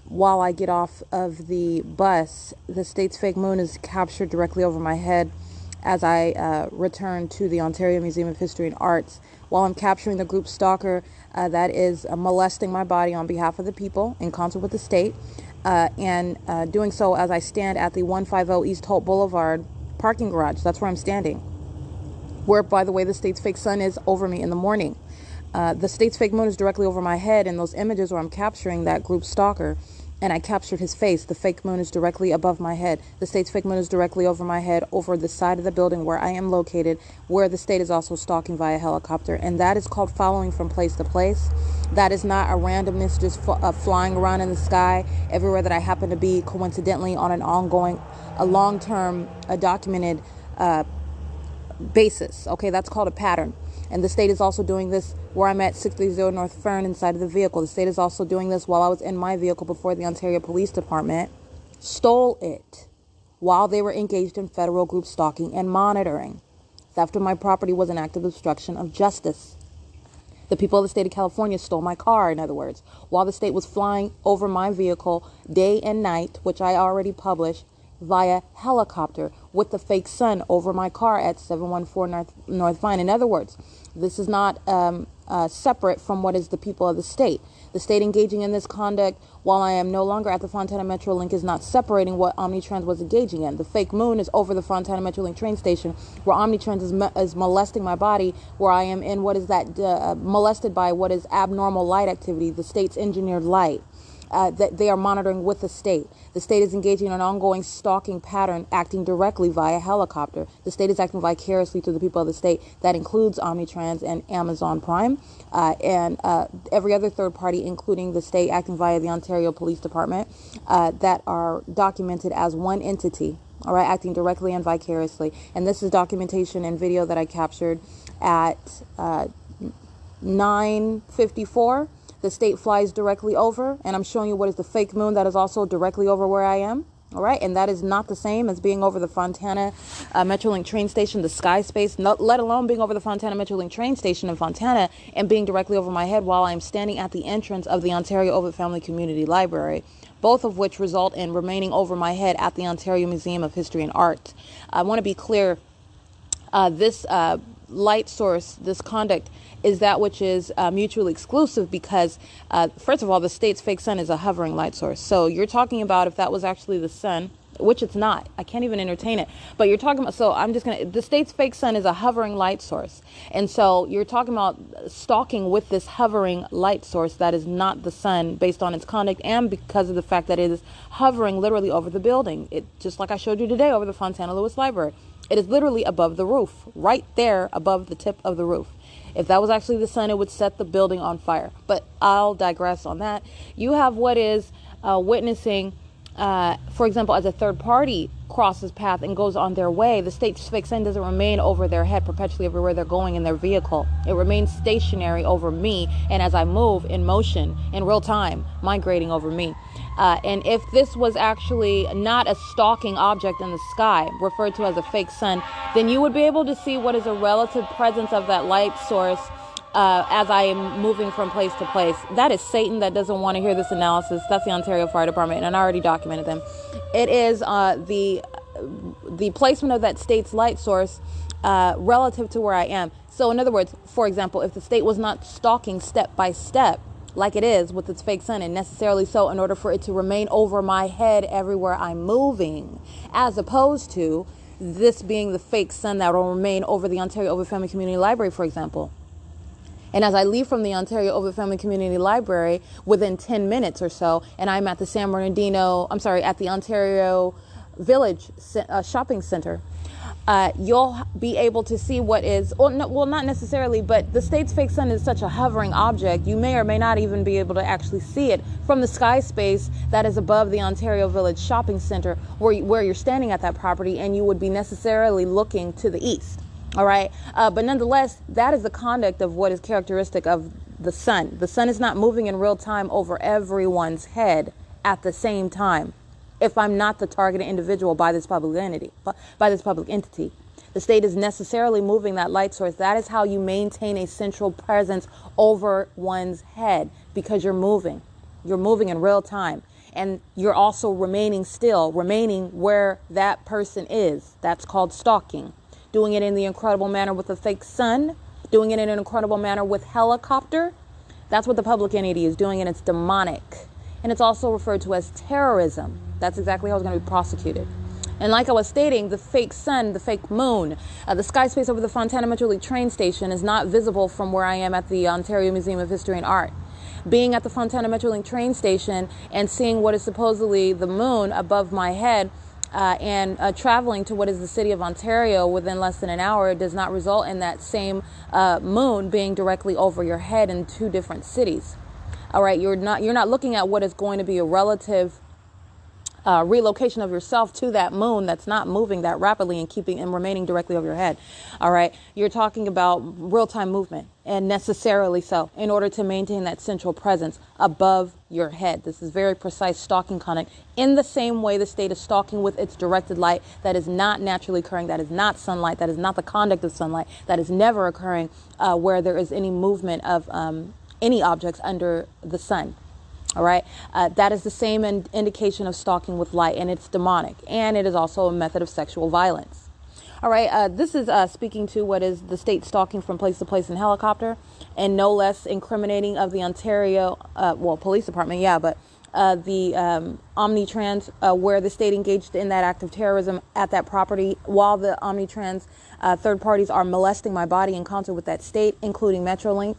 while I get off of the bus, the state's fake moon is captured directly over my head as I return to the Ontario Museum of History and Arts. While I'm capturing the group stalker that is molesting my body on behalf of the people in concert with the state, and doing so as I stand at the 150 East Holt Boulevard parking garage. That's where I'm standing. Where, by the way, the state's fake sun is over me in the morning. The state's fake moon is directly over my head, and those images where I'm capturing that group stalker, and I captured his face, the fake moon is directly above my head. The state's fake moon is directly over my head, over the side of the building where I am located, where the state is also stalking via helicopter. And that is called following from place to place. That is not a randomness just flying around in the sky everywhere that I happen to be coincidentally on an ongoing, a long-term, documented basis. Okay, that's called a pattern. And the state is also doing this where I'm at 630 North Fern inside of the vehicle. The state is also doing this while I was in my vehicle before the Ontario Police Department stole it. while they were engaged in federal group stalking and monitoring. Theft of my property was an act of obstruction of justice. The people of the state of California stole my car, in other words, while the state was flying over my vehicle day and night, which I already published, via helicopter with the fake sun over my car at 714 North Vine. In other words, this is not separate from what is the people of the state. The state engaging in this conduct while I am no longer at the Fontana Metrolink is not separating what Omnitrans was engaging in. The fake moon is over the Fontana Metrolink train station where Omnitrans is molesting my body, where I am in what is that molested by what is abnormal light activity, the state's engineered light. That they are monitoring with the state. The state is engaging in an ongoing stalking pattern, acting directly via helicopter. The state is acting vicariously to the people of the state. That includes Omnitrans and Amazon Prime, and every other third party, including the state, acting via the Ontario Police Department, that are documented as one entity, all right, acting directly and vicariously. And this is documentation and video that I captured at 9:54. The state flies directly over, and I'm showing you what is the fake moon that is also directly over where I am. All right, and that is not the same as being over the Fontana Metrolink train station, the sky space, let alone being over the Fontana Metrolink train station in Fontana and being directly over my head while I'm standing at the entrance of the Ontario Ovitt Family Community Library, both of which result in remaining over my head at the Ontario Museum of History and Art. I want to be clear, this light source, this conduct, is that which is mutually exclusive because, first of all, the state's fake sun is a hovering light source. So you're talking about if that was actually the sun, which it's not. I can't even entertain it. But you're talking about, so I'm just going to, the state's fake sun is a hovering light source. And so you're talking about stalking with this hovering light source that is not the sun based on its conduct and because of the fact that it is hovering literally over the building. It, just like I showed you today over the Fontana Lewis Library. It is literally above the roof, right there above the tip of the roof. If that was actually the sun, it would set the building on fire. But I'll digress on that. You have what is witnessing, for example, as a third party crosses path and goes on their way, the state's fake sun doesn't remain over their head perpetually everywhere they're going in their vehicle. It remains stationary over me, and as I move in motion, in real time, migrating over me. And if this was actually not a stalking object in the sky, referred to as a fake sun, then you would be able to see what is a relative presence of that light source as I am moving from place to place. That is Satan that doesn't want to hear this analysis. That's the Ontario Fire Department, and I already documented them. It is the placement of that state's light source relative to where I am. So in other words, for example, if the state was not stalking step by step, like it is with its fake sun, and necessarily so in order for it to remain over my head everywhere I'm moving, as opposed to this being the fake sun that will remain over the Ontario Ovitt Family Community Library, for example. And as I leave from the Ontario Ovitt Family Community Library within 10 minutes or so, and I'm at the at the Ontario Village Shopping Center, you'll be able to see what is, well, not necessarily, but the state's fake sun is such a hovering object, you may or may not even be able to actually see it from the sky space that is above the Ontario Village Shopping Center where you're standing at that property, and you would be necessarily looking to the east. All right. But nonetheless, that is the conduct of what is characteristic of the sun. The sun is not moving in real time over everyone's head at the same time. If I'm not the targeted individual by this public entity, the state is necessarily moving that light source. That is how you maintain a central presence over one's head, because you're moving in real time. And you're also remaining where that person is. That's called stalking. Doing it in the incredible manner with a fake sun, doing it in an incredible manner with helicopter. That's what the public entity is doing, and it's demonic. And it's also referred to as terrorism. That's exactly how it's going to be prosecuted. And like I was stating, the fake sun, the fake moon, the sky space over the Fontana Metrolink train station is not visible from where I am at the Ontario Museum of History and Art. Being at the Fontana Metrolink train station and seeing what is supposedly the moon above my head, and traveling to what is the city of Ontario within less than an hour does not result in that same moon being directly over your head in two different cities. All right, you're not looking at what is going to be a relative relocation of yourself to that moon that's not moving that rapidly and keeping and remaining directly over your head. All right. You're talking about real-time movement, and necessarily so, in order to maintain that central presence above your head. This is very precise stalking conduct, in the same way the state is stalking with its directed light that is not naturally occurring, that is not sunlight, that is not the conduct of sunlight, that is never occurring where there is any movement of any objects under the sun. All right. That is the same indication of stalking with light, and it's demonic, and it is also a method of sexual violence. All right. This is speaking to what is the state stalking from place to place in helicopter, and no less incriminating of the Ontario, police department. Yeah, but the Omnitrans, where the state engaged in that act of terrorism at that property, while the Omnitrans third parties are molesting my body in concert with that state, including Metrolink.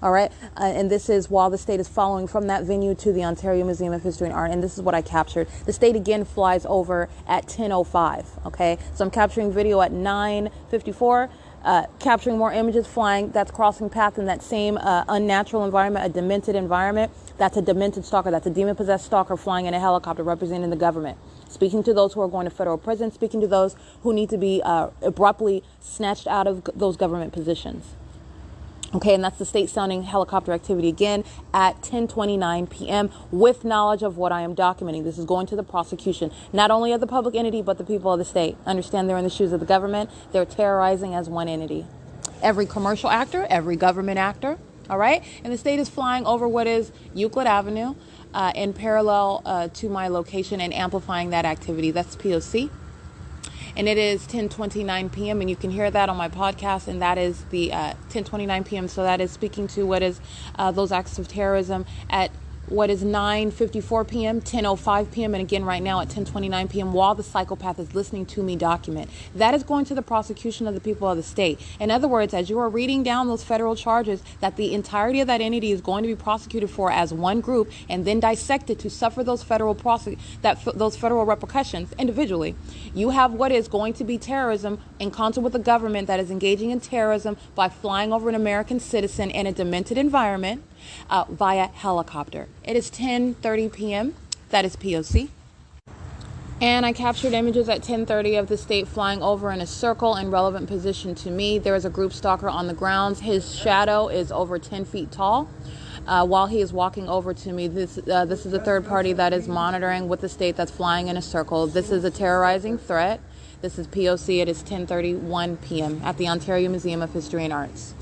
All right. And this is while the state is following from that venue to the Ontario Museum of History and Art. And this is what I captured. The state again flies over at 10:05. OK, so I'm capturing video at 9:54, capturing more images flying. That's crossing path in that same unnatural environment, a demented environment. That's a demented stalker. That's a demon-possessed stalker flying in a helicopter representing the government. Speaking to those who are going to federal prison, speaking to those who need to be abruptly snatched out of those government positions. Okay, and that's the state sounding helicopter activity again at 10:29 p.m. with knowledge of what I am documenting. This is going to the prosecution, not only of the public entity, but the people of the state. Understand they're in the shoes of the government. They're terrorizing as one entity. Every commercial actor, every government actor, all right? And the state is flying over what is Euclid Avenue in parallel to my location and amplifying that activity. That's P.O.C. And it is 10:29 p.m. and you can hear that on my podcast, and that is the 10:29 p.m. So that is speaking to what is those acts of terrorism at what is 9:54 p.m., 10:05 p.m., and again right now at 10:29 p.m. while the psychopath is listening to me document. That is going to the prosecution of the people of the state. In other words, as you are reading down those federal charges that the entirety of that entity is going to be prosecuted for as one group and then dissected to suffer those federal those federal repercussions individually, you have what is going to be terrorism in concert with a government that is engaging in terrorism by flying over an American citizen in a demented environment via helicopter. It is 10:30 p.m. That is P.O.C. And I captured images at 10:30 of the state flying over in a circle in relevant position to me. There is a group stalker on the grounds. His shadow is over 10 feet tall. While he is walking over to me, this is a third party that is monitoring with the state that's flying in a circle. This is a terrorizing threat. This is P.O.C. It is 10:31 p.m. at the Ontario Museum of History and Arts.